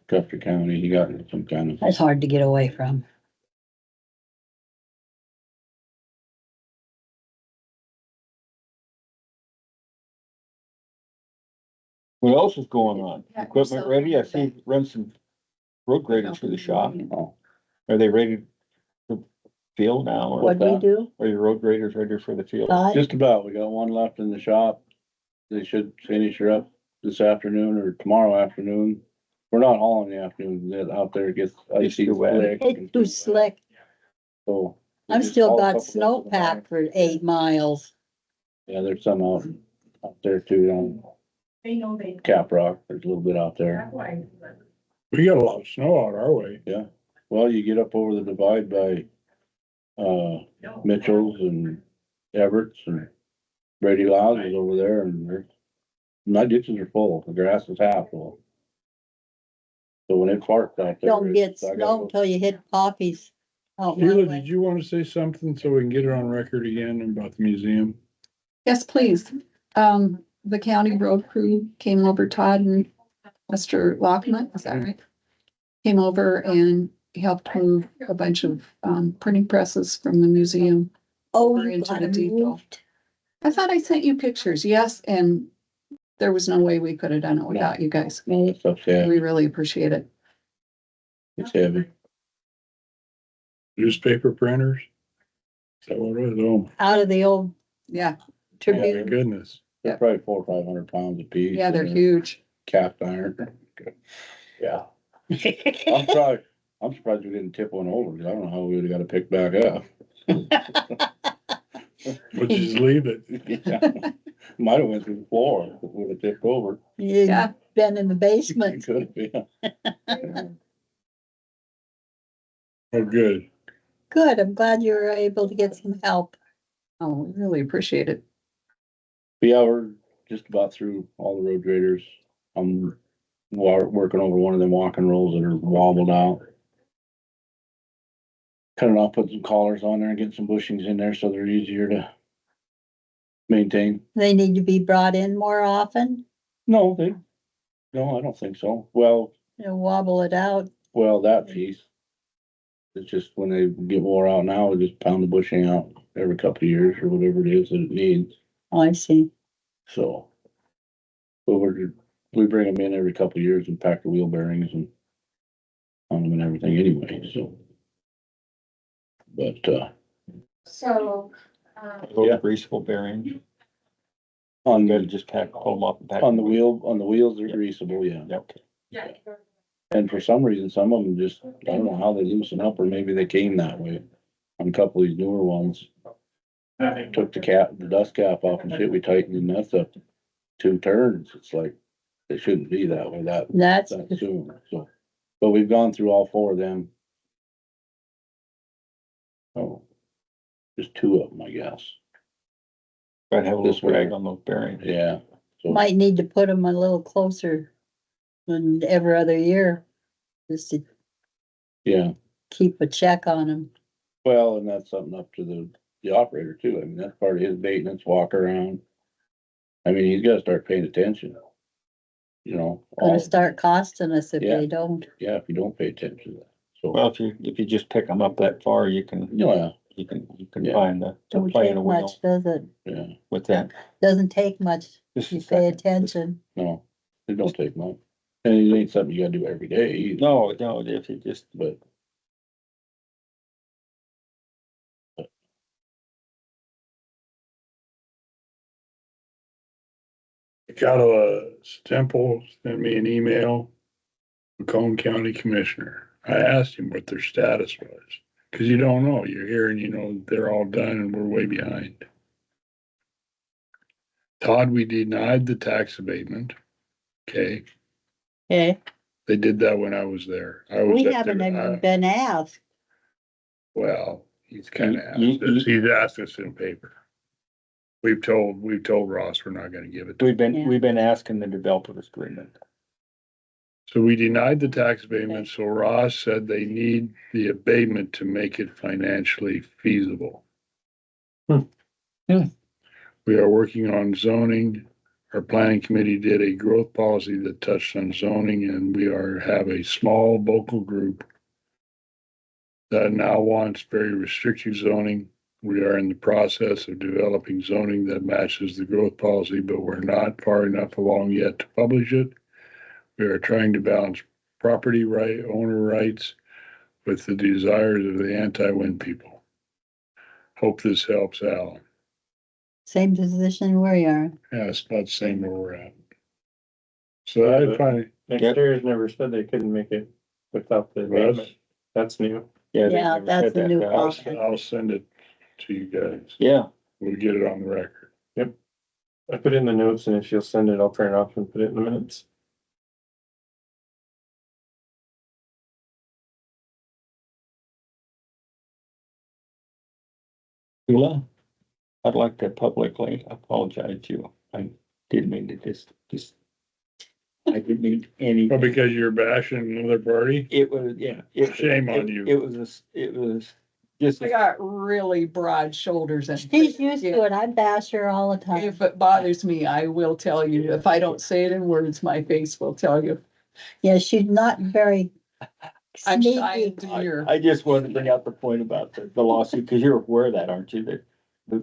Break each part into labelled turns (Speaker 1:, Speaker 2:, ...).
Speaker 1: Custer County, he got some kind of.
Speaker 2: That's hard to get away from.
Speaker 3: What else is going on? Equipment ready? I see run some road graders for the shop.
Speaker 1: Oh,
Speaker 3: Are they ready for field now? Or
Speaker 2: What'd we do?
Speaker 3: are your road graders ready for the field?
Speaker 1: just about, we got one left in the shop. They should finish her up this afternoon or tomorrow afternoon. We're not hauling in the afternoon, out there it gets icy
Speaker 3: too wet.
Speaker 1: slick.
Speaker 2: It's too slick.
Speaker 1: So. we
Speaker 2: I've
Speaker 1: just
Speaker 2: still
Speaker 1: haul a
Speaker 2: got
Speaker 1: couple
Speaker 2: snowpack
Speaker 1: of
Speaker 2: for 8 miles.
Speaker 1: Yeah, there's some out there too, on Cap Rock, there's a little bit out there.
Speaker 4: We got a lot of snow out our way.
Speaker 1: Well, you get up over the divide by, Mitchell's and Everett's and Brady Laws is over there and my ditches are full, the grass is half full. So when it parks out there.
Speaker 2: Don't get
Speaker 1: I gotta
Speaker 2: snow
Speaker 1: go-
Speaker 2: until you hit poppies. Oh,
Speaker 4: Sheila, did you want to say something so we can get it on record again about the museum?
Speaker 5: Yes, please. The county road crew came over, Todd and Mr. Lockman, is that right? Came over and helped move a bunch of printing presses from the museum.
Speaker 2: Oh,
Speaker 5: over
Speaker 2: you
Speaker 5: into
Speaker 2: got
Speaker 5: the
Speaker 2: it
Speaker 5: depot.
Speaker 2: moved.
Speaker 5: I thought I sent you pictures, yes, and there was no way we could have done it without you guys.
Speaker 1: No, that stuff's heavy,
Speaker 5: We really appreciate it.
Speaker 1: it's heavy.
Speaker 4: Newspaper printers? Is that what it is? Oh,
Speaker 2: Out of the old
Speaker 5: Yeah,
Speaker 4: my
Speaker 2: Tribune.
Speaker 4: goodness.
Speaker 1: They're probably 400 or 500 pounds a piece.
Speaker 5: yeah, they're
Speaker 1: and
Speaker 5: huge.
Speaker 1: Cast iron. Yeah. I'm surprised we didn't tip one over, 'cause I don't know how we would've got it picked back up.
Speaker 4: We'll just leave it.
Speaker 1: Yeah. Might have went through the floor, if it would've tipped over.
Speaker 2: You'd
Speaker 5: Yeah.
Speaker 2: been in the basement.
Speaker 1: Could be.
Speaker 4: Oh, good.
Speaker 2: Good, I'm glad you were able to get some help.
Speaker 5: Oh, we really appreciate it.
Speaker 1: But yeah, we're just about through all the road graders. I'm working over one of them walking rolls that are wobbled out. Cutting off, putting some collars on there and getting some bushings in there so they're easier to maintain.
Speaker 2: They need to be brought in more often,
Speaker 1: No, I don't think so. Well,
Speaker 2: wobble it out.
Speaker 1: that piece. It's just when they get wore out now, we just pound the bushing out every couple of years or whatever it is that it needs,
Speaker 2: Oh, I see.
Speaker 1: so. But we bring them in every couple of years and pack the wheel bearings and on them and everything anyway, so. But,
Speaker 6: So,
Speaker 3: Those
Speaker 1: Yeah.
Speaker 3: greasable bearings.
Speaker 1: on
Speaker 3: You gotta
Speaker 1: the,
Speaker 3: just pull them off and pack.
Speaker 1: on the wheels, they're greasable, yeah.
Speaker 3: Yep.
Speaker 1: And for some reason, some of them just, I don't know how they loosen up, or maybe they came that way. On a couple of these newer ones. Took the dust cap off and shit, we tightened the nuts up 2 turns, it's like, they shouldn't be that way, that
Speaker 2: That's,
Speaker 1: soon, so. But we've gone through all 4 of them. Oh, just 2 of them, I guess,
Speaker 3: Gotta have a
Speaker 1: This
Speaker 3: little
Speaker 1: way.
Speaker 3: drag on those bearings.
Speaker 1: yeah. So,
Speaker 2: might need to put them a little closer than every other year, just to
Speaker 1: yeah,
Speaker 2: keep a check on them.
Speaker 1: well, and that's something up to the operator too, I mean, that's part of his maintenance, walk around. I mean, he's gotta start paying attention. You know,
Speaker 2: Gonna start costing us if
Speaker 1: Yeah.
Speaker 2: they don't.
Speaker 1: yeah, if you don't pay attention to that, so,
Speaker 3: Well, if you just pick them up that far, you can
Speaker 1: yeah,
Speaker 3: you can
Speaker 1: Yeah.
Speaker 3: find the
Speaker 2: Don't
Speaker 3: play
Speaker 2: take
Speaker 3: in a wheel
Speaker 2: much, does it?
Speaker 1: yeah,
Speaker 3: with that.
Speaker 2: Doesn't take much
Speaker 3: Just
Speaker 2: if
Speaker 3: a
Speaker 2: you pay
Speaker 3: second.
Speaker 2: attention.
Speaker 1: no, it don't take much. And it ain't something you gotta do every day either,
Speaker 3: No, if you just,
Speaker 1: but.
Speaker 4: Got a Stemple sent me an email, Macomb County Commissioner. I asked him what their status was, cause you don't know, you're here and you know they're all done and we're way behind. Todd, we denied the tax abatement. Okay,
Speaker 2: Okay,
Speaker 4: they did that when I was there. I was
Speaker 2: we
Speaker 4: at
Speaker 2: haven't
Speaker 4: their-
Speaker 2: even been asked.
Speaker 4: Well, he's kinda asked
Speaker 3: You-
Speaker 4: us, he's asked us in paper. We've told Ross we're not gonna give it to him.
Speaker 2: Yeah.
Speaker 3: we've been asking the developers agreement.
Speaker 4: So we denied the tax abatement, so Ross said they need the abatement to make it financially feasible.
Speaker 3: Hmm.
Speaker 4: We are working on zoning our planning committee did a growth policy that touched on zoning, and have a small vocal group that now wants very restrictive zoning. We are in the process of developing zoning that matches the growth policy, but we're not far enough along yet to publish it. We are trying to balance property owner rights with the desires of the anti-wind people. Hope this helps, Al.
Speaker 2: Same position where you are.
Speaker 4: Yeah, it's about the same where we're at. So
Speaker 6: Yeah,
Speaker 4: I
Speaker 6: but-
Speaker 4: find,
Speaker 6: Next
Speaker 3: Yep.
Speaker 6: year's never said they couldn't make it without the
Speaker 4: Well,
Speaker 6: abatement. That's new.
Speaker 3: Yeah, they
Speaker 2: Yeah,
Speaker 3: never
Speaker 2: that's
Speaker 3: said
Speaker 2: the
Speaker 3: that
Speaker 2: new
Speaker 3: to us.
Speaker 4: I'll send it to you guys.
Speaker 3: Yeah,
Speaker 4: We'll get it on the record.
Speaker 6: I put it in the notes, and if you'll send it, I'll turn it off and put it in the minutes.
Speaker 3: Tula, I'd like to publicly apologize to you. I didn't mean to I didn't mean any.
Speaker 4: Well, because you're bashing another party?
Speaker 3: It was, yeah.
Speaker 4: Shame on you.
Speaker 3: It was just.
Speaker 5: I got really broad shoulders and.
Speaker 2: She's used to it. I bash her all the time.
Speaker 5: If it bothers me, I will tell you. If I don't say it in words, my face will tell you.
Speaker 2: Yeah, she's not very
Speaker 5: I'm shy
Speaker 2: sneaky.
Speaker 5: and demure.
Speaker 3: I just wanted to bring out the point about the lawsuit, because you're aware of that, aren't you? That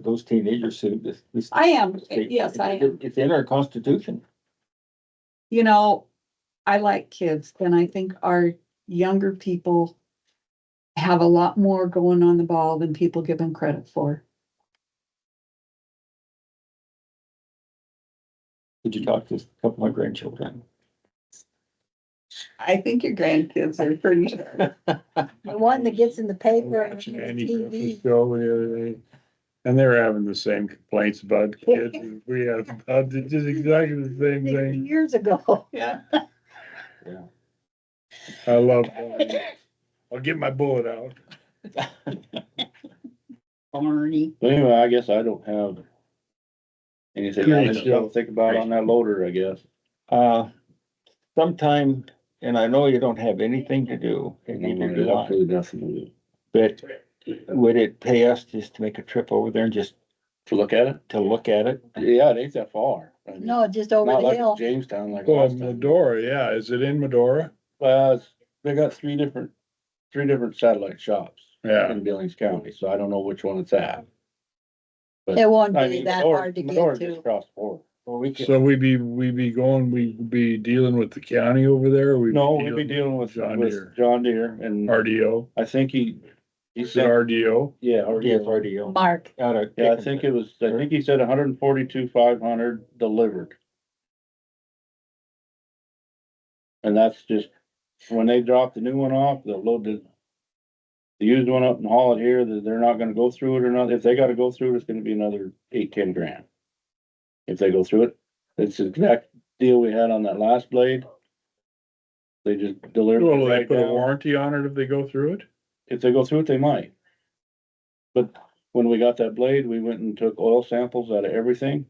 Speaker 3: those teenagers sued this.
Speaker 5: I am,
Speaker 3: state.
Speaker 5: yes, I am.
Speaker 3: It's in our constitution.
Speaker 5: You know, I like kids and I think our younger people have a lot more going on the ball than people give them credit for.
Speaker 3: Did you talk to a couple of my grandchildren?
Speaker 5: I think your grandkids are pretty sure.
Speaker 2: The one that gets in the paper and
Speaker 4: Watching
Speaker 2: on the
Speaker 4: Andy Griffith's
Speaker 2: TV.
Speaker 4: show the other day, and they're having the same complaints about kids as we have about just exactly the same
Speaker 2: 60
Speaker 4: thing.
Speaker 2: years ago.
Speaker 5: Yeah.
Speaker 4: I love Barney. I'll get my bullet out.
Speaker 2: Barney.
Speaker 1: But anyway, I guess I don't have anything else to think about on that loader, I guess.
Speaker 3: Sometime, and I know you don't have anything to do, and neither do I,
Speaker 1: Absolutely nothing to do.
Speaker 3: but would it pay us just to make a trip over there and just
Speaker 1: To look at it?
Speaker 3: to look at it?
Speaker 1: Yeah, it ain't that far. I mean,
Speaker 2: No, just over
Speaker 1: not
Speaker 2: the
Speaker 1: like
Speaker 2: hill.
Speaker 1: it's Jamestown like
Speaker 4: Well,
Speaker 1: last time.
Speaker 4: Medora, yeah, is it in Medora?
Speaker 1: Well, they got three different satellite shops
Speaker 4: Yeah,
Speaker 1: in Billings County, so I don't know which one it's at.
Speaker 2: It won't
Speaker 1: I
Speaker 2: be
Speaker 1: mean,
Speaker 2: that
Speaker 1: Medora-
Speaker 2: hard to get
Speaker 1: Medora's just
Speaker 2: to.
Speaker 1: across the border.
Speaker 3: Well, we could,
Speaker 4: so we'd be dealing with the county over there? or
Speaker 1: No, we'd be dealing with
Speaker 4: John Deere,
Speaker 1: John Deere, and
Speaker 4: RDO,
Speaker 1: I think he
Speaker 4: is it
Speaker 1: said,
Speaker 4: RDO?
Speaker 1: yeah,
Speaker 3: yes,
Speaker 1: RDO.
Speaker 3: RDO.
Speaker 2: Mark,
Speaker 3: Out of
Speaker 1: Yeah, I think he said 142,500 delivered. And that's just, when they drop the new one off, they'll load the used one up and haul it here, they're not gonna go through it or not. If they gotta go through it, it's gonna be another 8-10 grand. If they go through it, it's the exact deal we had on that last blade. They just delivered
Speaker 4: Well,
Speaker 1: it
Speaker 4: will they
Speaker 1: right
Speaker 4: put a
Speaker 1: down.
Speaker 4: warranty on it if they go through it?
Speaker 1: If they go through it, they might. But when we got that blade, we went and took oil samples out of everything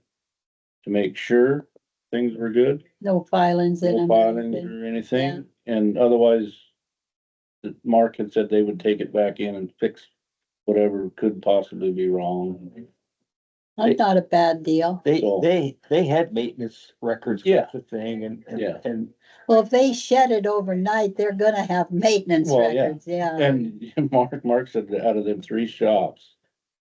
Speaker 1: to make sure things were good,
Speaker 2: no filings in
Speaker 1: no
Speaker 2: them.
Speaker 1: filings
Speaker 2: anything.
Speaker 1: or anything, and otherwise Mark had said they would take it back in and fix whatever could possibly be wrong.
Speaker 2: That's not a bad deal.
Speaker 1: So-
Speaker 3: They had maintenance records. for
Speaker 1: Yeah.
Speaker 3: The thing
Speaker 1: Yeah.
Speaker 3: and
Speaker 2: Well, if they shed it overnight, they're gonna have maintenance
Speaker 1: Well, yeah.
Speaker 2: records, yeah.
Speaker 1: And Mark said that out of them 3 shops,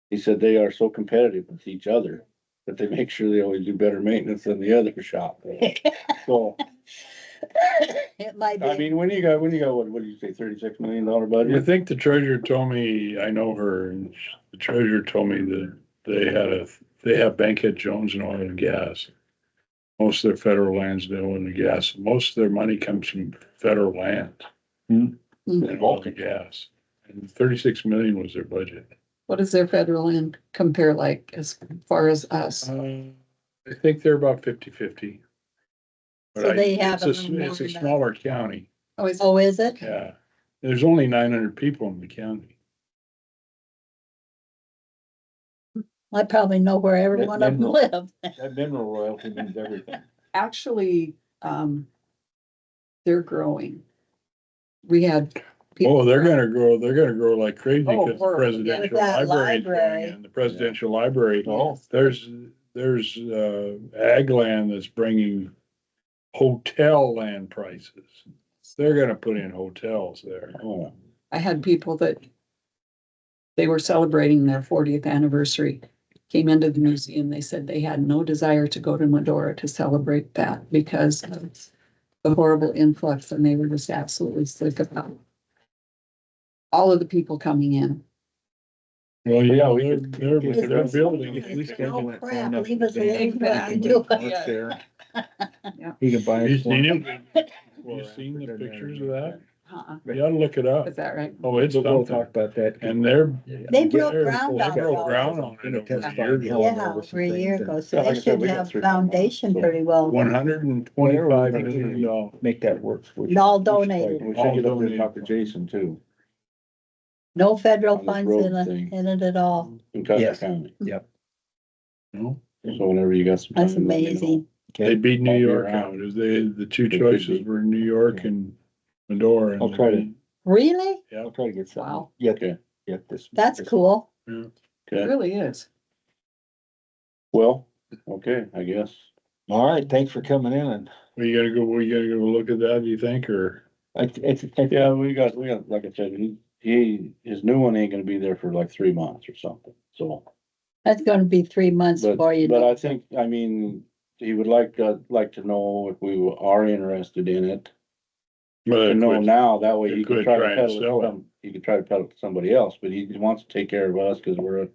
Speaker 1: he said they are so competitive with each other that they make sure they always do better maintenance than the other shop. So,
Speaker 2: It might
Speaker 1: I
Speaker 2: be,
Speaker 1: mean, when you got, what did you say, $36 million
Speaker 4: I
Speaker 1: budget?
Speaker 4: think the treasurer told me, I know her, and the treasurer told me that they have Bankhead Jones and oil and gas. Most of their federal lands in oil and gas. Most of their money comes from federal land and oil and gas. And 36 million was their budget.
Speaker 5: What does their federal land compare like as far as us?
Speaker 4: I think they're about 50-50. But
Speaker 2: So they have
Speaker 4: it's
Speaker 2: a
Speaker 4: a,
Speaker 2: little
Speaker 4: it's a
Speaker 2: more than-
Speaker 4: smaller county,
Speaker 5: Oh, is
Speaker 2: oh, is it?
Speaker 4: yeah. There's only 900 people in the county.
Speaker 2: I probably know where every one of them
Speaker 3: mineral.
Speaker 2: live.
Speaker 3: that mineral royalty means everything.
Speaker 5: actually, they're growing. We had. people-
Speaker 4: Oh, they're gonna grow like crazy
Speaker 5: Oh,
Speaker 4: because the
Speaker 5: horrible, yeah.
Speaker 4: presidential
Speaker 2: With that
Speaker 4: library is going
Speaker 2: library.
Speaker 4: in, the presidential library.
Speaker 3: Oh.
Speaker 4: There's there's, ag land that's bringing hotel land prices. They're gonna put in hotels there.
Speaker 1: Oh,
Speaker 5: I had people that they were celebrating their 40th anniversary, came into the museum. They said they had no desire to go to Medora to celebrate that because of the horrible influx, and they were just absolutely sick about all of the people coming in.
Speaker 4: Well,
Speaker 1: Yeah,
Speaker 4: yeah,
Speaker 1: we
Speaker 4: they're,
Speaker 1: could-
Speaker 4: they're,
Speaker 1: we could
Speaker 4: they're
Speaker 1: run-
Speaker 4: building.
Speaker 3: If we
Speaker 4: it.
Speaker 3: schedule
Speaker 2: Oh,
Speaker 3: it far
Speaker 2: crap,
Speaker 3: enough
Speaker 2: leave us
Speaker 3: in advance,
Speaker 2: alone,
Speaker 5: we can
Speaker 2: do
Speaker 3: work
Speaker 2: it.
Speaker 3: there.
Speaker 5: Yeah.
Speaker 3: He can buy
Speaker 4: Have you
Speaker 3: us
Speaker 4: seen
Speaker 3: one.
Speaker 4: him? You seen the pictures of that?
Speaker 5: Uh-uh.
Speaker 4: You ought to look it up.
Speaker 5: Is that right?
Speaker 4: Oh, it's
Speaker 3: But we'll
Speaker 4: something.
Speaker 3: talk about that.
Speaker 4: And they're,
Speaker 2: They broke
Speaker 4: they're-
Speaker 2: ground
Speaker 4: they
Speaker 2: on it
Speaker 4: broke ground
Speaker 2: already.
Speaker 4: on it over
Speaker 3: Test
Speaker 4: a year
Speaker 3: fire
Speaker 4: ago.
Speaker 3: going
Speaker 2: Yeah,
Speaker 3: over some
Speaker 2: over a
Speaker 3: things
Speaker 2: year
Speaker 3: and-
Speaker 2: ago,
Speaker 1: Yeah,
Speaker 2: so
Speaker 1: like
Speaker 2: they
Speaker 1: I said,
Speaker 2: should
Speaker 1: we got
Speaker 2: have
Speaker 1: 3 months,
Speaker 2: foundation
Speaker 1: so-
Speaker 2: pretty well.
Speaker 4: $125 million.
Speaker 3: Make that work. We
Speaker 2: All
Speaker 3: should
Speaker 2: donated.
Speaker 3: try
Speaker 1: We
Speaker 3: to-
Speaker 1: should get up there and talk to Jason too,
Speaker 2: No federal
Speaker 1: On this
Speaker 2: funds
Speaker 1: road
Speaker 2: in it,
Speaker 1: thing.
Speaker 2: in it at all.
Speaker 1: in Custer
Speaker 3: Yes.
Speaker 1: County.
Speaker 3: Yep.
Speaker 4: No?
Speaker 1: So whenever you got some time.
Speaker 2: That's
Speaker 1: let me know.
Speaker 2: amazing.
Speaker 4: They
Speaker 3: Okay,
Speaker 4: beat New
Speaker 1: I'll be
Speaker 4: York
Speaker 1: around.
Speaker 4: out. The two
Speaker 1: They could
Speaker 4: choices
Speaker 1: be.
Speaker 4: were New York and Medora. and
Speaker 3: I'll try to-
Speaker 4: they-
Speaker 2: Really?
Speaker 4: Yeah.
Speaker 3: I'll try to get something.
Speaker 5: Wow.
Speaker 3: Yeah,
Speaker 1: Okay.
Speaker 3: yeah, this.
Speaker 2: That's
Speaker 3: this-
Speaker 2: cool.
Speaker 4: Yeah.
Speaker 5: It
Speaker 1: Okay,
Speaker 5: really is.
Speaker 1: well, okay, I guess.
Speaker 3: All right, thanks for coming in and
Speaker 4: We gotta go look at that, do you think, or?
Speaker 3: it's,
Speaker 1: Yeah, we got, like I said, his new one ain't gonna be there for like 3 months or something, so.
Speaker 2: That's gonna be 3 months
Speaker 1: But,
Speaker 2: before you
Speaker 1: but
Speaker 2: know.
Speaker 1: I think, I mean, he would like to know if we are interested in it. To know now, that way
Speaker 4: they
Speaker 1: he could
Speaker 4: could
Speaker 1: try to
Speaker 4: try and
Speaker 1: peddle it
Speaker 4: sell
Speaker 1: to
Speaker 4: it.
Speaker 1: he could try to peddle it to somebody else, but he wants to take care of us, cause we're a.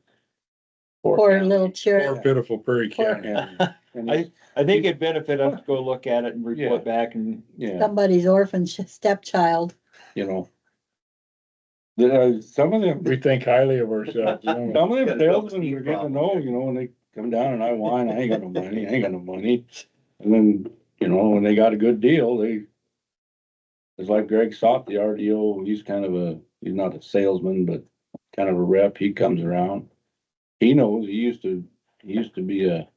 Speaker 2: Poor little
Speaker 4: Poor
Speaker 2: church.
Speaker 4: pitiful Prairie
Speaker 2: Poor-
Speaker 4: County.
Speaker 1: And he's-
Speaker 3: I think it'd benefit us to go look at it and
Speaker 1: Yeah.
Speaker 3: report back and.
Speaker 1: yeah,
Speaker 2: Somebody's orphan stepchild.
Speaker 1: you know. There are some of them.
Speaker 4: We think highly of ourselves. don't we?
Speaker 1: Some of them salesmen are getting to know, you know, when they come down and I whine, I ain't got no money, I ain't got no money. And then, you know, when they got a good deal, it's like Greg Sott, the RDO, he's he's not a salesman, but kind of a rep, he comes around. He knows, he used to be a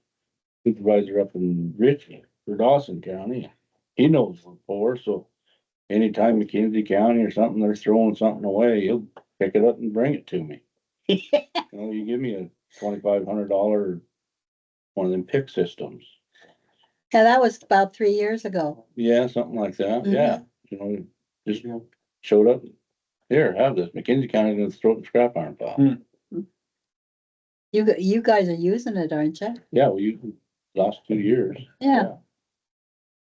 Speaker 1: supervisor up in Richmond for Dawson County. He knows we're poor, so anytime McKenzie County or something, they're throwing something away, he'll pick it up and bring it to me. You know, you give me a $2,500 one of them pick systems.
Speaker 2: Yeah, that was about 3 years ago.
Speaker 1: Yeah, something like that, yeah, you know, just showed up. Here, have this, McKenzie County's gonna throw it in scrap iron pile.
Speaker 2: You guys are using it, aren't you?
Speaker 1: Yeah, we used it last 2 years.
Speaker 2: Yeah.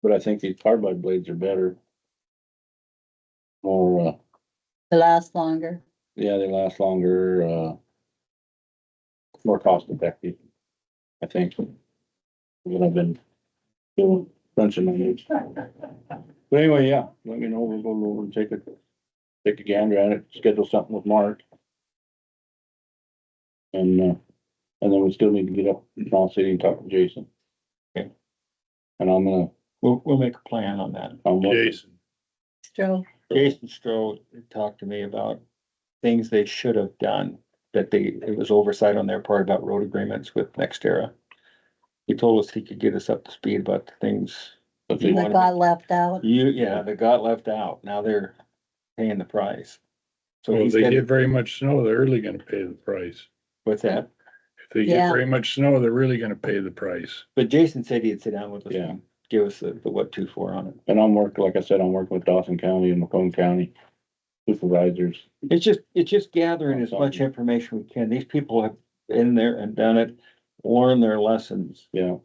Speaker 1: But I think these carbide blades are better. More,
Speaker 2: To last longer.
Speaker 1: yeah, they last longer, more cost effective, I think. What I've been doing, crunching my numbers. But anyway, yeah, let me know, we'll go over and take a gander at it, schedule something with Mark. And then we still need to get up in Small City and talk to Jason.
Speaker 3: Okay.
Speaker 1: And I'm gonna,
Speaker 3: We'll make a plan on that.
Speaker 4: Jason.
Speaker 2: Stroke.
Speaker 3: Jason Stroh talked to me about things they should have done, it was oversight on their part about road agreements with NextEra. He told us he could get us up to speed about the things.
Speaker 1: but
Speaker 3: he
Speaker 1: they,
Speaker 2: That
Speaker 3: wanted-
Speaker 2: got left out.
Speaker 3: that got left out. Now they're paying the price. So
Speaker 4: Well,
Speaker 3: he
Speaker 4: if they
Speaker 3: said,
Speaker 4: get very much snow, they're really gonna pay the price.
Speaker 3: what's that?
Speaker 4: If they get
Speaker 2: Yeah.
Speaker 4: very much snow, they're really gonna pay the price.
Speaker 3: But Jason said he'd sit down with us
Speaker 1: Yeah.
Speaker 3: and give us the what to for on it.
Speaker 1: and like I said, I'm working with Dawson County and Macomb County supervisors.
Speaker 3: It's just gathering as much information we can. These people have been there and done it, learned their lessons.
Speaker 1: Yeah.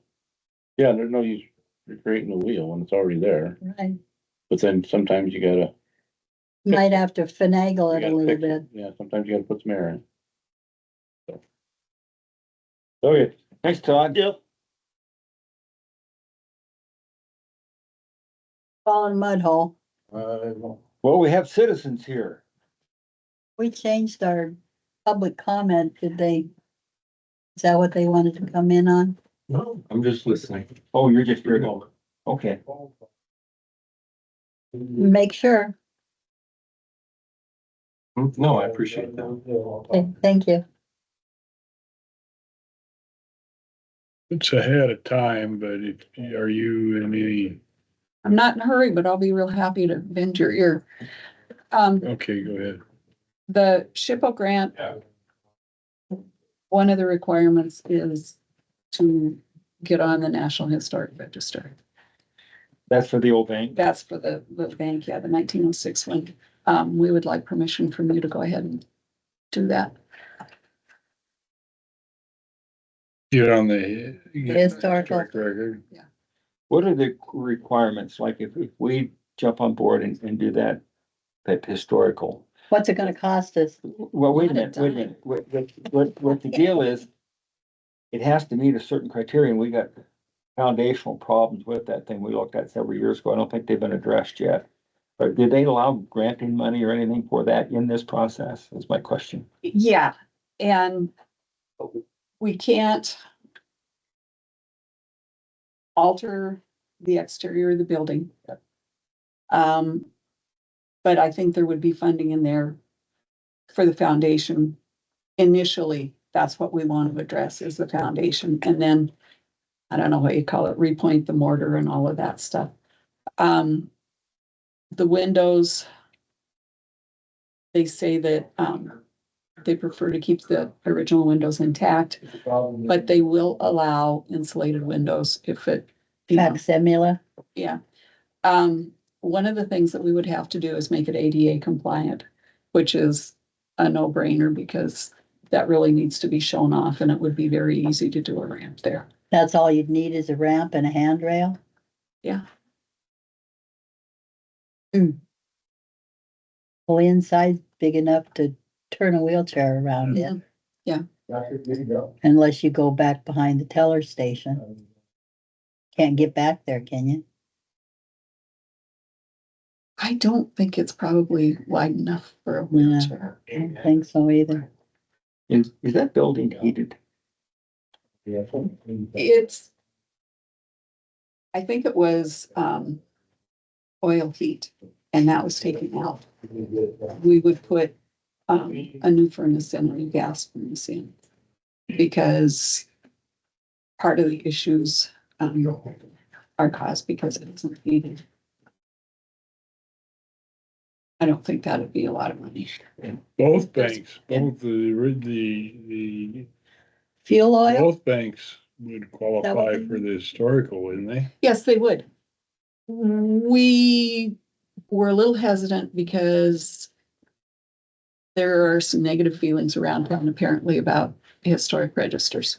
Speaker 1: Yeah, there's no use recreating the wheel when it's already there,
Speaker 2: Right.
Speaker 1: but then sometimes you gotta.
Speaker 2: Might have to finagle
Speaker 1: you
Speaker 2: it a
Speaker 1: gotta
Speaker 2: little
Speaker 1: fix it.
Speaker 2: bit.
Speaker 1: Yeah, sometimes you gotta put some air in.
Speaker 3: Okay, thanks, Todd. Yep.
Speaker 2: Fallen mud hole.
Speaker 3: Well, we have citizens here.
Speaker 2: We changed our public comment. Is that what they wanted to come in on?
Speaker 6: No, I'm just listening.
Speaker 3: Oh, you're just here. Okay.
Speaker 2: Make sure.
Speaker 6: No, I appreciate that.
Speaker 2: Okay, thank you.
Speaker 4: It's ahead of time, but are you in any,
Speaker 5: I'm not in a hurry, but I'll be real happy to bend your ear.
Speaker 4: okay, go ahead.
Speaker 5: The SHPO grant, one of the requirements is to get on the National Historic Register.
Speaker 3: That's for the old bank.
Speaker 5: That's for the bank, yeah, the 1906 one. We would like permission from you to go ahead and do that.
Speaker 4: Get on the.
Speaker 2: Historical.
Speaker 4: Record.
Speaker 3: What are the requirements? Like if we jump on board and do that historical?
Speaker 2: What's it gonna cost us?
Speaker 3: Well, wait a
Speaker 5: Not a
Speaker 3: minute. What the deal is, it has to meet a certain criterion. We got foundational problems with that thing we looked at several years ago. I don't think they've been addressed yet. But did they allow granting money or anything for that in this process? Is my question.
Speaker 5: Yeah, and we can't alter the exterior of the building. But I think there would be funding in there for the foundation. Initially, that's what we want to address is the foundation, and then I don't know what you call it, repoint the mortar and all of that stuff. The windows, they say that, they prefer to keep the original windows intact, but they will allow insulated windows if it, you know,
Speaker 2: Facsimile?
Speaker 5: yeah. One of the things that we would have to do is make it ADA compliant, which is a no-brainer because that really needs to be shown off and it would be very easy to do a ramp there.
Speaker 2: That's all you'd need is a ramp and a handrail?
Speaker 5: Yeah.
Speaker 2: Well, inside big enough to turn a wheelchair around in, unless you go back behind the teller station. Can't get back there, can you?
Speaker 5: I don't think it's probably wide enough for a
Speaker 2: Yeah.
Speaker 5: wheelchair.
Speaker 2: I don't think so either.
Speaker 3: Is that building heated?
Speaker 5: It's, I think it was, oil heat and that was taken out. We would put, a new furnace in, a new gas furnace in. Because part of the issues, are caused because it isn't heated. I don't think that'd be a lot of money.
Speaker 4: Both banks, both the,
Speaker 2: Fuel oil?
Speaker 4: both banks would qualify for the historical, wouldn't they?
Speaker 5: Yes, they would. We were a little hesitant because there are some negative feelings around town apparently about historic registers.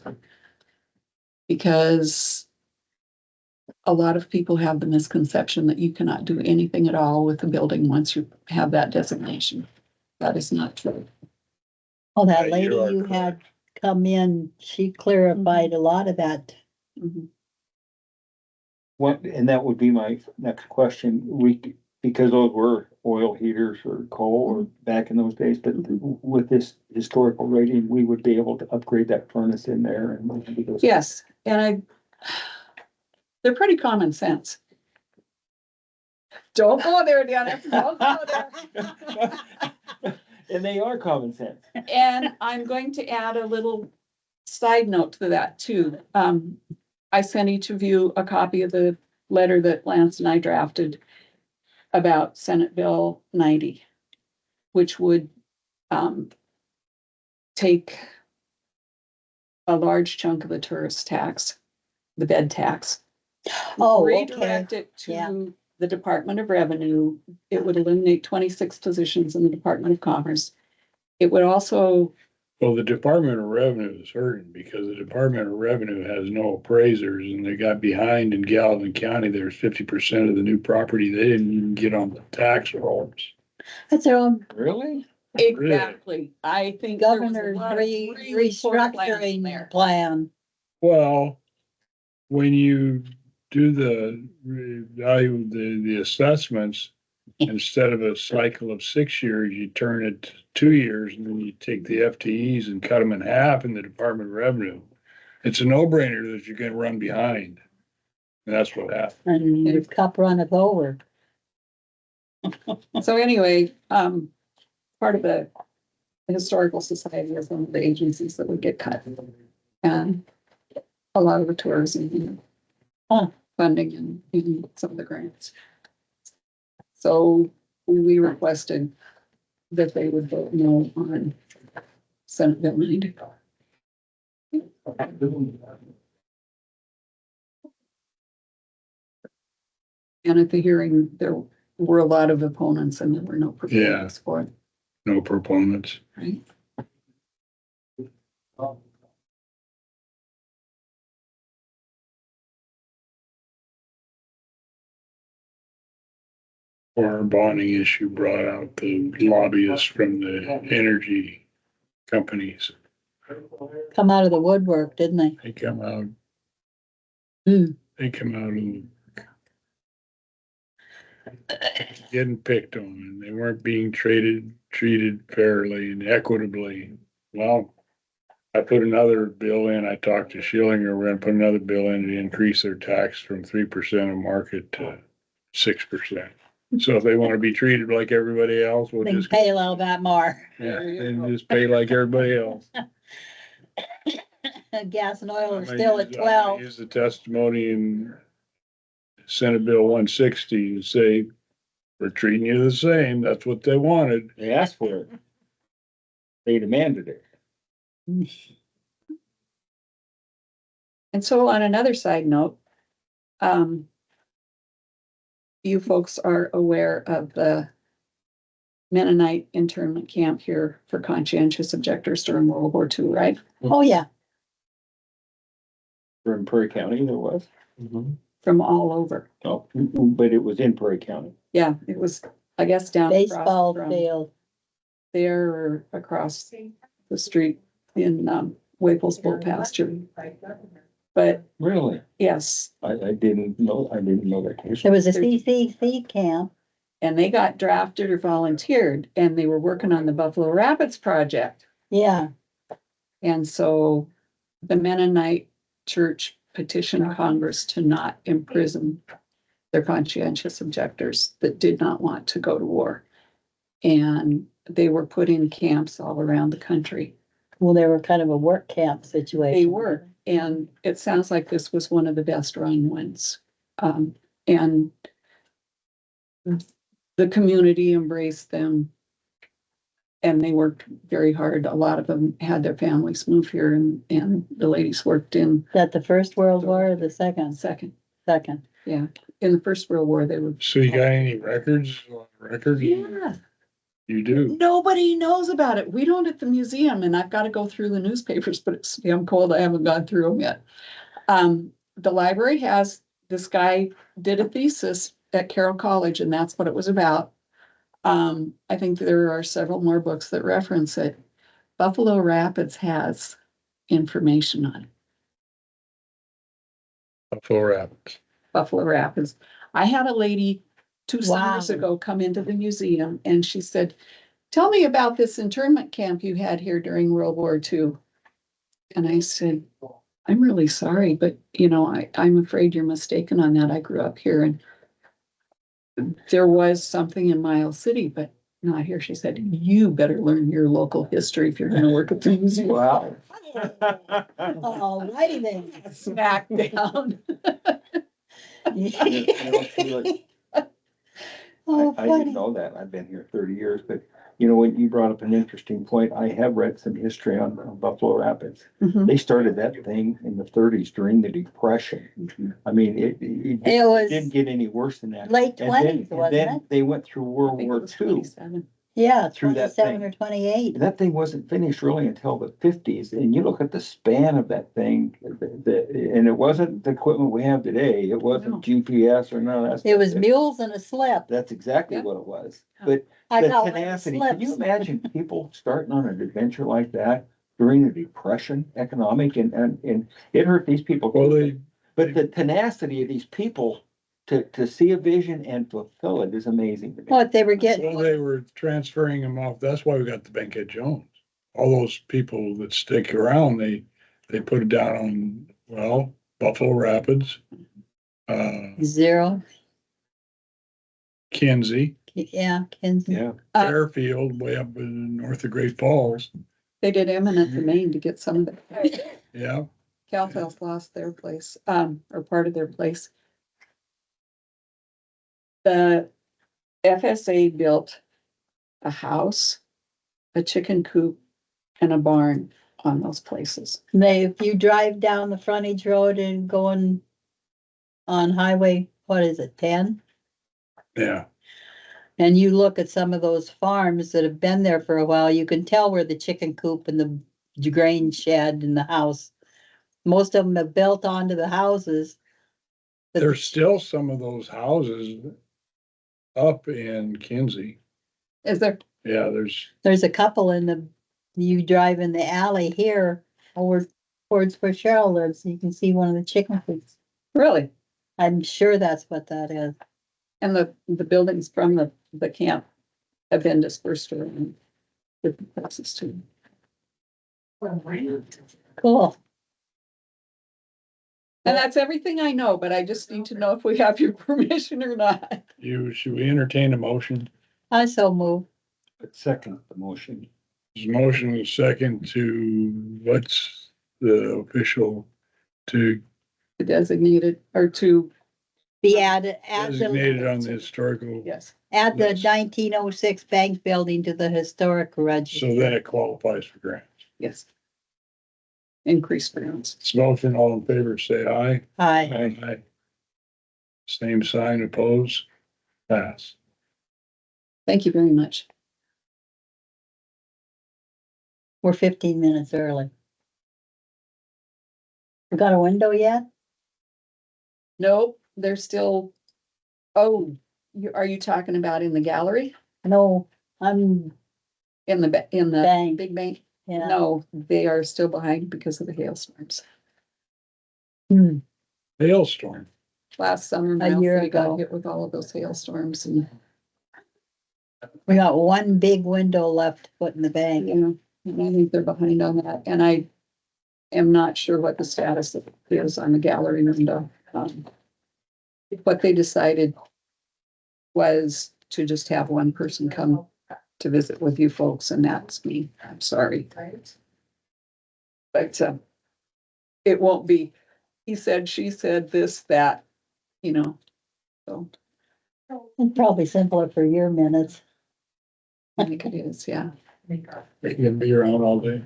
Speaker 5: Because a lot of people have the misconception that you cannot do anything at all with the building once you have that designation. That is not true.
Speaker 2: Oh, that
Speaker 4: Yeah,
Speaker 2: lady
Speaker 4: you are
Speaker 2: you had
Speaker 4: correct.
Speaker 2: come in, she clarified a lot of that.
Speaker 5: Mhm.
Speaker 3: What, and that would be my next question. Because those were oil heaters or coal or back in those days, but with this historical rating, we would be able to upgrade that furnace in there and.
Speaker 5: Yes, and they're pretty common sense. Don't go there, Deanna, don't go there.
Speaker 3: And they are common sense.
Speaker 5: And I'm going to add a little side note to that too. I sent each of you a copy of the letter that Lance and I drafted about Senate Bill 90, which would, take a large chunk of the tourist tax, the bed tax.
Speaker 2: Oh, okay.
Speaker 5: Redirect it
Speaker 2: Yeah.
Speaker 5: to the Department of Revenue. It would eliminate 26 positions in the Department of Commerce. It would also,
Speaker 4: Well, the Department of Revenue is hurting because the Department of Revenue has no appraisers and they got behind in Galvin County. There's 50% of the new property. They didn't even get on the tax rolls.
Speaker 2: That's their own
Speaker 3: Really?
Speaker 5: exactly, I think. there was a
Speaker 2: governor's
Speaker 5: lot of really poor plans
Speaker 2: restructuring
Speaker 5: there.
Speaker 2: plan.
Speaker 4: Well, when you do the value, the assessments, instead of a cycle of 6 years, you turn it to 2 years and then you take the FTEs and cut them in half in the Department of Revenue. It's a no-brainer that you're gonna run behind. And that's what happened.
Speaker 2: And the cup runneth over.
Speaker 5: So anyway, part of the Historical Society is one of the agencies that would get cut. And a lot of the tourism funding and some of the grants. So we requested that they would vote no on Senate Bill 90. And at the hearing, there were a lot of opponents and there were no proponents for it,
Speaker 4: No proponents.
Speaker 5: right?
Speaker 4: Our bonding issue brought out the lobbyists from the energy companies.
Speaker 2: Come out of the woodwork, didn't they?
Speaker 4: They come out.
Speaker 2: Hmm.
Speaker 4: They come out and getting picked on. They weren't being treated fairly and equitably. Well, I put another bill in. I talked to Schillinger. We're gonna put another bill in to increase their tax from 3% of market to 6%. So if they want to be treated like everybody else, we'll
Speaker 2: They can
Speaker 4: just,
Speaker 2: pay a little bit more.
Speaker 4: yeah, they just pay like everybody else.
Speaker 2: Gas and oil
Speaker 4: I'm
Speaker 2: are
Speaker 4: gonna
Speaker 2: still
Speaker 4: use-
Speaker 2: at
Speaker 4: I'm gonna
Speaker 2: 12.
Speaker 4: Use the testimony in Senate Bill 160 and say, we're treating you the same. That's what they wanted.
Speaker 3: They asked for it. They demanded it.
Speaker 5: And so on another side note, you folks are aware of the Mennonite internment camp here for conscientious objectors during World War II, right?
Speaker 2: Oh, yeah.
Speaker 3: In Prairie County, there was.
Speaker 5: From all over.
Speaker 3: Oh, but it was in Prairie County.
Speaker 5: Yeah, it was, I guess, down across
Speaker 2: Baseball
Speaker 5: from
Speaker 2: field.
Speaker 5: there or across the street in Waplesville pasture. But
Speaker 3: Really?
Speaker 5: yes,
Speaker 3: I didn't know that case.
Speaker 2: There was a CCC camp.
Speaker 5: and they got drafted or volunteered and they were working on the Buffalo Rapids project.
Speaker 2: Yeah.
Speaker 5: And so the Mennonite Church petitioned Congress to not imprison their conscientious objectors that did not want to go to war. And they were put in camps all around the country.
Speaker 2: Well, they were kind of a work camp situation.
Speaker 5: They were, and it sounds like this was one of the best run ones. And the community embraced them. And they worked very hard. A lot of them had their families move here and the ladies worked in
Speaker 2: Is that the First World War or the second?
Speaker 5: second.
Speaker 2: Second.
Speaker 5: Yeah, in the First World War, they were.
Speaker 4: So you got any records?
Speaker 5: Yeah,
Speaker 4: You do.
Speaker 5: nobody knows about it. We don't at the museum, and I've got to go through the newspapers, but it's damn cold. I haven't gone through them yet. The library has, this guy did a thesis at Carroll College, and that's what it was about. I think there are several more books that reference it. Buffalo Rapids has information on it.
Speaker 4: Buffalo Rapids.
Speaker 5: Buffalo Rapids. I had a lady 2
Speaker 2: Wow.
Speaker 5: summers ago come into the museum and she said, tell me about this internment camp you had here during World War II. And I said, I'm really sorry, but I'm afraid you're mistaken on that. I grew up here and there was something in Miles City, but not here. She said, you better learn your local history if you're going to work at the museum.
Speaker 3: Wow.
Speaker 2: All righty then.
Speaker 5: Smack down.
Speaker 2: Oh,
Speaker 3: I didn't
Speaker 2: funny.
Speaker 3: know that. I've been here 30 years, but you know what? You brought up an interesting point. I have read some history on Buffalo Rapids.
Speaker 5: Mhm.
Speaker 3: They started that thing in the 30s during the Depression. I mean, it
Speaker 2: It was
Speaker 3: didn't get any worse than that.
Speaker 2: late
Speaker 3: And
Speaker 2: 20s,
Speaker 3: then
Speaker 2: wasn't it?
Speaker 3: they went through
Speaker 5: I
Speaker 3: World
Speaker 5: think it
Speaker 3: War
Speaker 5: was
Speaker 3: II.
Speaker 5: 27.
Speaker 2: Yeah,
Speaker 3: through that
Speaker 2: 27
Speaker 3: thing.
Speaker 2: or 28.
Speaker 3: And that thing wasn't finished really until the 50s. And you look at the span of that thing, and it wasn't the equipment we have today. It wasn't
Speaker 5: No.
Speaker 3: GPS or none of that stuff.
Speaker 2: It was mules and a slip.
Speaker 3: That's exactly
Speaker 5: Yeah.
Speaker 3: what it was. But
Speaker 2: I
Speaker 3: the
Speaker 2: got one of the
Speaker 3: tenacity, can you
Speaker 2: slips.
Speaker 3: imagine people starting on an adventure like that during the Depression, economic, and it hurt these people.
Speaker 4: Well,
Speaker 3: too. But the tenacity of these people to see a vision and fulfill it is amazing to me.
Speaker 2: What they were getting.
Speaker 4: So they were transferring them off. That's why we got the Bankhead Jones. All those people that stick around, they put it down on, well, Buffalo Rapids,
Speaker 2: Zero.
Speaker 4: Kinsey,
Speaker 2: Yeah, Kinsey.
Speaker 3: Yeah.
Speaker 4: Fairfield, way up in north of Great Falls.
Speaker 5: They did eminent domain to get some of the.
Speaker 4: Yeah,
Speaker 5: CalFels lost their place, or part of their place. The FSA built a house, a chicken coop, and a barn on those places.
Speaker 2: If you drive down the frontage road and going on highway, what is it, 10?
Speaker 4: Yeah,
Speaker 2: And you look at some of those farms that have been there for a while, you can tell where the chicken coop and the grain shed and the house. Most of them have built onto the houses. but the
Speaker 4: there's still some of those houses up in Kinsey.
Speaker 5: Is there,
Speaker 4: Yeah,
Speaker 2: There's a couple you drive in the alley here over towards where Cheryl lives, you can see one of the chicken coops.
Speaker 5: really?
Speaker 2: I'm sure that's what that is.
Speaker 5: And the buildings from the camp have been dispersed around different places too.
Speaker 2: Cool.
Speaker 5: And that's everything I know, but I just need to know if we have your permission or not.
Speaker 4: should we entertain a motion?
Speaker 2: I so move.
Speaker 3: Second the motion.
Speaker 4: There's a motion and a second to, what's the official, to
Speaker 5: Designated or to,
Speaker 2: Be added,
Speaker 4: designated on the historical,
Speaker 5: yes,
Speaker 2: add the
Speaker 4: Yes.
Speaker 2: 1906 bank building to the historic register.
Speaker 4: so then it qualifies for grants.
Speaker 5: yes. Increased grants.
Speaker 4: It's motion, all in favor, say aye.
Speaker 2: Hi,
Speaker 4: Aye. Same sign, opposed, pass.
Speaker 5: Thank you very much.
Speaker 2: we're 15 minutes early. We got a window yet?
Speaker 5: Nope, they're still, oh, are you talking about in the gallery?
Speaker 2: No, I'm,
Speaker 5: In the
Speaker 2: Bank.
Speaker 5: big bank?
Speaker 2: yeah.
Speaker 5: No, they are still behind because of the hailstorms.
Speaker 2: Hmm.
Speaker 4: Hailstorm.
Speaker 5: Last summer,
Speaker 2: A
Speaker 5: Miles
Speaker 2: year
Speaker 5: City got
Speaker 2: ago.
Speaker 5: hit with all of those hailstorms and,
Speaker 2: We got one big window left to put in the bank.
Speaker 5: you know, and I think they're behind on that. And I am not sure what the status is on the gallery window. What they decided was to just have one person come to visit with you folks, and that's me. I'm sorry. But it won't be, he said, she said, this, that, you know, so
Speaker 2: It's probably simpler for your minutes.
Speaker 5: I think it is, yeah.
Speaker 4: They can be around all day.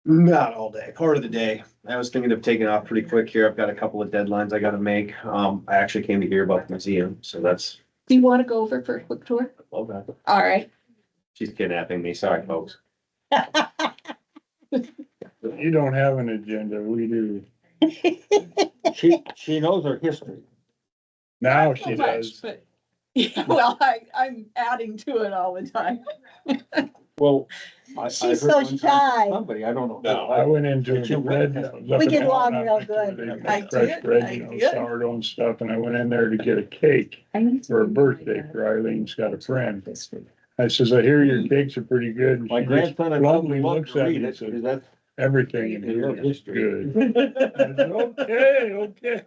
Speaker 7: Not all day, part of the day. I was thinking of taking off pretty quick here. I've got a couple of deadlines I gotta make. I actually came to hear about the museum, so that's,
Speaker 5: Do you want to go over for a quick tour?
Speaker 7: okay.
Speaker 5: All right.
Speaker 7: She's kidnapping me. Sorry, folks.
Speaker 4: You don't have an agenda, we do.
Speaker 3: She knows her history.
Speaker 4: Now
Speaker 5: Not
Speaker 4: she
Speaker 5: so much,
Speaker 4: does.
Speaker 5: but- Yeah, well, I'm adding to it all the time.
Speaker 3: Well.
Speaker 2: She's so shy.
Speaker 3: Somebody, I don't know.
Speaker 7: No,
Speaker 4: I went into
Speaker 3: Did you
Speaker 4: bread.
Speaker 3: win?
Speaker 2: We get along real good.
Speaker 4: They
Speaker 5: I
Speaker 4: make fresh
Speaker 5: did,
Speaker 4: bread,
Speaker 5: I
Speaker 4: you know,
Speaker 5: did.
Speaker 4: sourdough and stuff, and I went in there to get a cake for a birthday for Eileen's got a friend. I says, I hear your cakes are pretty good. And
Speaker 3: My
Speaker 4: she just
Speaker 3: grandson and
Speaker 4: bluntly
Speaker 3: love
Speaker 4: looks
Speaker 3: to
Speaker 4: at
Speaker 3: read
Speaker 4: me and
Speaker 3: it,
Speaker 4: says,
Speaker 3: because that's
Speaker 4: everything in
Speaker 3: in
Speaker 4: here
Speaker 3: your
Speaker 4: is
Speaker 3: history.
Speaker 4: good. I said, okay.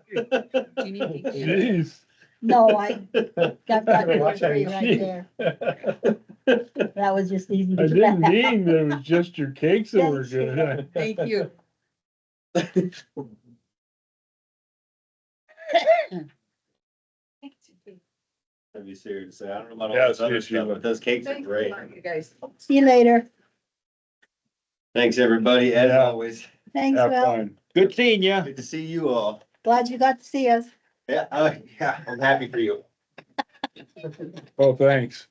Speaker 4: Jeez.
Speaker 2: No, I've got two or three right there. That was just easy
Speaker 4: I
Speaker 2: to
Speaker 4: didn't
Speaker 2: grab.
Speaker 4: mean that it was just your cakes that were
Speaker 2: Thanks,
Speaker 4: good.
Speaker 5: Thank you.
Speaker 7: I'd be serious. I don't know about all
Speaker 4: Yeah,
Speaker 7: this other
Speaker 4: seriously,
Speaker 7: stuff, but those cakes are
Speaker 5: Thank
Speaker 7: great.
Speaker 5: you, guys.
Speaker 2: See you later.
Speaker 7: Thanks, everybody, as
Speaker 4: Yeah.
Speaker 7: always.
Speaker 2: Thanks,
Speaker 4: Have
Speaker 2: Will.
Speaker 4: fun.
Speaker 3: Good seeing ya.
Speaker 7: Good to see you all.
Speaker 2: Glad you got to see us.
Speaker 7: Yeah, yeah, I'm happy for you.
Speaker 4: Oh, thanks.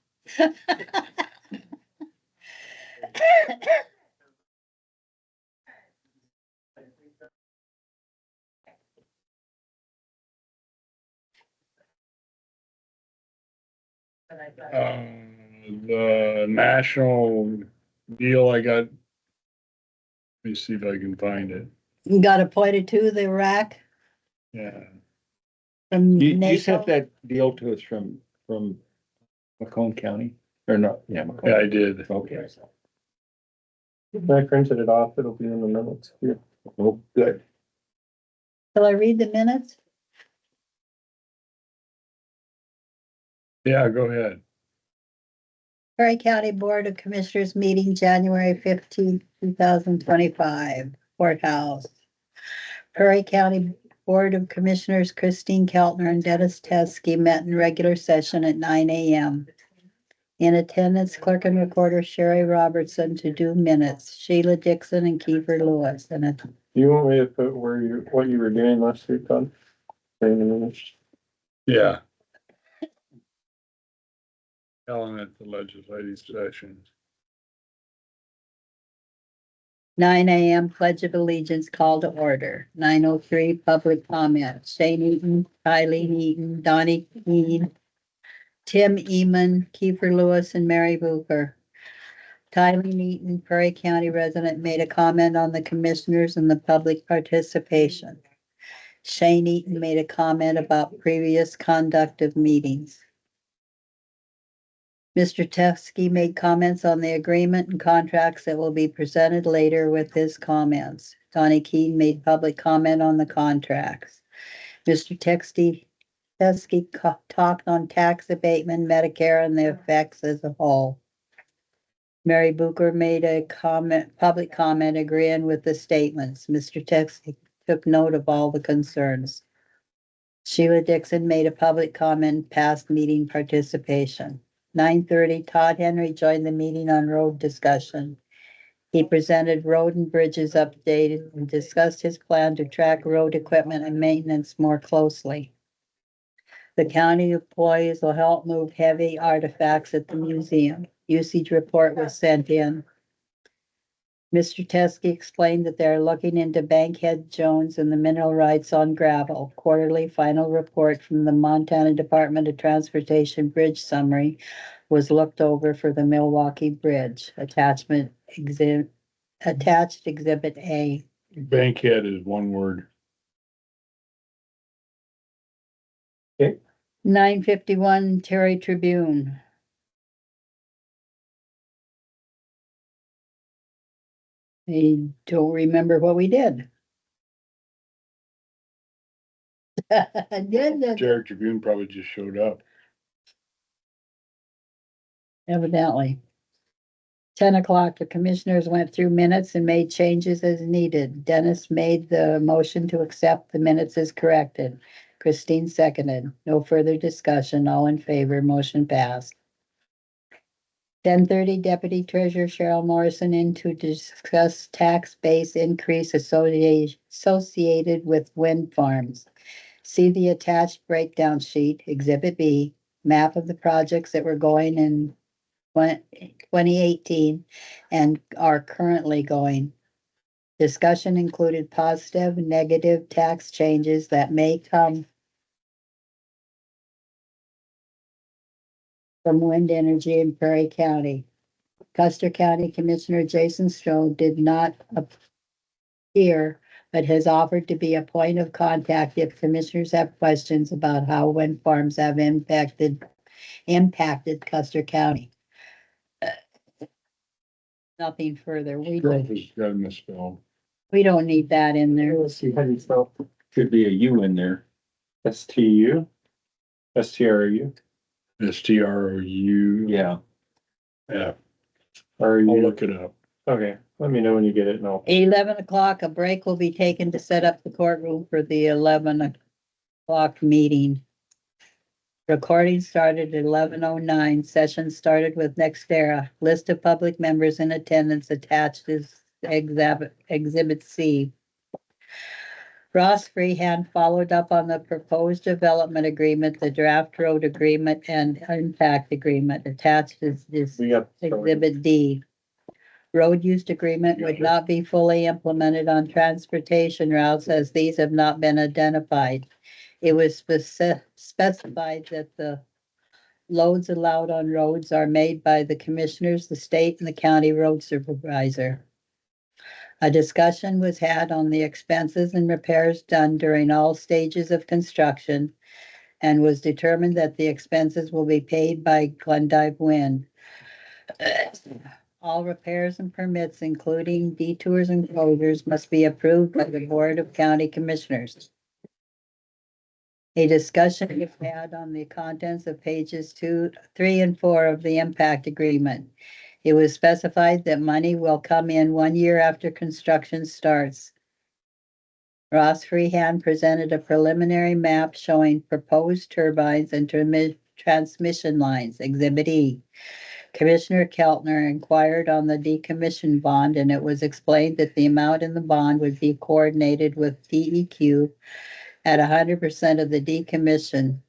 Speaker 4: The national deal I got. Let me see if I can find it.
Speaker 2: You got appointed to the RAC
Speaker 4: Yeah,
Speaker 2: from
Speaker 3: You
Speaker 2: NATO?
Speaker 3: sent that deal to us from Macomb County, or no, yeah,
Speaker 4: yeah,
Speaker 3: Macomb.
Speaker 4: I did.
Speaker 3: Okay.
Speaker 6: I printed it off. It'll be in the minutes here.
Speaker 3: Oh, good.
Speaker 2: Shall I read the minutes?
Speaker 4: Yeah, go ahead.
Speaker 2: Prairie County Board of Commissioners meeting January 15th, 2025, courthouse. Prairie County Board of Commissioners Christine Keltner and Dennis Teskey met in regular session at 9 a.m. In attendance, clerk and recorder Sherry Robertson to do minutes, Sheila Dixon and Kiefer Lewis. And it,
Speaker 6: Do you want me to put what you were doing last week on? In the minutes?
Speaker 4: Yeah, Ellen at the legislative session.
Speaker 2: 9 a.m. Pledge of Allegiance call to order. 9:03 public comment. Shane Eaton, Kylie Eaton, Donnie Keene, Tim Eman, Kiefer Lewis, and Mary Booker. Tyler Eaton, Prairie County resident, made a comment on the commissioners and the public participation. Shane Eaton made a comment about previous conduct of meetings. Mr. Teskey made comments on the agreement and contracts that will be presented later with his comments. Donnie Keene made public comment on the contracts. Mr. Teskey talked on tax abatement, Medicare, and the effects as a whole. Mary Booker made a public comment agreeing with the statements. Mr. Teskey took note of all the concerns. Sheila Dixon made a public comment past meeting participation. 9:30, Todd Henry joined the meeting on road discussion. He presented road and bridges updated and discussed his plan to track road equipment and maintenance more closely. The county employees will help move heavy artifacts at the museum. Usage report was sent in. Mr. Teskey explained that they're looking into Bankhead Jones and the mineral rights on gravel. Quarterly final report from the Montana Department of Transportation Bridge Summary was looked over for the Milwaukee Bridge. Attached Exhibit A.
Speaker 4: Bankhead is one word.
Speaker 2: 9:51 Terry Tribune. I don't remember what we did.
Speaker 4: Jared Tribune probably just showed up.
Speaker 2: Evidently. 10 o'clock, the commissioners went through minutes and made changes as needed. Dennis made the motion to accept the minutes as corrected. Christine seconded. No further discussion. All in favor, motion passed. 10:30, Deputy Treasurer Cheryl Morrison in to discuss tax base increase associated with wind farms. See the attached breakdown sheet, Exhibit B, map of the projects that were going in 2018 and are currently going. Discussion included positive and negative tax changes that may come from wind energy in Prairie County. Custer County Commissioner Jason Strode did not appear, but has offered to be a point of contact if commissioners have questions about how wind farms have impacted Custer County. Nothing further.
Speaker 4: Grove has got misspelled.
Speaker 2: We don't need that in there.
Speaker 6: Let's see how do you spell
Speaker 3: Should be a U in there.
Speaker 6: STU? STRU?
Speaker 4: STROU.
Speaker 3: Yeah.
Speaker 4: Yeah,
Speaker 6: Are
Speaker 4: I'll
Speaker 6: you?
Speaker 4: look it up.
Speaker 6: Okay, let me know when you get it. No.
Speaker 2: 11 o'clock, a break will be taken to set up the courtroom for the 11 o'clock meeting. Recording started at 11:09. Session started with NextEra. List of public members in attendance attached is Exhibit C. Ross Freehand followed up on the proposed development agreement, the draft road agreement, and impact agreement. Attached is
Speaker 6: We got.
Speaker 2: Exhibit D. Road use agreement would not be fully implemented on transportation routes as these have not been identified. It was specified that the loads allowed on roads are made by the commissioners, the state, and the county road supervisor. A discussion was had on the expenses and repairs done during all stages of construction and was determined that the expenses will be paid by Glendive Wind. All repairs and permits, including detours and closures, must be approved by the Board of County Commissioners. A discussion was had on the contents of pages 2, 3, and 4 of the impact agreement. It was specified that money will come in 1 year after construction starts. Ross Freehand presented a preliminary map showing proposed turbines and transmission lines, Exhibit E. Commissioner Keltner inquired on the decommission bond, and it was explained that the amount in the bond would be coordinated with DEQ at 100% of the decommission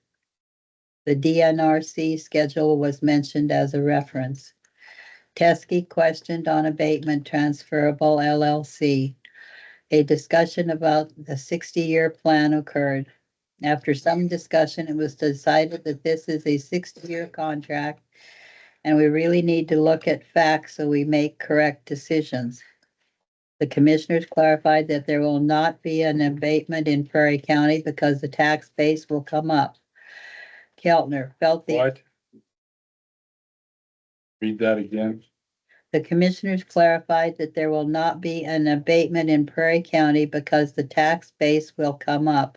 Speaker 2: The DNRC schedule was mentioned as a reference. Teskey questioned on abatement transferable LLC. A discussion about the 60-year plan occurred. After some discussion, it was decided that this is a 60-year contract, and we really need to look at facts so we make correct decisions. The commissioners clarified that there will not be an abatement in Prairie County because the tax base will come up. Keltner felt
Speaker 4: What? Read that again.
Speaker 2: the commissioners clarified that there will not be an abatement in Prairie County because the tax base will come up.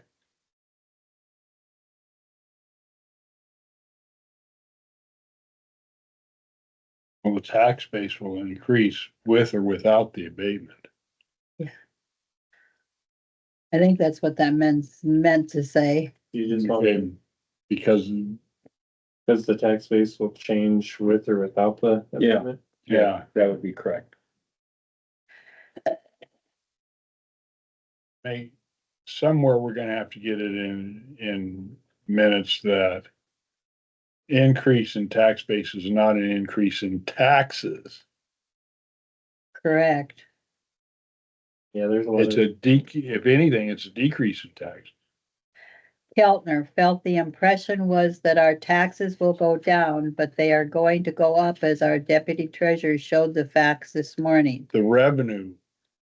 Speaker 4: Well, the tax base will increase with or without the abatement.
Speaker 2: I think that's what that meant to say.
Speaker 6: You just want,
Speaker 4: Okay, because,
Speaker 6: because the tax base will change with or without the
Speaker 3: Yeah.
Speaker 6: amendment?
Speaker 4: yeah,
Speaker 3: That would be correct.
Speaker 4: somewhere we're gonna have to get it in minutes that increase in tax base is not an increase in taxes.
Speaker 2: Correct.
Speaker 6: Yeah, there's a lot
Speaker 4: It's
Speaker 6: of,
Speaker 4: if anything, it's a decrease in tax.
Speaker 2: Keltner felt the impression was that our taxes will go down, but they are going to go up as our deputy treasurer showed the facts this morning.
Speaker 4: The revenue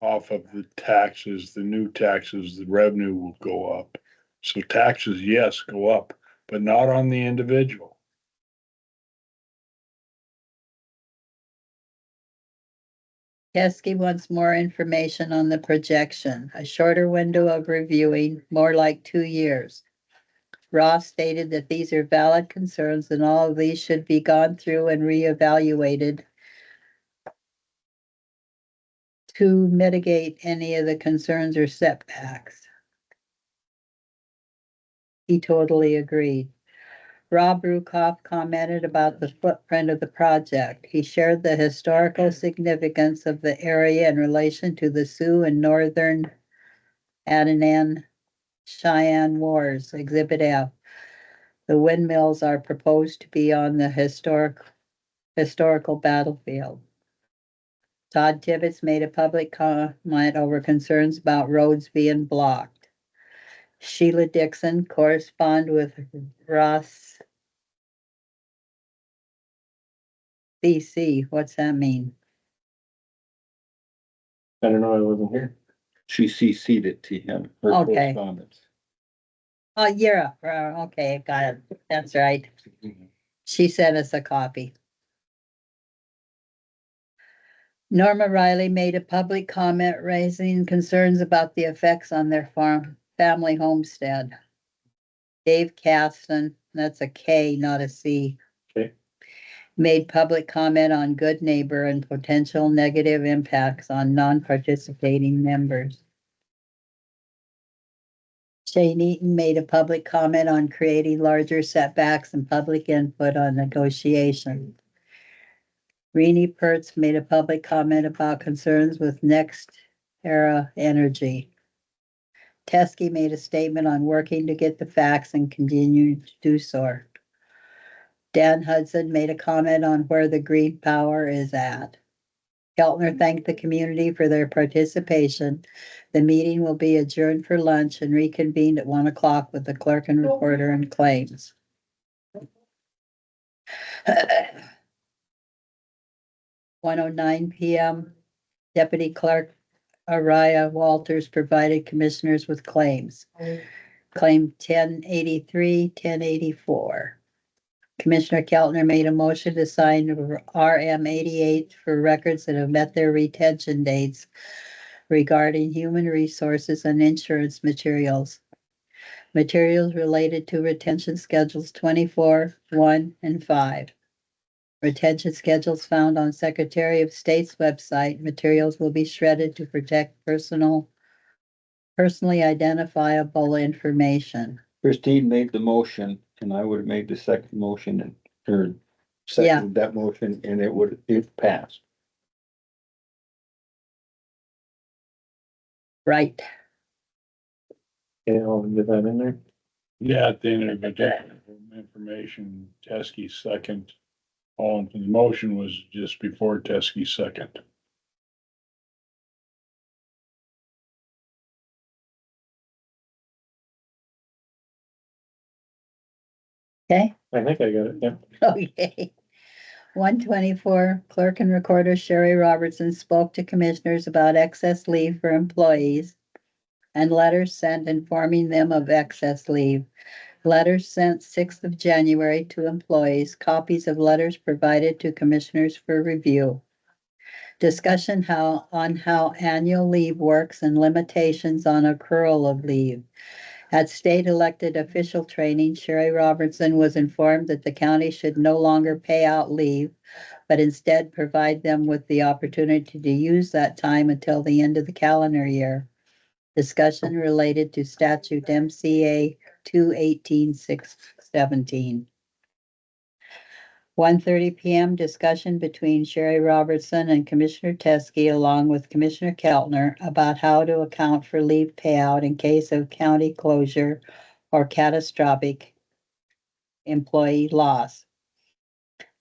Speaker 4: off of the taxes, the new taxes, the revenue will go up. So taxes, yes, go up, but not on the individual.
Speaker 2: Teskey wants more information on the projection, a shorter window of reviewing, more like 2 years. Ross stated that these are valid concerns and all of these should be gone through and reevaluated to mitigate any of the concerns or setbacks. He totally agreed. Rob Rukoff commented about the footprint of the project. He shared the historical significance of the area in relation to the Sioux and Northern Adenan Cheyenne Wars, Exhibit F. The windmills are proposed to be on the historical battlefield. Todd Tibbetts made a public comment over concerns about roads being blocked. Sheila Dixon corresponded with Ross BC. What's that mean?
Speaker 6: I don't know, I wasn't here.
Speaker 3: She CC'd it to him, her
Speaker 2: Okay.
Speaker 3: correspondence.
Speaker 2: Oh, yeah, okay, got it. That's right. She sent us a copy. Norma Riley made a public comment raising concerns about the effects on their family homestead. Dave Caston, that's a K, not a C.
Speaker 6: Okay.
Speaker 2: Made public comment on good neighbor and potential negative impacts on non-participating members. Shane Eaton made a public comment on creating larger setbacks and public input on negotiations. Renee Pertz made a public comment about concerns with Next Era Energy. Teskey made a statement on working to get the facts and continuing to do so. Dan Hudson made a comment on where the green power is at. Keltner thanked the community for their participation. The meeting will be adjourned for lunch and reconvened at 1 o'clock with the clerk and recorder and claims. 1:09 p.m. Deputy Clerk Araya Walters provided commissioners with claims. Claim 1083, 1084. Commissioner Keltner made a motion to sign RM 88 for records that have met their retention dates regarding human resources and insurance materials. Materials related to retention schedules 24, 1, and 5. Retention schedules found on Secretary of State's website. Materials will be shredded to protect personally identifiable information.
Speaker 3: Christine made the motion and I would have made the second motion and, or seconded that motion and it passed.
Speaker 2: Right.
Speaker 6: Okay, I'll get that in there.
Speaker 4: Yeah, at the end of the information, Teskey's second. The motion was just before Teskey's second.
Speaker 2: Okay,
Speaker 6: I think I got it, yeah.
Speaker 2: okay. 124, Clerk and Recorder Sherry Robertson spoke to commissioners about excess leave for employees and letters sent informing them of excess leave. Letters sent 6th of January to employees, copies of letters provided to commissioners for review. Discussion on how annual leave works and limitations on accrual of leave. At state elected official training, Sherry Robertson was informed that the county should no longer pay out leave, but instead provide them with the opportunity to use that time until the end of the calendar year. Discussion related to statute MCA 218-617. 1:30 PM discussion between Sherry Robertson and Commissioner Teskey along with Commissioner Keltner about how to account for leave payout in case of county closure or catastrophic employee loss.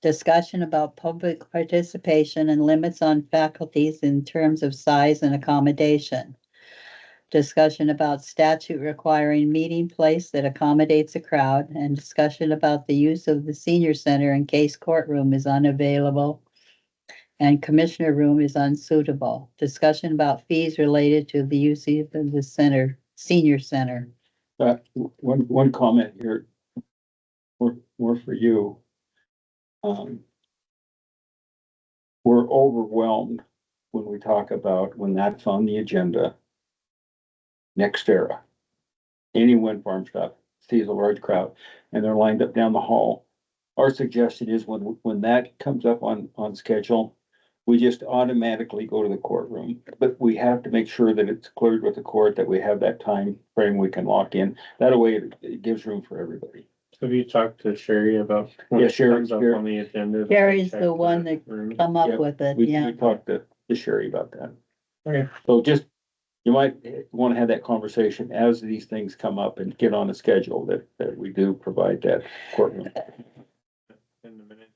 Speaker 2: Discussion about public participation and limits on faculties in terms of size and accommodation. Discussion about statute requiring meeting place that accommodates a crowd, and discussion about the use of the senior center in case courtroom is unavailable and commissioner room is unsuitable. Discussion about fees related to the use of the senior center.
Speaker 3: One comment here. More for you. We're overwhelmed when we talk about when that's on the agenda. Next era. Any wind farm stuff sees a large crowd and they're lined up down the hall. Our suggestion is when that comes up on schedule, we just automatically go to the courtroom. But we have to make sure that it's cleared with the court, that we have that time frame we can lock in. That way it gives room for everybody.
Speaker 6: Have you talked to Sherry about? when
Speaker 3: Yeah,
Speaker 6: it
Speaker 3: Sherry-
Speaker 6: comes up
Speaker 3: Sherry-
Speaker 6: on the agenda?
Speaker 2: Sherry's
Speaker 6: check
Speaker 2: the one
Speaker 6: the
Speaker 2: that
Speaker 6: room?
Speaker 2: come up
Speaker 3: Yeah,
Speaker 2: with it,
Speaker 3: We
Speaker 2: yeah.
Speaker 3: talked to Sherry about that.
Speaker 6: Okay.
Speaker 3: So just, you might want to have that conversation as these things come up and get on a schedule that we do provide that courtroom.
Speaker 6: In the minute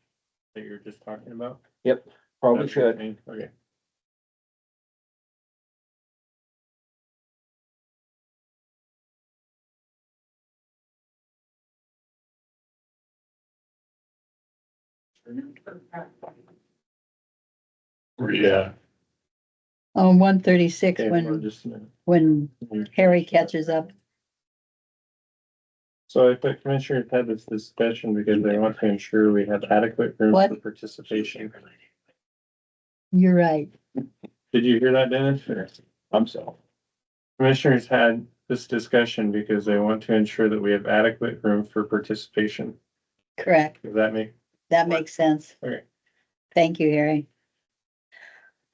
Speaker 6: that you're just talking about?
Speaker 3: Probably
Speaker 6: That's what you
Speaker 3: should.
Speaker 6: mean? Okay.
Speaker 4: Yeah,
Speaker 2: On 136,
Speaker 6: Okay, hold on
Speaker 2: when
Speaker 6: just a minute.
Speaker 2: when Harry catches up.
Speaker 6: So I thought commissioners had this discussion because they want to ensure we have adequate room
Speaker 2: What?
Speaker 6: for participation.
Speaker 2: You're right.
Speaker 6: Did you hear that, Dennis? Or-
Speaker 3: I'm sorry.
Speaker 6: Commissioners had this discussion because they want to ensure that we have adequate room for participation.
Speaker 2: Correct.
Speaker 6: Does that make?
Speaker 2: That makes sense.
Speaker 6: Okay.
Speaker 2: Thank you, Harry.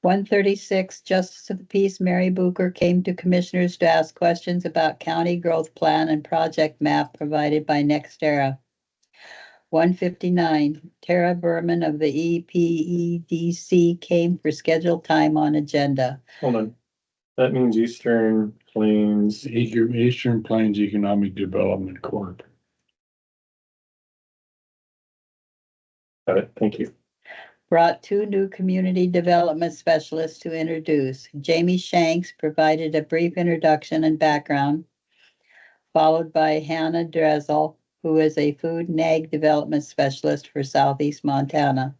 Speaker 2: 136, Justice of the Peace Mary Booker came to commissioners to ask questions about county growth plan and project map provided by NextEra. 159, Tara Berman of the EPEDC came for scheduled time on agenda.
Speaker 6: Hold on. That means Eastern Plains.
Speaker 4: Eastern Plains Economic Development Corp.
Speaker 6: Got it. Thank you.
Speaker 2: Brought 2 new community development specialists to introduce. Jamie Shanks provided a brief introduction and background, followed by Hannah Drezel, who is a food and ag development specialist for Southeast Montana.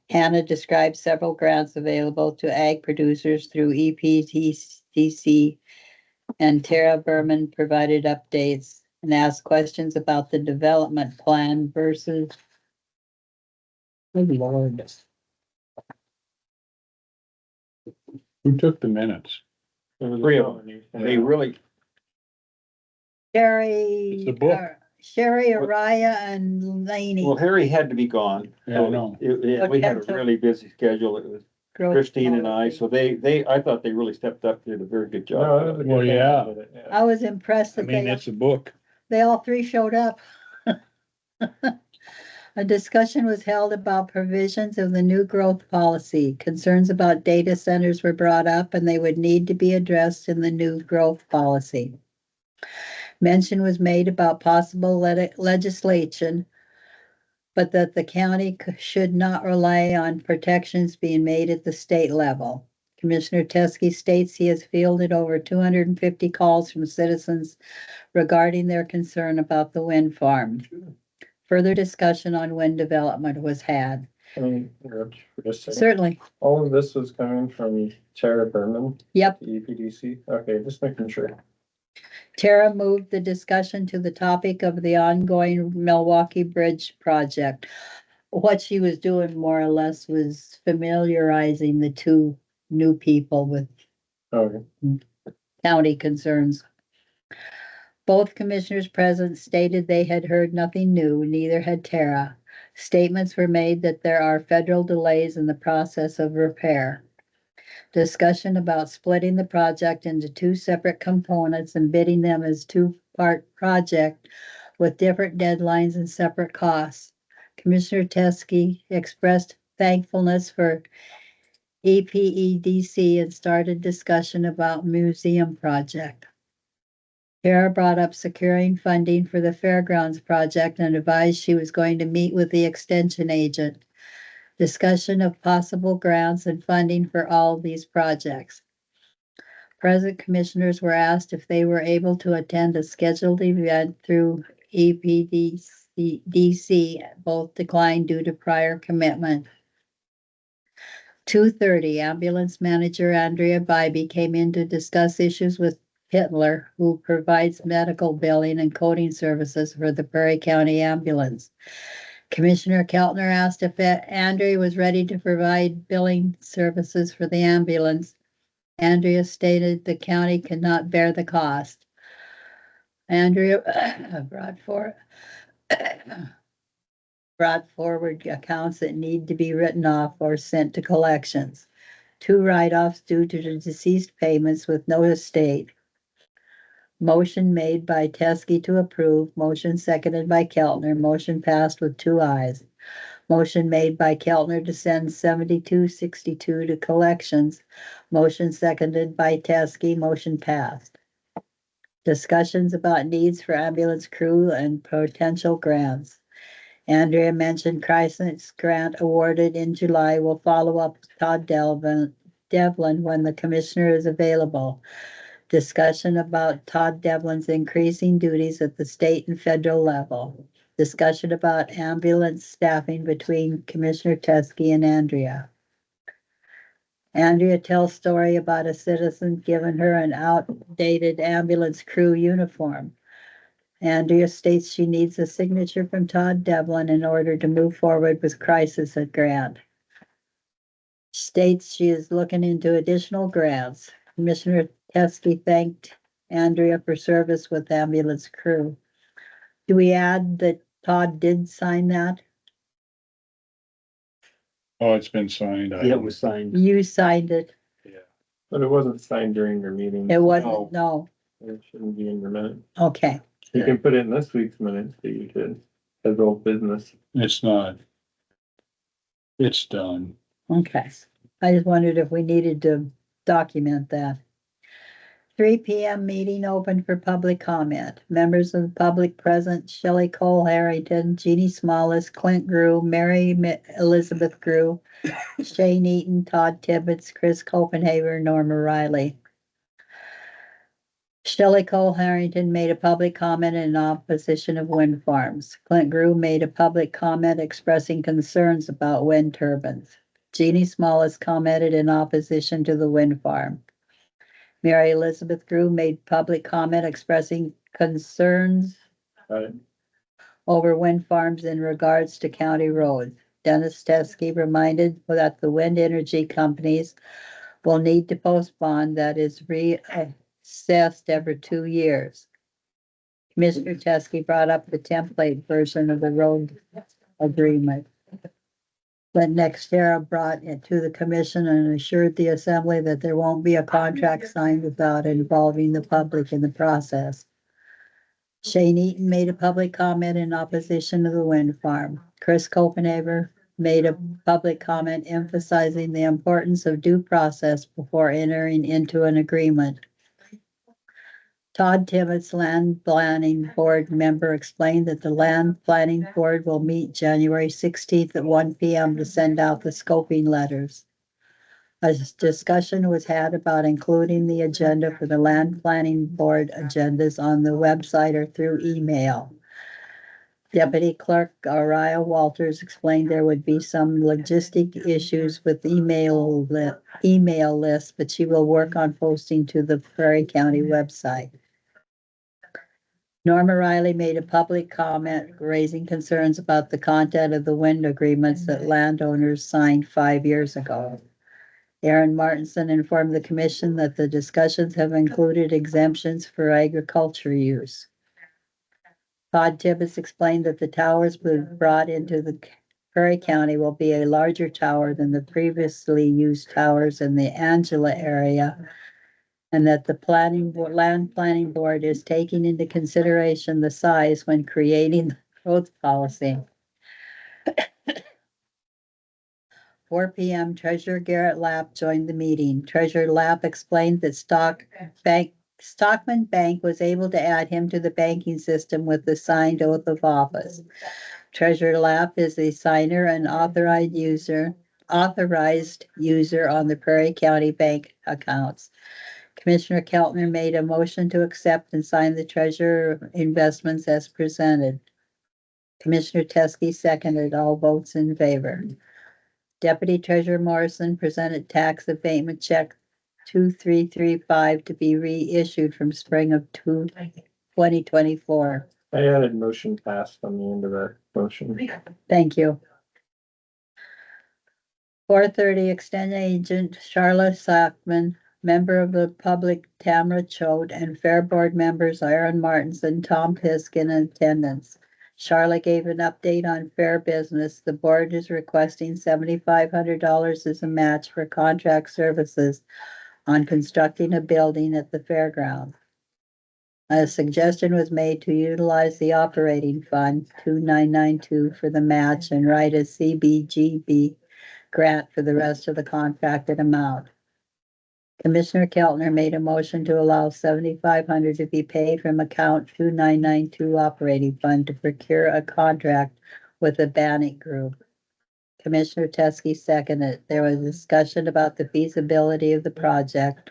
Speaker 2: Hannah described several grants available to ag producers through EPTC, and Tara Berman provided updates and asked questions about the development plan versus. Good Lord.
Speaker 4: Who took the minutes?
Speaker 3: Three of them. They really,
Speaker 2: Sherry.
Speaker 4: It's a book.
Speaker 2: Sherry, Araya, and Laney.
Speaker 3: well, Harry had to be gone.
Speaker 4: Yeah, I know.
Speaker 3: We had a really busy schedule. It was Christine and I, so I thought they really stepped up, did a very good
Speaker 6: No, that
Speaker 3: job.
Speaker 6: was a good
Speaker 4: Well,
Speaker 6: thing.
Speaker 4: yeah.
Speaker 2: I was impressed
Speaker 4: I
Speaker 2: that
Speaker 4: mean, it's a book.
Speaker 2: they all 3 showed up. A discussion was held about provisions of the new growth policy. Concerns about data centers were brought up and they would need to be addressed in the new growth policy. Mention was made about possible legislation, but that the county should not rely on protections being made at the state level. Commissioner Teskey states he has fielded over 250 calls from citizens regarding their concern about the wind farm. Further discussion on wind development was had.
Speaker 6: I mean, interrupt you for just a second.
Speaker 2: Certainly,
Speaker 6: All of this was coming from Tara Berman,
Speaker 2: yep.
Speaker 6: EPDC. Okay, just making sure.
Speaker 2: Tara moved the discussion to the topic of the ongoing Milwaukee Bridge project. What she was doing more or less was familiarizing the two new people with
Speaker 6: Okay,
Speaker 2: county concerns. Both commissioners present stated they had heard nothing new, neither had Tara. Statements were made that there are federal delays in the process of repair. Discussion about splitting the project into two separate components and bidding them as two-part project with different deadlines and separate costs. Commissioner Teskey expressed thankfulness for EPEDC and started discussion about museum project. Tara brought up securing funding for the fairgrounds project and advised she was going to meet with the extension agent. Discussion of possible grants and funding for all of these projects. Present commissioners were asked if they were able to attend a scheduled event through EPDC. Both declined due to prior commitment. 2:30, ambulance manager Andrea Bybee came in to discuss issues with Hitler, who provides medical billing and coding services for the Prairie County Ambulance. Commissioner Keltner asked if Andrea was ready to provide billing services for the ambulance. Andrea stated the county cannot bear the cost. Andrea brought forward accounts that need to be written off or sent to collections. 2 write-offs due to the deceased payments with no estate. Motion made by Teskey to approve, motion seconded by Keltner, motion passed with 2 ayes. Motion made by Keltner to send 7262 to collections, motion seconded by Teskey, motion passed. Discussions about needs for ambulance crew and potential grants. Andrea mentioned crisis grant awarded in July will follow up with Todd Devlin when the commissioner is available. Discussion about Todd Devlin's increasing duties at the state and federal level. Discussion about ambulance staffing between Commissioner Teskey and Andrea. Andrea tells story about a citizen giving her an outdated ambulance crew uniform. Andrea states she needs a signature from Todd Devlin in order to move forward with crisis at grant. States she is looking into additional grants. Commissioner Teskey thanked Andrea for service with ambulance crew. Do we add that Todd did sign that?
Speaker 4: Oh, it's been signed.
Speaker 3: Yeah, it was signed.
Speaker 2: You signed it.
Speaker 6: but it wasn't signed during your meeting.
Speaker 2: It wasn't, no.
Speaker 6: It shouldn't be in your minute.
Speaker 2: Okay,
Speaker 6: You can put it in this week's minutes that you did, as old business.
Speaker 4: It's not. It's done.
Speaker 2: okay. I just wondered if we needed to document that. 3 p.m. meeting open for public comment. Members of the public present: Shelley Cole Harrington, Jeannie Smallest, Clint Grew, Mary Elizabeth Grew, Shane Eaton, Todd Tibbetts, Chris Copenhaver, Norma Riley. Shelley Cole Harrington made a public comment in opposition of wind farms. Clint Grew made a public comment expressing concerns about wind turbines. Jeannie Smallest commented in opposition to the wind farm. Mary Elizabeth Grew made public comment expressing concerns
Speaker 6: Right.
Speaker 2: over wind farms in regards to county roads. Dennis Teskey reminded that the wind energy companies will need to post bond that is reassessed every 2 years. Commissioner Teskey brought up the template version of the road agreement. But Nextera brought it to the commission and assured the assembly that there won't be a contract signed without involving the public in the process. Shane Eaton made a public comment in opposition to the wind farm. Chris Copenhaver made a public comment emphasizing the importance of due process before entering into an agreement. Todd Tibbetts, Land Planning Board member, explained that the Land Planning Board will meet January 16th at 1 p.m. to send out the scoping letters. A discussion was had about including the agenda for the Land Planning Board agendas on the website or through email. Deputy Clerk Araya Walters explained there would be some logistic issues with email lists, but she will work on posting to the Prairie County website. Norma Riley made a public comment raising concerns about the content of the wind agreements that landowners signed 5 years ago. Aaron Martinson informed the commission that the discussions have included exemptions for agriculture use. Todd Tibbetts explained that the towers brought into the Prairie County will be a larger tower than the previously used towers in the Angela area, and that the Land Planning Board is taking into consideration the size when creating the growth policy. 4 p.m. Treasurer Garrett Lapp joined the meeting. Treasurer Lapp explained that Stockman Bank was able to add him to the banking system with the signed oath of office. Treasurer Lapp is a signer and authorized user on the Prairie County bank accounts. Commissioner Keltner made a motion to accept and sign the treasurer investments as presented. Commissioner Teskey seconded. All votes in favor. Deputy Treasurer Morrison presented tax abatement check 2335 to be reissued from spring of 2024.
Speaker 6: I added motion passed on the end of that motion.
Speaker 2: Thank you. 4:30 Extension Agent Charlotte Sackman, member of the public Tamara Choate, and Fair Board members Aaron Martinson, Tom Pisk in attendance. Charlotte gave an update on fair business. The board is requesting $7,500 as a match for contract services on constructing a building at the fairground. A suggestion was made to utilize the operating fund 2992 for the match and write a CBGB grant for the rest of the contracted amount. Commissioner Keltner made a motion to allow $7,500 to be paid from account 2992 operating fund to procure a contract with the Bannock Group. Commissioner Teskey seconded. There was discussion about the feasibility of the project.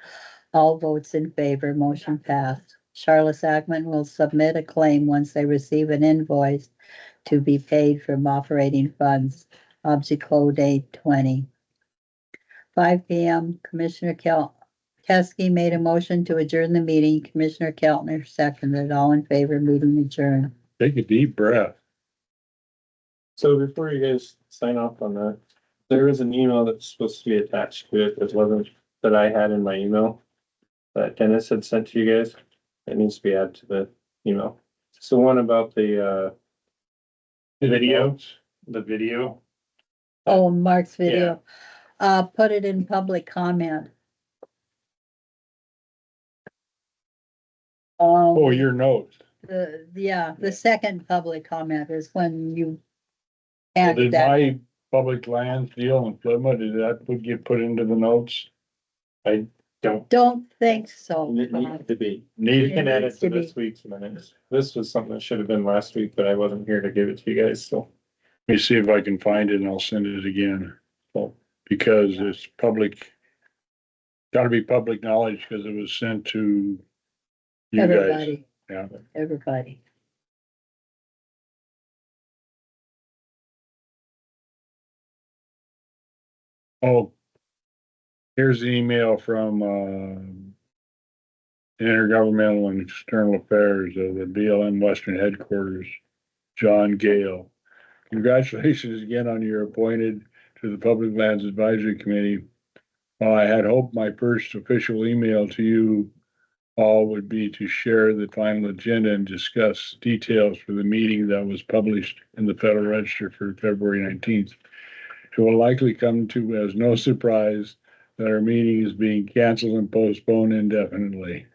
Speaker 2: All votes in favor, motion passed. Charlotte Sackman will submit a claim once they receive an invoice to be paid from operating funds. Object code 820. 5 p.m. Commissioner Teskey made a motion to adjourn the meeting. Commissioner Keltner seconded. All in favor, meeting adjourned.
Speaker 4: Take a deep breath.
Speaker 6: So before you guys sign off on that, there is an email that's supposed to be attached to it that I had in my email that Dennis had sent to you guys. It needs to be added to the email. It's the one about the video.
Speaker 2: Oh, Mark's video. Put it in public comment.
Speaker 4: Oh, your notes.
Speaker 2: The second public comment is when you.
Speaker 4: Did my public lands deal in Plymouth, did that get put into the notes?
Speaker 6: I
Speaker 2: Don't think so.
Speaker 6: It needs to be. You
Speaker 4: Need,
Speaker 6: can add it
Speaker 2: needs to
Speaker 6: to
Speaker 2: be.
Speaker 6: this week's minutes. This was something that should have been last week, but I wasn't here to give it to you guys, so.
Speaker 4: let me see if I can find it and I'll send it again. Because it's public. Gotta be public knowledge because it was sent to you guys.
Speaker 2: Everybody.
Speaker 4: Yeah.
Speaker 2: Everybody.
Speaker 4: Oh. Here's the email from, Intergovernmental and External Affairs of the BLM Western Headquarters, John Gale. Congratulations again on your appointed to the Public Lands Advisory Committee. While I had hoped my first official email to you all would be to share the final agenda and discuss details for the meeting that was published in the Federal Register for February 19th. It will likely come to as no surprise that our meeting is being canceled and postponed indefinitely.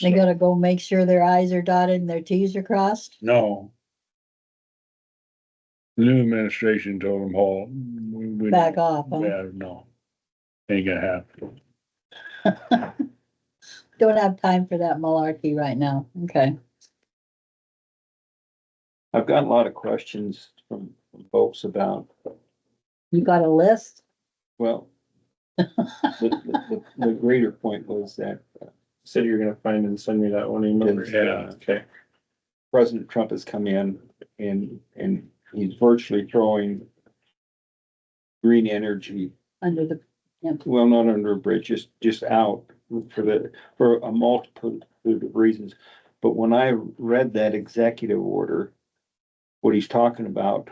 Speaker 2: They gotta go make sure their I's are dotted and their T's are crossed.
Speaker 4: No. The new administration told them all.
Speaker 2: Back off, huh?
Speaker 4: Yeah, no. Ain't gonna happen.
Speaker 2: don't have time for that malarkey right now. Okay.
Speaker 3: I've got a lot of questions from folks about,
Speaker 2: You got a list?
Speaker 3: well, the greater point was that
Speaker 6: Said you're gonna find and send me that one email.
Speaker 4: Yeah.
Speaker 6: Okay.
Speaker 3: President Trump has come in and he's virtually throwing green energy,
Speaker 2: Under the,
Speaker 3: well, not under a bridge, just out for a multitude of reasons. But when I read that executive order, what he's talking about,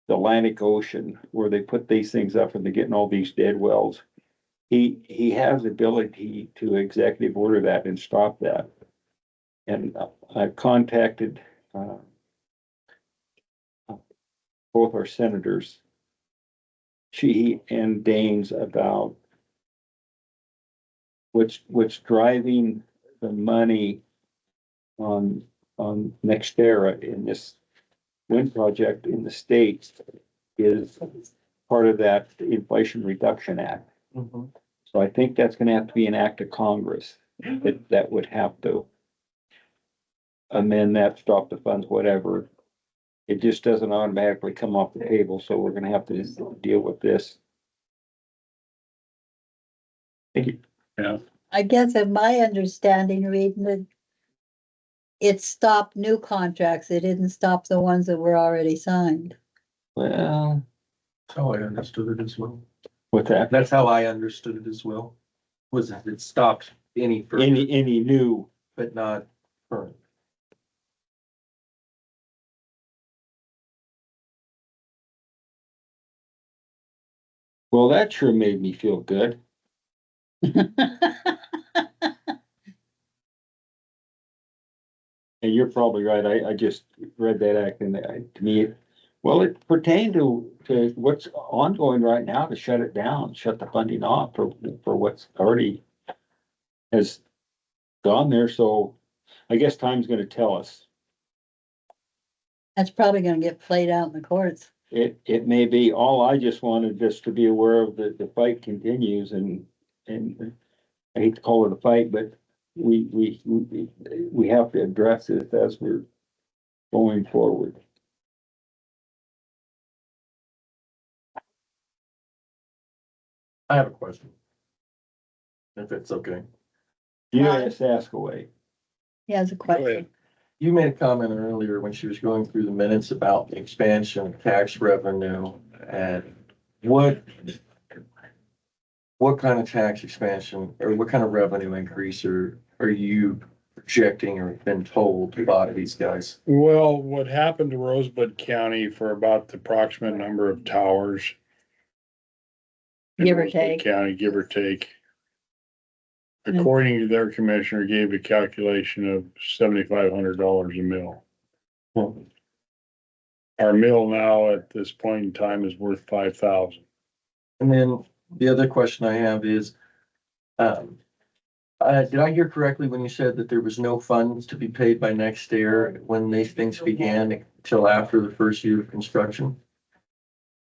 Speaker 3: the Atlantic Ocean, where they put these things up and they're getting all these dead wells. He has the ability to executive order that and stop that. And I've contacted both our senators, Sheehy and Daines, about what's driving the money on NextEra in this wind project in the States is part of that Inflation Reduction Act. So I think that's gonna have to be an act of Congress that would have to amend that, stop the funds, whatever. It just doesn't automatically come off the table, so we're gonna have to deal with this. Thank you.
Speaker 4: Yeah,
Speaker 2: I guess in my understanding, reading it, it stopped new contracts. It didn't stop the ones that were already signed.
Speaker 3: Well,
Speaker 8: That's how I understood it as well.
Speaker 3: with that,
Speaker 8: That's how I understood it as well. Was that it stopped any further,
Speaker 3: any new,
Speaker 8: but not current.
Speaker 3: well, that sure made me feel good. And you're probably right. I just read that act and to me, well, it pertained to what's ongoing right now to shut it down, shut the funding off for what's already has gone there. So I guess time's gonna tell us.
Speaker 2: That's probably gonna get played out in the courts.
Speaker 3: It may be. All I just wanted just to be aware of the fight continues and I hate to call it a fight, but we have to address it as we're going forward.
Speaker 8: I have a question. If it's okay.
Speaker 3: You just ask away.
Speaker 2: He has a
Speaker 4: go ahead.
Speaker 2: question.
Speaker 8: You made a comment earlier when she was going through the minutes about the expansion of tax revenue and what kind of tax expansion or what kind of revenue increase are you projecting or been told by these guys?
Speaker 4: Well, what happened to Rosebud County for about the approximate number of towers? in
Speaker 2: Give or
Speaker 4: Rosebud
Speaker 2: take.
Speaker 4: County, give or take.
Speaker 2: Mm.
Speaker 4: According to their commissioner, gave a calculation of $7,500 a mill. Our mill now at this point in time is worth 5,000.
Speaker 8: And then the other question I have is, did I hear correctly when you said that there was no funds to be paid by NextEra when these things began until after the first year of construction?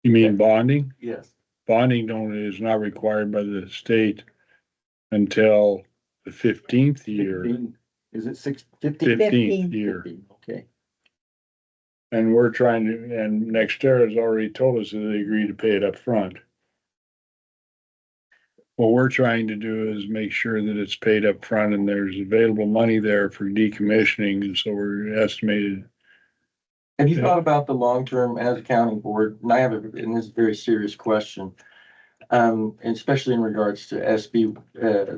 Speaker 4: You mean bonding?
Speaker 8: Yes.
Speaker 4: Bonding is not required by the state until the 15th year.
Speaker 3: 15, is it 15?
Speaker 4: 15th year.
Speaker 3: Okay.
Speaker 4: And we're trying to, and NextEra has already told us that they agree to pay it up front. What we're trying to do is make sure that it's paid up front and there's available money there for decommissioning, and so we're estimated.
Speaker 8: Have you thought about the long-term as a county board? And I have and this is a very serious question. And especially in regards to SB,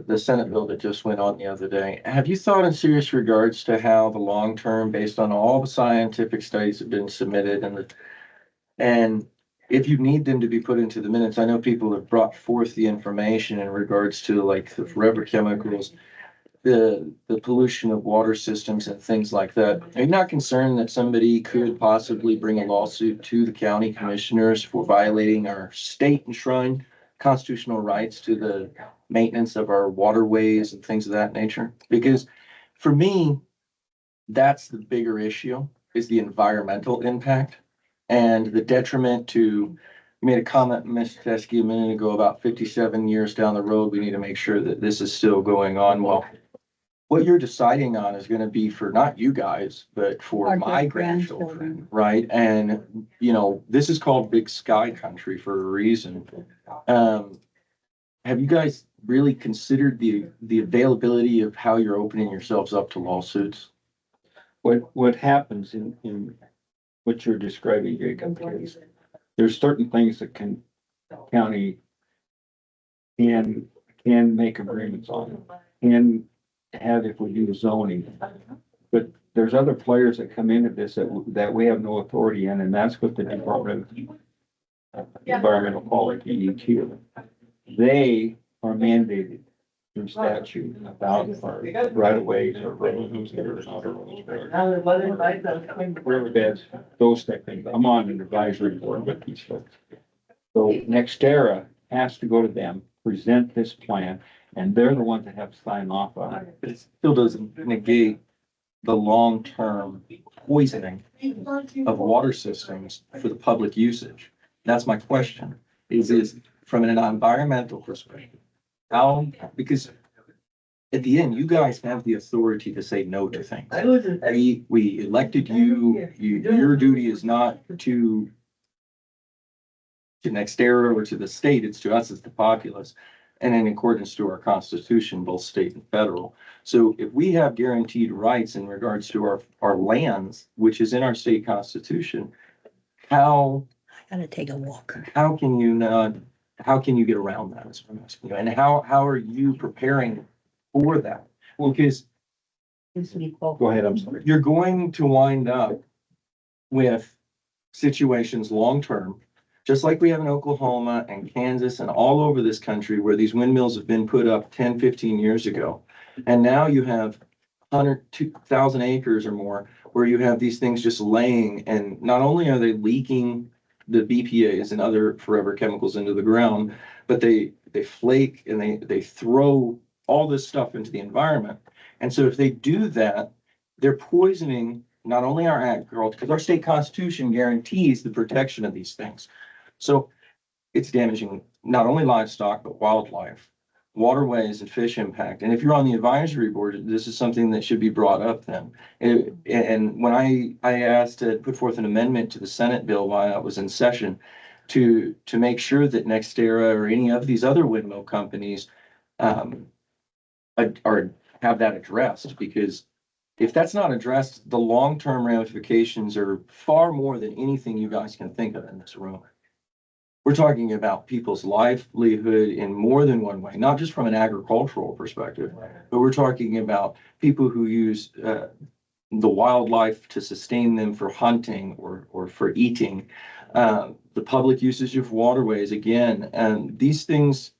Speaker 8: the Senate bill that just went on the other day. Have you thought in serious regards to how the long-term, based on all the scientific studies that have been submitted and if you need them to be put into the minutes, I know people have brought forth the information in regards to like the forever chemicals, the pollution of water systems and things like that. Are you not concerned that somebody could possibly bring a lawsuit to the county commissioners for violating our state enshrined constitutional rights to the maintenance of our waterways and things of that nature? Because for me, that's the bigger issue, is the environmental impact and the detriment to You made a comment, Mr. Teskey, a minute ago about 57 years down the road, we need to make sure that this is still going on. Well, what you're deciding on is gonna be for not you guys, but for
Speaker 2: Our
Speaker 8: my
Speaker 2: grandchildren.
Speaker 8: grandchildren, right? And, you know, this is called Big Sky Country for a reason. Have you guys really considered the availability of how you're opening yourselves up to lawsuits?
Speaker 3: What happens in what you're describing, Jacob, is there's certain things that county can make agreements on, can have if we do zoning. But there's other players that come into this that we have no authority in, and that's what the Department of Environmental Quality, EQ. They are mandated through statute about our right of ways or roads or riverbeds, those type of things. I'm on an advisory board with these folks. So Nextera has to go to them, present this plan, and they're the ones that have to sign off on it.
Speaker 8: But it still doesn't negate the long-term poisoning of water systems for the public usage. That's my question, is from an environmental perspective, how, because at the end, you guys have the authority to say no to things. We elected your duty is not to Nextera or to the state, it's to us as the populace. And in accordance to our constitution, both state and federal. So if we have guaranteed rights in regards to our lands, which is in our state constitution, how
Speaker 2: Gotta take a walk.
Speaker 8: how can you get around that? Is what I'm asking you. And how are you preparing for that? Well, because
Speaker 3: Go ahead, I'm sorry.
Speaker 8: you're going to wind up with situations long-term, just like we have in Oklahoma and Kansas and all over this country where these windmills have been put up 10, 15 years ago. And now you have 2,000 acres or more where you have these things just laying, and not only are they leaking the BPA's and other forever chemicals into the ground, but they flake and they throw all this stuff into the environment. And so if they do that, they're poisoning not only our agriculture, because our state constitution guarantees the protection of these things. So it's damaging not only livestock, but wildlife, waterways and fish impact. And if you're on the advisory board, this is something that should be brought up then. And when I asked to put forth an amendment to the Senate bill while I was in session to make sure that Nextera or any of these other windmill companies have that addressed, because if that's not addressed, the long-term ramifications are far more than anything you guys can think of in this room. We're talking about people's livelihood in more than one way, not just from an agricultural perspective, but we're talking about people who use the wildlife to sustain them for hunting or for eating, the public usage of waterways again, and these things.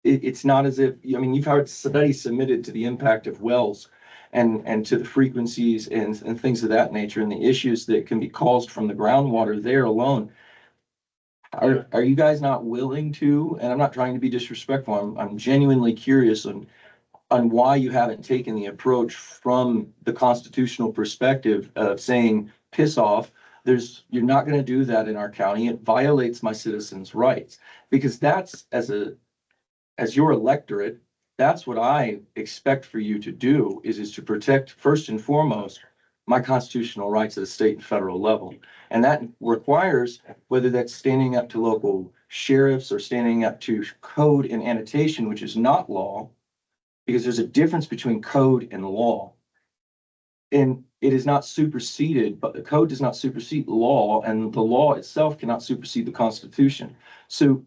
Speaker 8: It's not as if, I mean, you've heard studies submitted to the impact of wells and to the frequencies and things of that nature and the issues that can be caused from the groundwater there alone. Are you guys not willing to, and I'm not trying to be disrespectful, I'm genuinely curious on why you haven't taken the approach from the constitutional perspective of saying, piss off, you're not gonna do that in our county, it violates my citizens' rights. Because that's, as your electorate, that's what I expect for you to do is to protect first and foremost my constitutional rights at a state and federal level. And that requires, whether that's standing up to local sheriffs or standing up to code and annotation, which is not law, because there's a difference between code and law. And it is not superseded, but the code does not supersede law, and the law itself cannot supersede the Constitution. So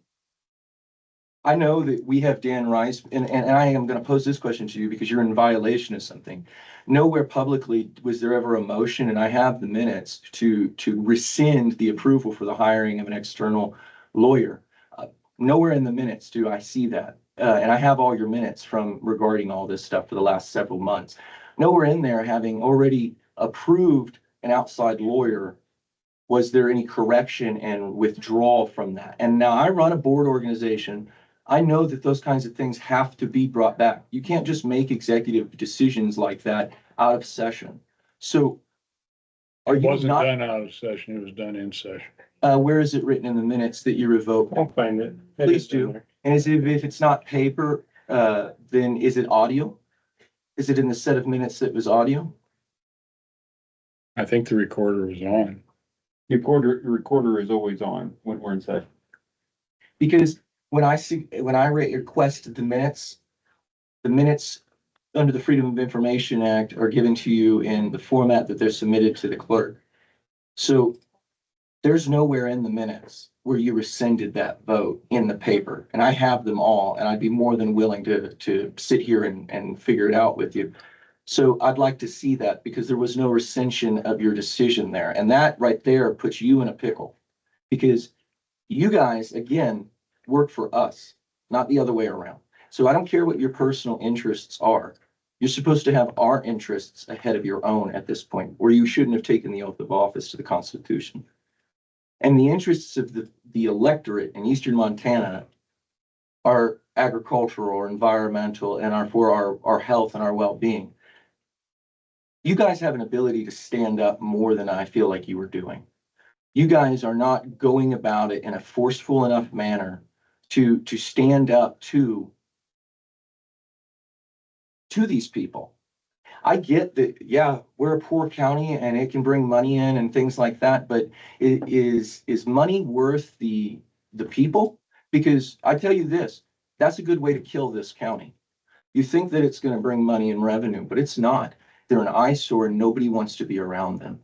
Speaker 8: I know that we have Dan Rice, and I am going to pose this question to you because you're in violation of something. Nowhere publicly was there ever a motion, and I have the minutes to rescind the approval for the hiring of an external lawyer. Nowhere in the minutes do I see that. And I have all your minutes from regarding all this stuff for the last several months. Nowhere in there, having already approved an outside lawyer, was there any correction and withdrawal from that? And now I run a board organization. I know that those kinds of things have to be brought back. You can't just make executive decisions like that out of session. So Are
Speaker 4: It
Speaker 8: you
Speaker 4: wasn't
Speaker 8: not,
Speaker 4: done out of session, it was done in session.
Speaker 8: where is it written in the minutes that you revoke?
Speaker 6: I'll find it.
Speaker 8: Please do. And if it's not paper, then is it audio? Is it in the set of minutes that was audio?
Speaker 4: I think the recorder was on.
Speaker 3: The recorder is always on when we're in session.
Speaker 8: Because when I request the minutes under the Freedom of Information Act are given to you in the format that they're submitted to the clerk. So there's nowhere in the minutes where you rescinded that vote in the paper, and I have them all, and I'd be more than willing to sit here and figure it out with you. So I'd like to see that because there was no rescission of your decision there, and that right there puts you in a pickle. Because you guys, again, work for us, not the other way around. So I don't care what your personal interests are. You're supposed to have our interests ahead of your own at this point, or you shouldn't have taken the oath of office to the Constitution. And the interests of the electorate in Eastern Montana are agricultural or environmental and are for our health and our well-being. You guys have an ability to stand up more than I feel like you were doing. You guys are not going about it in a forceful enough manner to stand up to these people. I get that, yeah, we're a poor county and it can bring money in and things like that, but is money worth the people? Because I tell you this, that's a good way to kill this county. You think that it's going to bring money and revenue, but it's not. They're an eyesore and nobody wants to be around them.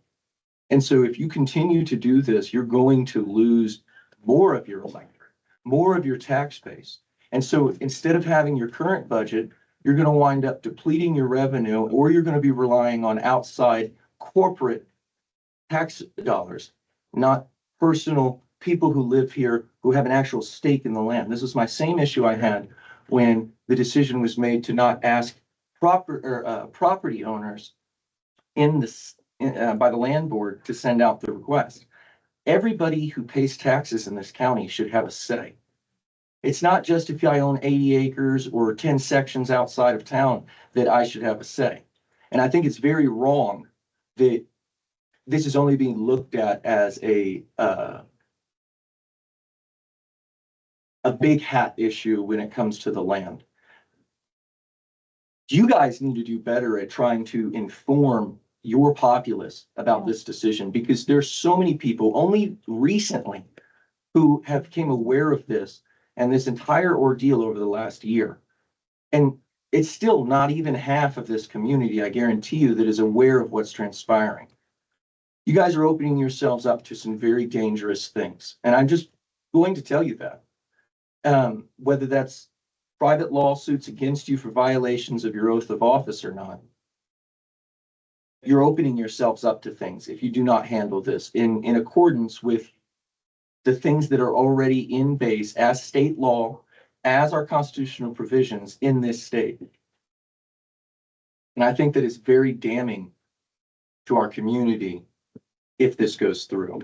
Speaker 8: And so if you continue to do this, you're going to lose more of your electorate, more of your tax base. And so instead of having your current budget, you're going to wind up depleting your revenue, or you're going to be relying on outside corporate tax dollars, not personal people who live here who have an actual stake in the land. This is my same issue I had when the decision was made to not ask property owners by the land board to send out the request. Everybody who pays taxes in this county should have a say. It's not just if I own 80 acres or 10 sections outside of town that I should have a say. And I think it's very wrong that this is only being looked at as a big hat issue when it comes to the land. You guys need to do better at trying to inform your populace about this decision, because there's so many people only recently who have become aware of this and this entire ordeal over the last year. And it's still not even half of this community, I guarantee you, that is aware of what's transpiring. You guys are opening yourselves up to some very dangerous things. And I'm just going to tell you that. Whether that's private lawsuits against you for violations of your oath of office or not, you're opening yourselves up to things if you do not handle this in accordance with the things that are already in base as state law, as our constitutional provisions in this state. And I think that it's very damning to our community if this goes through.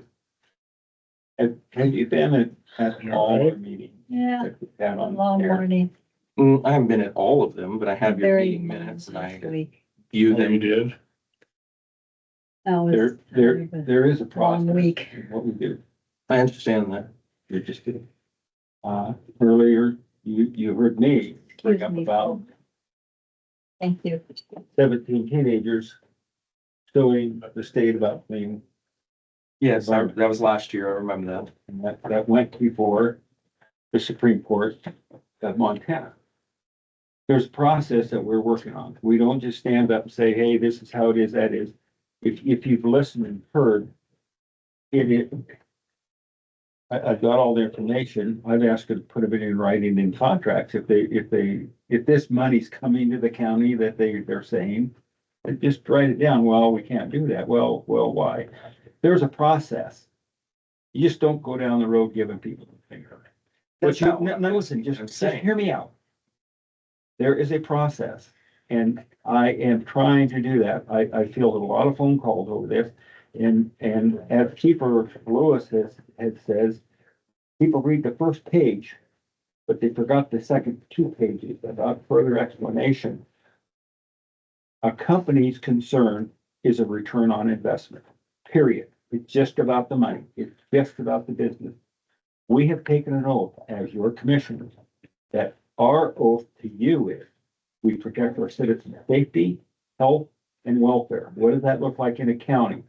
Speaker 3: Have you been at all the meetings?
Speaker 2: Yeah,
Speaker 3: that we've had
Speaker 2: a
Speaker 3: on
Speaker 2: long
Speaker 3: air?
Speaker 2: morning.
Speaker 8: I haven't been at all of them, but I have your
Speaker 2: Very
Speaker 8: meeting minutes and I
Speaker 2: last week.
Speaker 8: view
Speaker 4: Oh, you
Speaker 8: them.
Speaker 4: did?
Speaker 2: That was
Speaker 3: There is a process.
Speaker 2: long week.
Speaker 3: in what we do.
Speaker 8: I understand that.
Speaker 3: You're just kidding. Earlier, you heard me bring
Speaker 2: Excuse
Speaker 3: up
Speaker 2: me.
Speaker 3: about
Speaker 2: Thank you.
Speaker 3: 17 teenagers suing the state about clean.
Speaker 8: Yes, that was last year. I remember that.
Speaker 3: And that went before the Supreme Court of Montana. There's a process that we're working on. We don't just stand up and say, hey, this is how it is, that is. If you've listened and heard, I've got all the information. I've asked her to put it in writing in contracts. If this money's coming to the county that they're saying, just write it down. Well, we can't do that. Well, why? There's a process. You just don't go down the road giving people the finger. But listen, just hear me out. There is a process, and I am trying to do that. I field a lot of phone calls over this, and as Chief Lewis says, people read the first page, but they forgot the second 2 pages about further explanation. A company's concern is a return on investment. period. It's just about the money. It's just about the business. We have taken an oath as your commissioners that our oath to you is we protect our citizens' safety, health, and welfare. What does that look like in a county?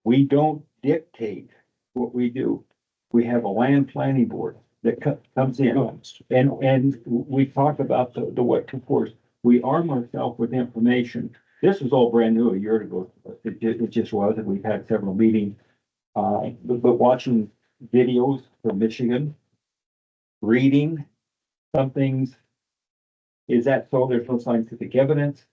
Speaker 3: We don't dictate what we do. We have a land planning board that comes in and we talk about the what to force. We arm ourselves with information. This was all brand new a year ago. It just was, and we've had several meetings. But watching videos from Michigan, reading some things. Is that so? There's no scientific evidence.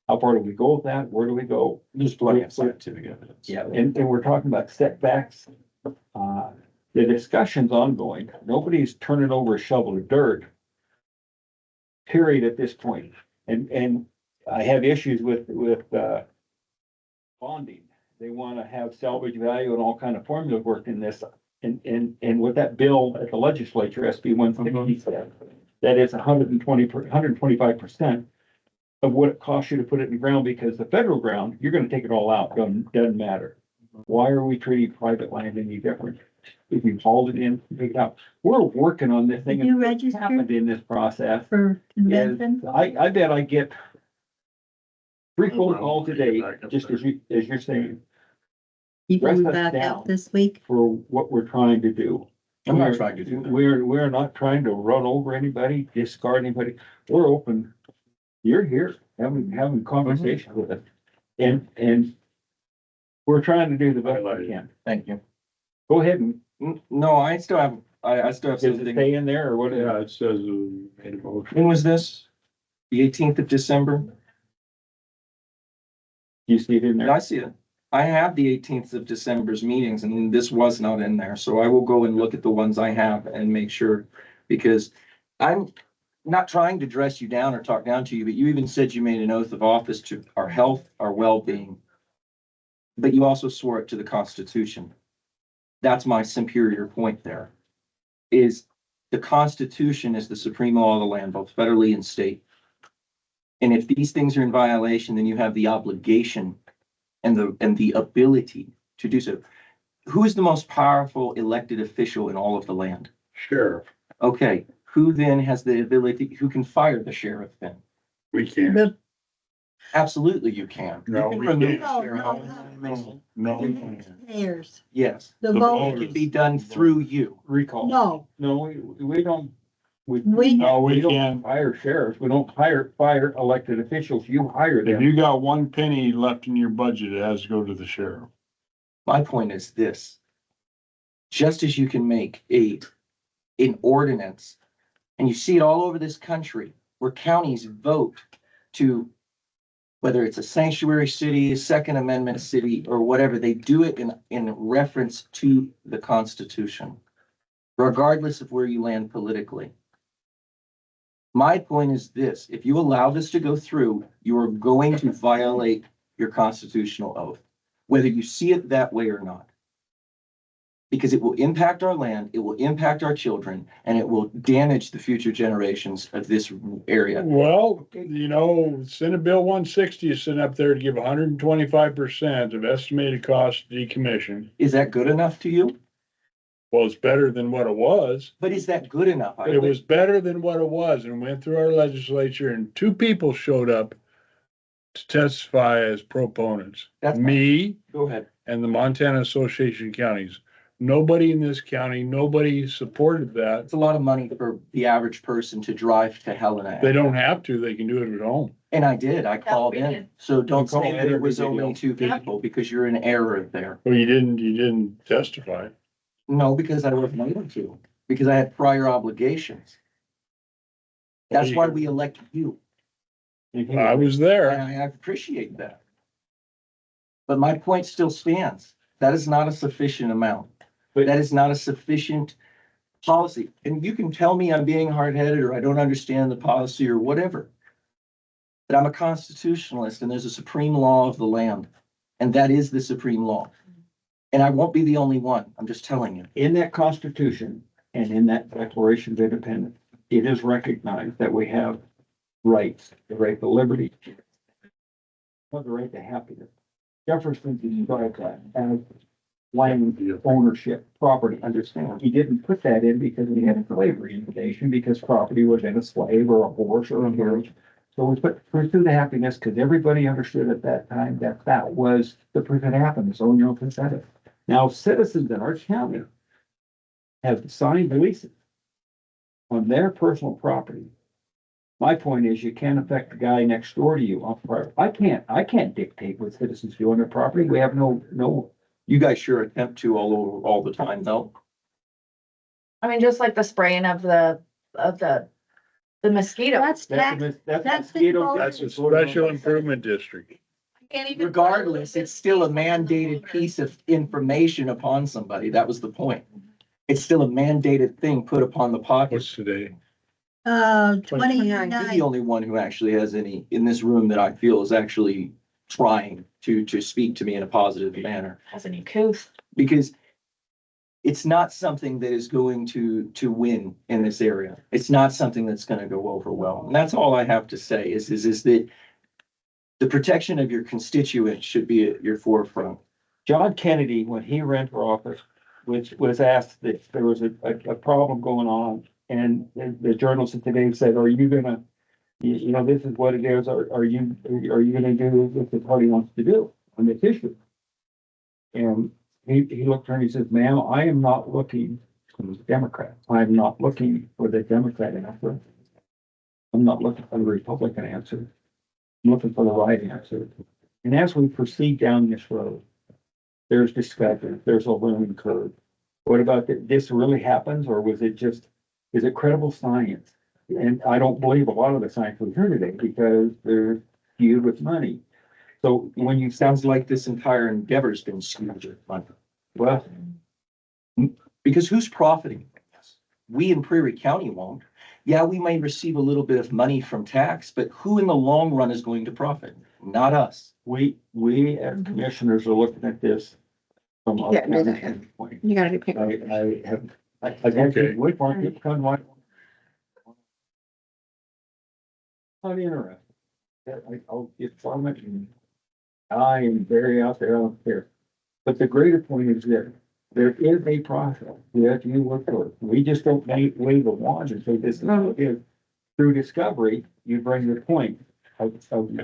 Speaker 3: How far do we go with that? Where do we go?
Speaker 7: There's plenty of scientific evidence.
Speaker 3: Yeah, and we're talking about setbacks. The discussion's ongoing. Nobody's turning over a shovel of dirt. Period at this point. And I have issues with bonding. They want to have salvage value and all kind of formulas worked in this. And with that bill at the legislature, SB 160, that is 125% of what it costs you to put it in the ground, because the federal ground, you're gonna take it all out, doesn't matter. Why are we treating private land any different? If you hauled it in, take it out. We're working on this thing.
Speaker 2: Did you
Speaker 3: and
Speaker 2: register?
Speaker 3: what happened in this process
Speaker 2: For
Speaker 3: is,
Speaker 2: convention?
Speaker 3: I bet I get 3 phone calls a day, just as you're saying,
Speaker 2: You
Speaker 3: rest
Speaker 2: going
Speaker 3: us
Speaker 2: back
Speaker 3: down.
Speaker 2: out this week?
Speaker 3: for what we're trying to do.
Speaker 7: I'm not trying to do that.
Speaker 3: We're not trying to run over anybody, discard anybody. We're open. You're here having conversation with us. And we're trying to do the best we can.
Speaker 8: Thank you.
Speaker 3: Go ahead and,
Speaker 8: No, I still have, I still have
Speaker 3: does it
Speaker 8: something.
Speaker 3: stay in there or what?
Speaker 4: Yeah, it says made a motion.
Speaker 8: When was this? The 18th of December?
Speaker 3: You see it in there?
Speaker 8: I see it. I have the 18th of December's meetings and this was not in there. So I will go and look at the ones I have and make sure, because I'm not trying to dress you down or talk down to you, but you even said you made an oath of office to our health, our well-being. But you also swore it to the Constitution. That's my superior point there, is the Constitution is the supreme law of the land, both federally and state. And if these things are in violation, then you have the obligation and the ability to do so. Who is the most powerful elected official in all of the land?
Speaker 4: Sheriff,
Speaker 8: Okay, who then has the ability, who can fire the sheriff then?
Speaker 4: we can't.
Speaker 2: The,
Speaker 8: Absolutely you can. You
Speaker 4: No,
Speaker 8: can
Speaker 4: we
Speaker 8: remove
Speaker 4: can't.
Speaker 8: the sheriff.
Speaker 4: No, we
Speaker 2: the
Speaker 4: can't.
Speaker 2: mayors,
Speaker 8: Yes,
Speaker 2: the
Speaker 4: The
Speaker 8: it
Speaker 2: voters.
Speaker 8: can be done through you.
Speaker 3: Recall.
Speaker 2: No,
Speaker 3: No, we don't.
Speaker 2: We-
Speaker 4: No, we
Speaker 3: don't
Speaker 4: can't.
Speaker 3: hire sheriffs. We don't fire elected officials. You hire
Speaker 4: If
Speaker 3: them.
Speaker 4: you got one penny left in your budget, it has to go to the sheriff.
Speaker 8: My point is this. Just as you can make an ordinance, and you see it all over this country, where counties vote to, whether it's a sanctuary city, a Second Amendment city, or whatever, they do it in reference to the Constitution, regardless of where you land politically. My point is this, if you allow this to go through, you are going to violate your constitutional oath, whether you see it that way or not. Because it will impact our land, it will impact our children, and it will damage the future generations of this area.
Speaker 4: Well, you know, Senate Bill 160 is sitting up there to give 125% of estimated cost to decommission.
Speaker 8: Is that good enough to you?
Speaker 4: Well, it's better than what it was.
Speaker 8: But is that good enough?
Speaker 4: It was better than what it was and went through our legislature and 2 people showed up to testify as proponents.
Speaker 8: That's fine.
Speaker 4: Me
Speaker 8: Go ahead.
Speaker 4: and the Montana Association of Counties. Nobody in this county, nobody supported that.
Speaker 8: It's a lot of money for the average person to drive to Helena.
Speaker 4: They don't have to, they can do it at home.
Speaker 8: And I did, I called
Speaker 5: we
Speaker 8: in.
Speaker 5: did.
Speaker 8: So don't
Speaker 3: You called
Speaker 8: say that
Speaker 3: in
Speaker 8: it was
Speaker 3: every
Speaker 8: only
Speaker 3: video.
Speaker 8: 2 people, because you're in error there.
Speaker 4: Well, you didn't testify.
Speaker 8: No, because I wasn't able to, because I had prior obligations. That's why we elected you,
Speaker 4: I was
Speaker 8: and
Speaker 4: there.
Speaker 8: I appreciate that. But my point still stands. That is not a sufficient amount.
Speaker 3: But-
Speaker 8: That is not a sufficient policy. And you can tell me I'm being hard-headed or I don't understand the policy or whatever. But I'm a constitutionalist and there's a supreme law of the land. And that is the supreme law. And I won't be the only one. I'm just telling you.
Speaker 3: In that Constitution and in that Declaration of Independence, it is recognized that we have rights, the right to liberty, the right to happiness. Jefferson described that as land ownership, property, understand. He didn't put that in because we had slavery information, because property was in a slave or a horse or a marriage. So we put pursue the happiness because everybody understood at that time that that was the pursuit of happiness, own your own consent. Now, citizens in our county have signed leases on their personal property. My point is, you can't affect the guy next door to you on property. I can't dictate what citizens do on their property. We have no.
Speaker 8: You guys sure attempt to all the time though.
Speaker 9: I mean, just like the spraying of the mosquito.
Speaker 2: That's tax,
Speaker 3: That's
Speaker 2: that's
Speaker 3: mosquito.
Speaker 4: That's a special improvement district.
Speaker 8: Regardless, it's still a mandated piece of information upon somebody. That was the point. It's still a mandated thing put upon the pocket.
Speaker 4: What's today?
Speaker 2: 29.
Speaker 8: You're the only one who actually has any in this room that I feel is actually trying to speak to me in a positive manner.
Speaker 9: As an uncouth.
Speaker 8: Because it's not something that is going to win in this area. It's not something that's gonna go over well. And that's all I have to say is that the protection of your constituents should be at your forefront.
Speaker 3: John Kennedy, when he ran for office, which was asked that there was a problem going on, and the journalist today said, are you gonna, you know, this is what it is, are you gonna do what the party wants to do on this issue? And he looked at her and he says, ma'am, I am not looking for the Democrat. I'm not looking for the Democrat answer. I'm not looking for the Republican answer. I'm looking for the right answer. And as we proceed down this road, there's discovery, there's a learning curve. What about this really happens, or was it just, is it credible science? And I don't believe a lot of the science we hear today because they're skewed with money. So when you
Speaker 8: Sounds like this entire endeavor's been skewed with money.
Speaker 3: well,
Speaker 8: Because who's profiting from this? We in Prairie County won't. Yeah, we may receive a little bit of money from tax, but who in the long run is going to profit? Not us.
Speaker 3: we as commissioners are looking at this from a
Speaker 5: Yeah, no,
Speaker 3: county
Speaker 5: that-
Speaker 3: standpoint.
Speaker 5: You gotta do pick.
Speaker 3: I have, I
Speaker 4: Okay.
Speaker 3: would want to come my. Not interested. I'll get from it and I am very out there, I don't care. But the greater point is that there is a process that you work for. We just don't wave a wand and say this is what it is. Through discovery, you bring your point of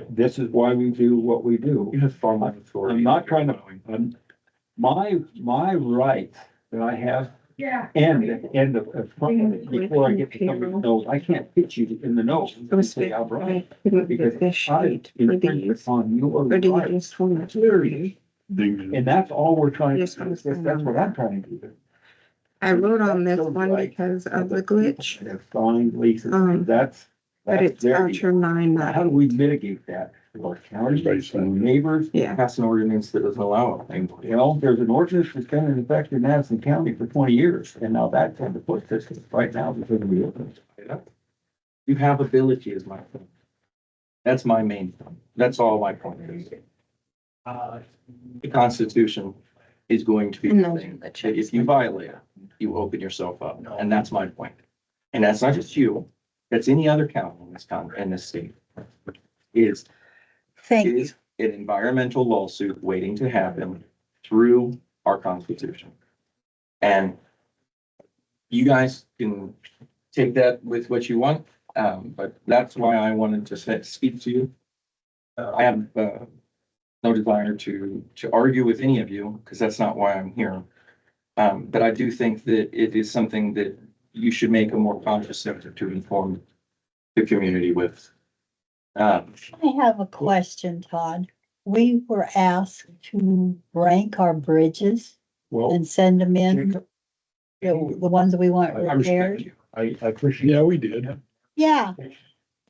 Speaker 3: this is why we do what we do.
Speaker 8: You have far more authority.
Speaker 3: I'm not trying to, my rights that I have end at the end of before I get to somebody's nose. I can't hit you in the nose and say I'm right. Because I infringe upon your rights. Clearly. And that's all we're trying to do. That's what I'm trying to do.
Speaker 10: I wrote on this
Speaker 3: Those
Speaker 10: one
Speaker 3: rights
Speaker 10: because of
Speaker 3: of
Speaker 10: the
Speaker 3: people
Speaker 10: glitch,
Speaker 3: that have signed leases. That's
Speaker 10: but it's
Speaker 3: their
Speaker 10: Archer
Speaker 3: deal.
Speaker 10: 9,
Speaker 3: Now, how do we mitigate that? Our county, our neighbors.
Speaker 10: yeah.
Speaker 8: Pass an ordinance that doesn't allow it.
Speaker 3: Well, there's an ordinance that's been in effect in Madison County for 20 years, and now that's in the foot system right now because of the ordinance.
Speaker 8: You have ability is my point. That's my main point. That's all my point is. The Constitution is going to be
Speaker 10: And
Speaker 8: the
Speaker 10: those
Speaker 8: thing
Speaker 10: are the
Speaker 8: that if you violate it, you open yourself up, and that's my point. And that's not just you, that's any other county in this state. Is
Speaker 2: Thank you.
Speaker 8: is an environmental lawsuit waiting to happen through our Constitution. And you guys can take that with what you want, but that's why I wanted to speak to you. I have no desire to argue with any of you, because that's not why I'm here. But I do think that it is something that you should make a more conscious effort to inform the community with.
Speaker 2: I have a question, Todd. We were asked to rank our bridges
Speaker 3: Well,
Speaker 2: and send them in, the ones that we want
Speaker 3: I respect
Speaker 2: repaired.
Speaker 3: you. I appreciate.
Speaker 4: Yeah, we did.
Speaker 2: Yeah,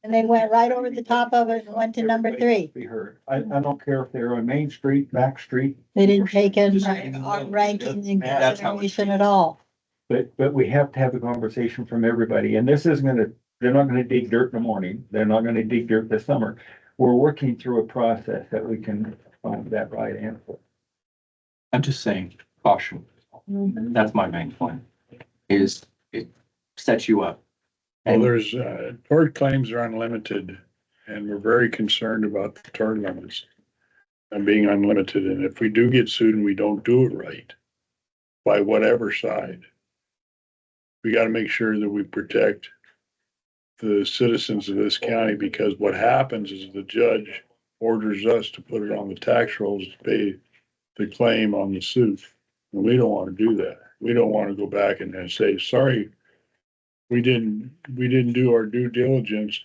Speaker 2: and they went right over the top of it and went to number 3.
Speaker 3: Be heard. I don't care if they're on Main Street, back street.
Speaker 2: They didn't take in
Speaker 8: Just-
Speaker 2: our rankings in
Speaker 8: That's how it
Speaker 2: consideration at all.
Speaker 3: But we have to have a conversation from everybody, and this isn't gonna, they're not gonna dig dirt in the morning, they're not gonna dig dirt this summer. We're working through a process that we can find that right answer.
Speaker 8: I'm just saying, caution. That's my main point, is it sets you up.
Speaker 4: Well,
Speaker 8: And
Speaker 4: there's, tort claims are unlimited, and we're very concerned about the tort limits. and being unlimited. And if we do get sued and we don't do it right, by whatever side, we gotta make sure that we protect the citizens of this county, because what happens is the judge orders us to put it on the tax rolls to pay the claim on the suit. And we don't wanna do that. We don't wanna go back and then say, sorry, we didn't do our due diligence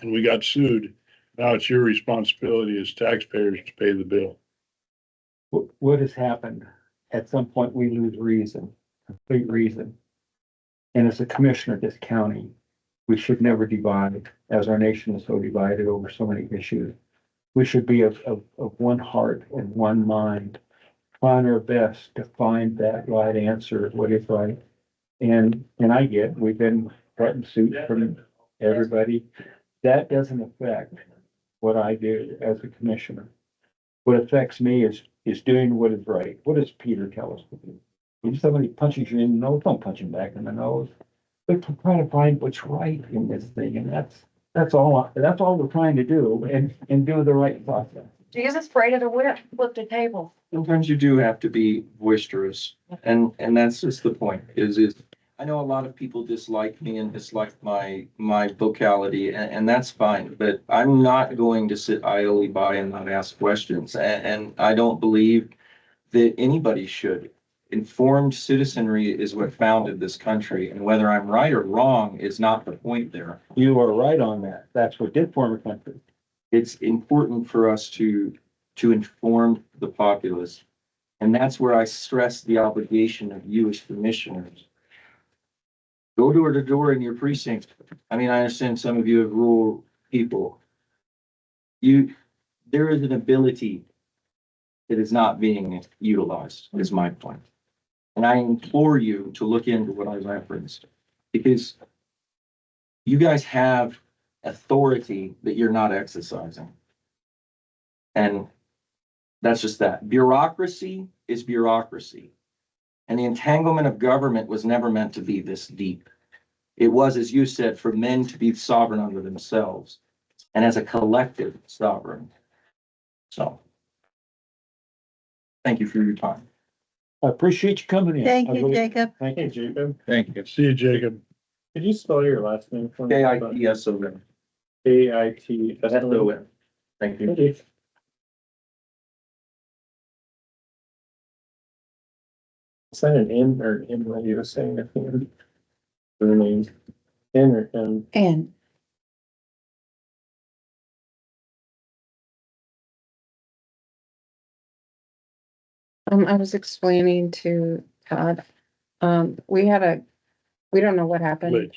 Speaker 4: and we got sued. Now it's your responsibility as taxpayers to pay the bill.
Speaker 3: What has happened? At some point, we lose reason, complete reason. And as a commissioner of this county, we should never divide, as our nation is so divided over so many issues. We should be of one heart and one mind, trying our best to find that right answer, what is right. And we've been threatened suit from everybody. That doesn't affect what I do as a commissioner. What affects me is doing what is right. What does Peter tell us to do? If somebody punches you in the nose, don't punch him back in the nose. But to try to find what's right in this thing, and that's all we're trying to do, and do the right process.
Speaker 9: Jesus braided a whip, flipped a table.
Speaker 8: Sometimes you do have to be boisterous, and that's just the point, is I know a lot of people dislike me and dislike my vocality, and that's fine, but I'm not going to sit idly by and not ask questions, and I don't believe that anybody should. Informed citizenry is what founded this country, and whether I'm right or wrong is not the point there.
Speaker 3: You are right on that. That's what did form a country.
Speaker 8: It's important for us to inform the populace. And that's where I stress the obligation of you as commissioners. Go door to door in your precinct. I mean, I understand some of you have rural people. There is an ability that is not being utilized, is my point. And I implore you to look into what I referenced, because you guys have authority that you're not exercising. And that's just that. Bureaucracy is bureaucracy. And the entanglement of government was never meant to be this deep. It was, as you said, for men to be sovereign under themselves and as a collective sovereign. So, thank you for your time.
Speaker 3: I appreciate you coming in.
Speaker 2: Thank
Speaker 3: I
Speaker 2: you,
Speaker 3: really-
Speaker 2: Jacob.
Speaker 3: Thank
Speaker 6: Hey,
Speaker 3: you.
Speaker 6: Jacob,
Speaker 1: Thank you.
Speaker 4: See you, Jacob.
Speaker 6: could you spell your last name for me?
Speaker 8: KITSON.
Speaker 6: KIT.
Speaker 8: SON. Thank you.
Speaker 6: Okay. Is that an N or M that you were saying? I think. The name. N or M?
Speaker 2: And
Speaker 10: I was explaining to Todd, we don't know what happened.
Speaker 4: Glitch.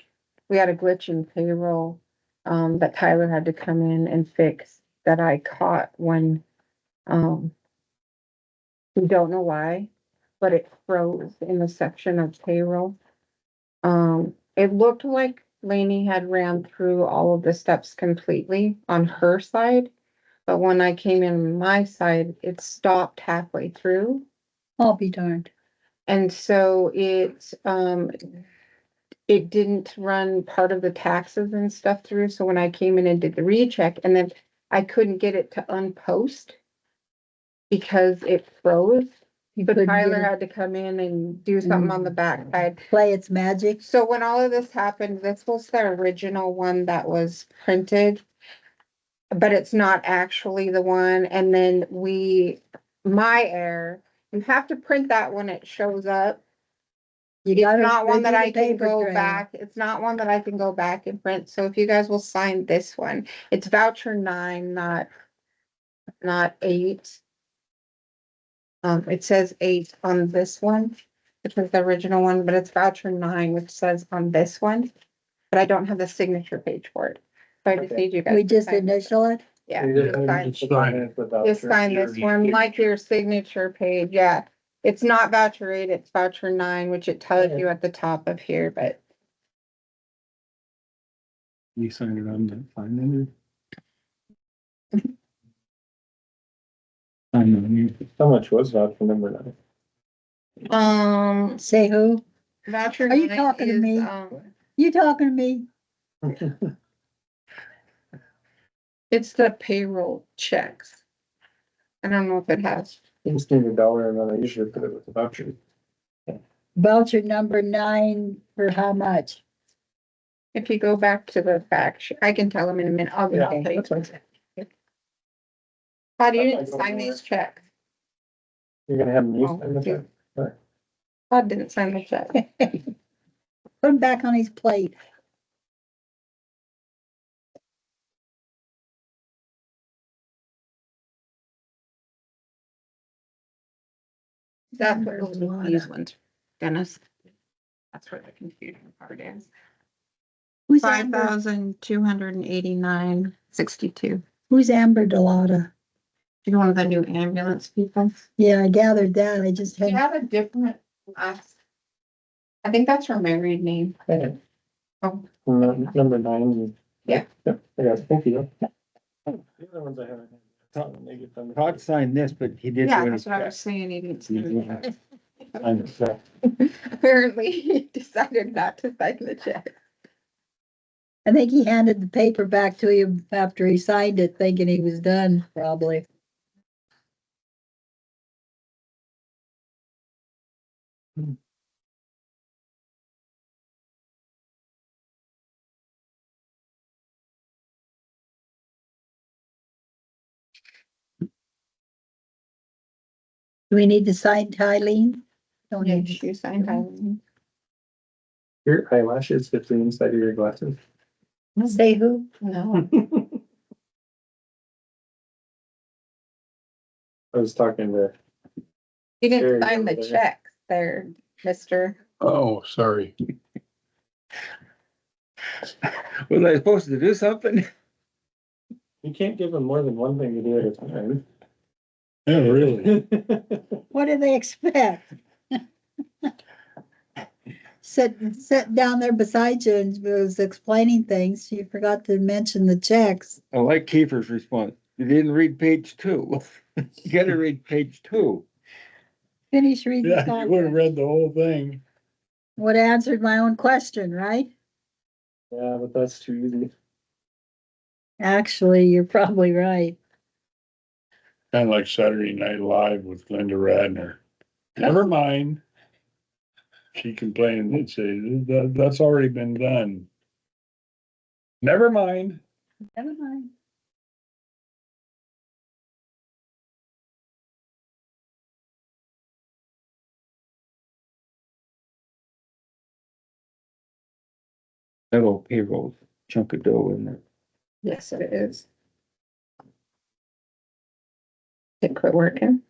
Speaker 10: We had a glitch in payroll, that Tyler had to come in and fix, that I caught when, we don't know why, but it froze in the section of payroll. It looked like Lainey had ran through all of the steps completely on her side. But when I came in my side, it stopped halfway through.
Speaker 2: I'll be darned.
Speaker 10: And so it didn't run part of the taxes and stuff through. So when I came in and did the recheck, and then I couldn't get it to unpost because it froze.
Speaker 2: You
Speaker 10: So
Speaker 2: couldn't
Speaker 10: Tyler
Speaker 2: get it-
Speaker 10: had to come in and do something on the backside.
Speaker 2: Play its magic.
Speaker 10: So when all of this happened, this was the original one that was printed. But it's not actually the one. And then my error, you have to print that when it shows up.
Speaker 2: You
Speaker 10: It's
Speaker 2: gotta
Speaker 10: not one that
Speaker 2: review
Speaker 10: I
Speaker 2: the
Speaker 10: can
Speaker 2: paper
Speaker 10: go
Speaker 2: trail.
Speaker 10: back. It's not one that I can go back and print. So if you guys will sign this one, it's voucher 9, not 8. It says 8 on this one, which is the original one, but it's voucher 9, which says on this one. But I don't have the signature page for it. So I just need you guys.
Speaker 2: We
Speaker 10: to
Speaker 2: just
Speaker 10: sign it.
Speaker 2: initial it.
Speaker 10: Yeah,
Speaker 6: You
Speaker 10: just
Speaker 6: just
Speaker 10: sign.
Speaker 4: Sign it.
Speaker 10: Just sign this one, like your signature page, yeah. It's not voucher 8, it's voucher 9, which it tells you at the top of here, but
Speaker 3: You signed it on the sign there? I know you.
Speaker 6: How much was voucher number 9?
Speaker 2: Say who?
Speaker 10: voucher
Speaker 2: Are you
Speaker 10: 9
Speaker 2: talking to
Speaker 10: is,
Speaker 2: me? You talking to me?
Speaker 10: it's the payroll checks. I don't know if it has.
Speaker 6: Just need $1 and then I usually put it with the voucher.
Speaker 2: Voucher number 9 for how much?
Speaker 10: If you go back to the fact sheet, I can tell them in a minute. I'll tell you.
Speaker 6: That's fine.
Speaker 10: Todd, you didn't sign these checks.
Speaker 6: You're gonna have them use
Speaker 10: Oh,
Speaker 6: them with
Speaker 10: yeah.
Speaker 6: that?
Speaker 10: Todd didn't sign the check.
Speaker 2: Put him back on his plate.
Speaker 10: That's what these ones, Dennis. That's where the confusion part is.
Speaker 2: Who's
Speaker 10: Five
Speaker 2: Amber?
Speaker 10: thousand two hundred and 89.62.
Speaker 2: Who's Amber Delata?
Speaker 10: She's one of the new ambulance people.
Speaker 2: Yeah, I gathered that. I just
Speaker 10: She
Speaker 2: had,
Speaker 10: had a different last. I think that's her married name.
Speaker 6: Okay.
Speaker 10: Oh.
Speaker 6: Number 9.
Speaker 10: Yeah.
Speaker 6: Yep, I got it. Thank you. The other ones I haven't had. Todd, maybe it's on the-
Speaker 3: Todd signed this, but he didn't.
Speaker 10: Yeah,
Speaker 3: do
Speaker 10: that's what I
Speaker 3: any
Speaker 10: was saying. He didn't.
Speaker 3: checks.
Speaker 10: sign
Speaker 3: I'm sorry.
Speaker 10: it. Apparently, he decided not to sign the check.
Speaker 2: I think he handed the paper back to him after he signed it, thinking he was done, probably. Do we need to sign Tylene? Don't need to.
Speaker 10: You signed that.
Speaker 6: Your eyelashes fit the inside of your glasses.
Speaker 2: Say who?
Speaker 10: No.
Speaker 6: I was talking to,
Speaker 10: You
Speaker 6: There you
Speaker 10: didn't sign
Speaker 6: go,
Speaker 10: the
Speaker 6: there.
Speaker 10: check there, mister.
Speaker 4: Oh, sorry.
Speaker 3: Was I supposed to do something?
Speaker 6: you can't give them more than one thing to do at a time.
Speaker 4: Yeah, really.
Speaker 2: What do they expect? Sat down there beside you and was explaining things. You forgot to mention the checks.
Speaker 3: I like Kiefer's response. You didn't read page 2. You gotta read page 2.
Speaker 2: Finish reading.
Speaker 4: Yeah,
Speaker 2: the
Speaker 4: you would have
Speaker 2: contract.
Speaker 4: read the whole thing.
Speaker 2: Would have answered my own question, right?
Speaker 6: Yeah, but that's too easy.
Speaker 2: Actually, you're probably right.
Speaker 4: Kind of like Saturday Night Live with Linda Radner. Never mind. She complained and say, that's already been done. Never mind.
Speaker 2: Never mind.
Speaker 3: That old payroll chunk of dough in there.
Speaker 10: Yes, it is. It quit working.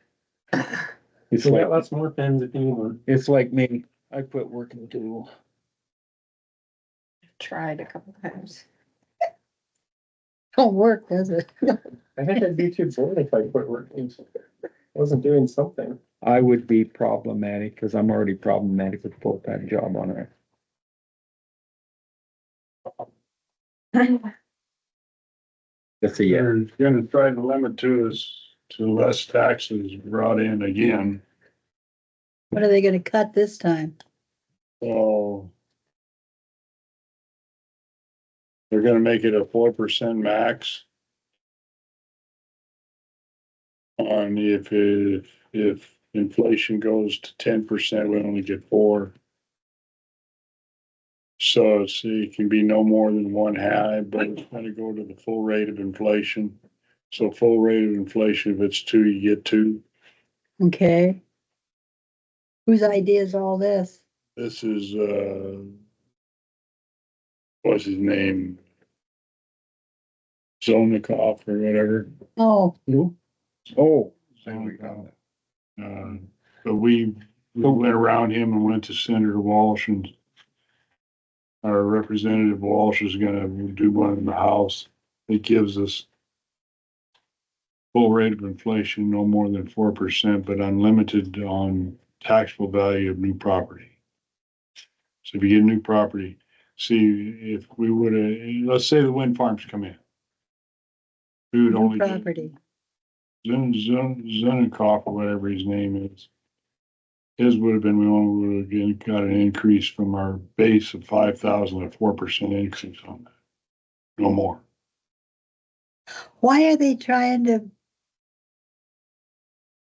Speaker 3: It's
Speaker 6: We
Speaker 3: like,
Speaker 6: got lots more pens if you need one.
Speaker 3: it's like me. I quit working too.
Speaker 10: Tried a couple times.
Speaker 2: Don't work, does it?
Speaker 6: I think I'd be too bored if I quit working. I wasn't doing something.
Speaker 3: I would be problematic because I'm already problematic with full-time job on it. That's a yeah.
Speaker 4: They're gonna try to limit to less taxes brought in again.
Speaker 2: What are they gonna cut this time?
Speaker 4: So they're gonna make it a 4% max. On if inflation goes to 10%, we only get 4. So it can be no more than 1/2, but it's gonna go to the full rate of inflation. So full rate of inflation, if it's 2, you get 2.
Speaker 2: Okay. Whose idea is all this?
Speaker 4: This is, what's his name? Zonikoff or whatever.
Speaker 2: Oh,
Speaker 3: Oh.
Speaker 4: Zonikoff. But we went around him and went to Senator Walsh, and our Representative Walsh is gonna do one in the House that gives us full rate of inflation, no more than 4%, but unlimited on taxable value of new property. So if you get new property, see, if we would have, let's say the wind farms come in. We would
Speaker 2: new
Speaker 4: only get
Speaker 2: property.
Speaker 4: Zonikoff or whatever his name is. His would have been, we only would have got an increase from our base of 5,000, a 4% increase on that. No more.
Speaker 2: Why are they trying to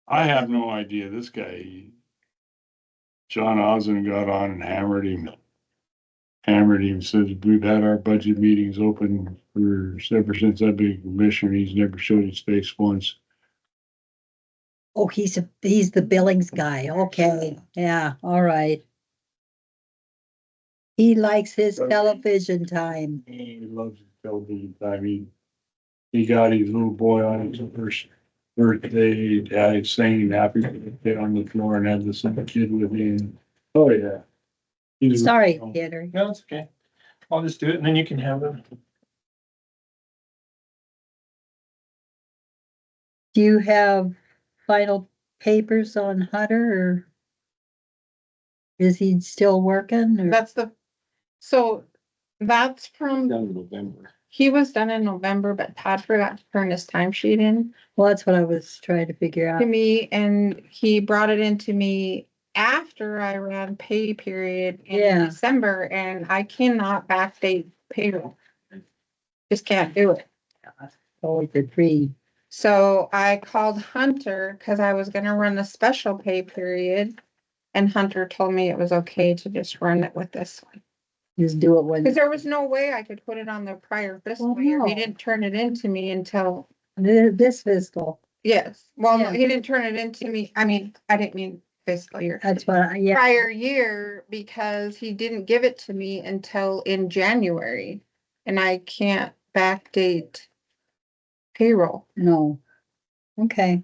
Speaker 4: I have no idea. This guy, John Osmond got on and hammered him. Said we've had our budget meetings open for ever since I've been commissioner. He's never showed his face once.
Speaker 2: Oh, he's the Billings guy. Okay, yeah, all right. He likes his television time.
Speaker 4: He loves his television time. He got his little boy on his first birthday. Dad saying happy birthday on the floor and had this little kid with him. Oh, yeah. He's-
Speaker 2: Sorry, Henry.
Speaker 6: No, it's okay. I'll just do it and then you can have them.
Speaker 2: Do you have final papers on Hunter or is he still working or?
Speaker 10: That's that's from,
Speaker 3: Done in November.
Speaker 10: he was done in November, but Todd forgot to turn his timesheet in
Speaker 2: Well, that's what I was trying to figure
Speaker 10: to
Speaker 2: out.
Speaker 10: me, and he brought it into me after I ran pay period in
Speaker 2: Yeah.
Speaker 10: December, and I cannot backdate payroll. Just can't do it.
Speaker 2: Always a dream.
Speaker 10: So I called Hunter because I was gonna run a special pay period. And Hunter told me it was okay to just run it with this one.
Speaker 2: Just do it when,
Speaker 10: Cause there was no way I could put it on the prior fiscal
Speaker 2: Well,
Speaker 10: year. He
Speaker 2: no.
Speaker 10: didn't turn it into me until,
Speaker 2: this fiscal.
Speaker 10: yes, well, no,
Speaker 2: Yeah.
Speaker 10: he didn't turn it into me. I mean, I didn't mean fiscal year.
Speaker 2: That's what, yeah,
Speaker 10: Prior year, because he didn't give it to me until in January. And I can't backdate payroll.
Speaker 2: no. Okay.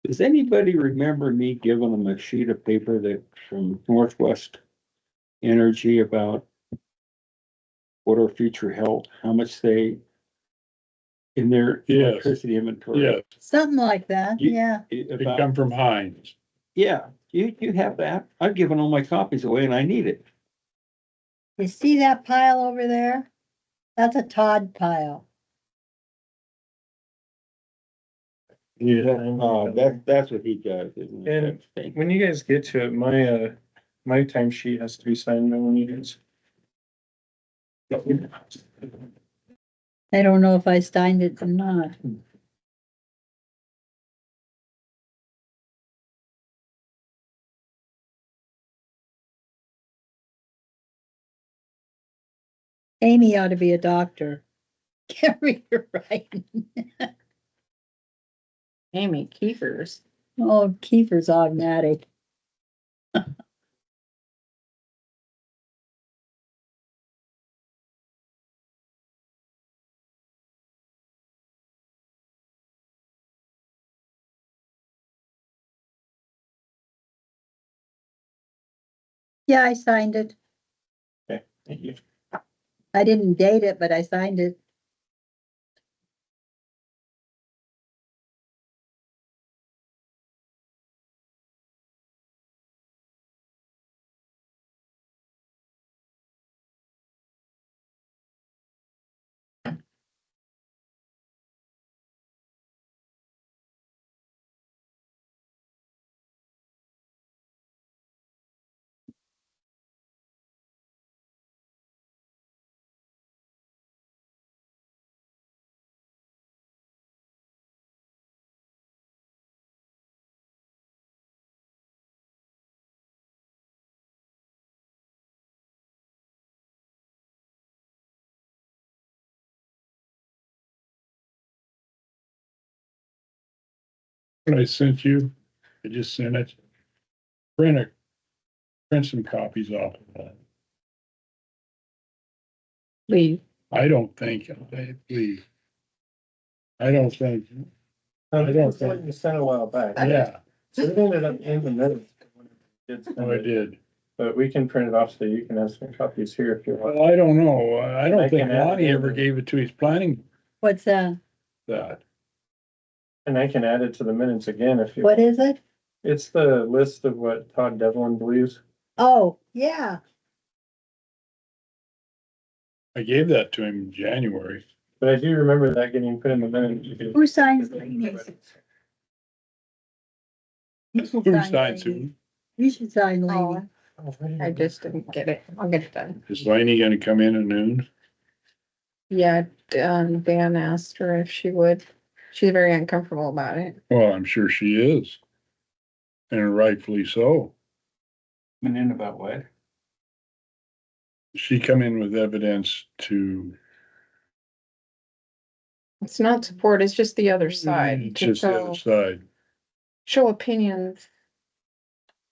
Speaker 3: Does anybody remember me giving them a sheet of paper that from Northwest Energy about what our future held, how much they in their
Speaker 4: Yes.
Speaker 3: electricity inventory?
Speaker 4: Yeah,
Speaker 2: Something like that,
Speaker 3: You-
Speaker 2: yeah.
Speaker 4: they
Speaker 3: About,
Speaker 4: come from Heinz.
Speaker 3: yeah, you have that. I've given all my copies away and I need it.
Speaker 2: You see that pile over there? That's a Todd pile.
Speaker 3: That's what he does, isn't it?
Speaker 6: And when you guys get to it, my timesheet has to be signed by one of you guys.
Speaker 2: I don't know if I signed it or not. Amy ought to be a doctor. Can't read or write.
Speaker 10: Amy Keefers.
Speaker 2: Oh, Kiefer's automatic. Yeah, I signed it.
Speaker 6: Okay, thank you.
Speaker 2: I didn't date it, but I signed it.
Speaker 4: What I sent you, I just sent it. Print some copies off of that.
Speaker 10: Leave.
Speaker 4: I don't think, please. I don't think,
Speaker 6: That's what you sent a while back.
Speaker 4: yeah,
Speaker 6: So it ended up in the minutes.
Speaker 4: oh, I did.
Speaker 6: But we can print it off so you can have some copies here if you want.
Speaker 4: Well, I don't know. I
Speaker 6: I
Speaker 4: don't think
Speaker 6: can add it
Speaker 4: Lonnie
Speaker 6: in
Speaker 4: ever
Speaker 6: there.
Speaker 4: gave it to his planning
Speaker 2: What's that?
Speaker 4: that.
Speaker 6: And I can add it to the minutes again if you.
Speaker 2: What is it?
Speaker 6: It's the list of what Todd Devlin believes.
Speaker 2: Oh, yeah.
Speaker 4: I gave that to him in January.
Speaker 6: But I do remember that getting put in the minutes. because-
Speaker 2: Who signs Laney's? You should
Speaker 4: Who
Speaker 2: sign
Speaker 4: signs
Speaker 2: Laney.
Speaker 4: who?
Speaker 2: You should sign
Speaker 10: Oh,
Speaker 2: Laney.
Speaker 10: I just didn't get it. I'll get it done.
Speaker 4: Is Laney gonna come in at noon?
Speaker 10: Yeah, Dan asked her if she would. She's very uncomfortable about it.
Speaker 4: Well, I'm sure she is. And rightfully so.
Speaker 3: And then about what?
Speaker 4: She come in with evidence to,
Speaker 10: It's not support, it's just the other side.
Speaker 4: it's
Speaker 10: to
Speaker 4: just the other side.
Speaker 10: show opinions.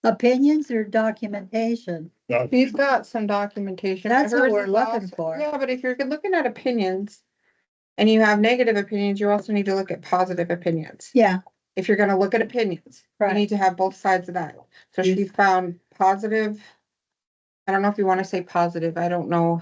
Speaker 2: Opinions or documentation?
Speaker 10: He's got some documentation. but
Speaker 2: That's what
Speaker 10: hers
Speaker 2: we're
Speaker 10: is
Speaker 2: looking
Speaker 10: also-
Speaker 2: for.
Speaker 10: Yeah, but if you're looking at opinions and you have negative opinions, you also need to look at positive opinions.
Speaker 2: Yeah,
Speaker 10: If you're gonna look at opinions, you
Speaker 2: Right.
Speaker 10: need to have both sides of that. So
Speaker 2: Yes.
Speaker 10: she found positive. I don't know if you want to say positive, I don't know.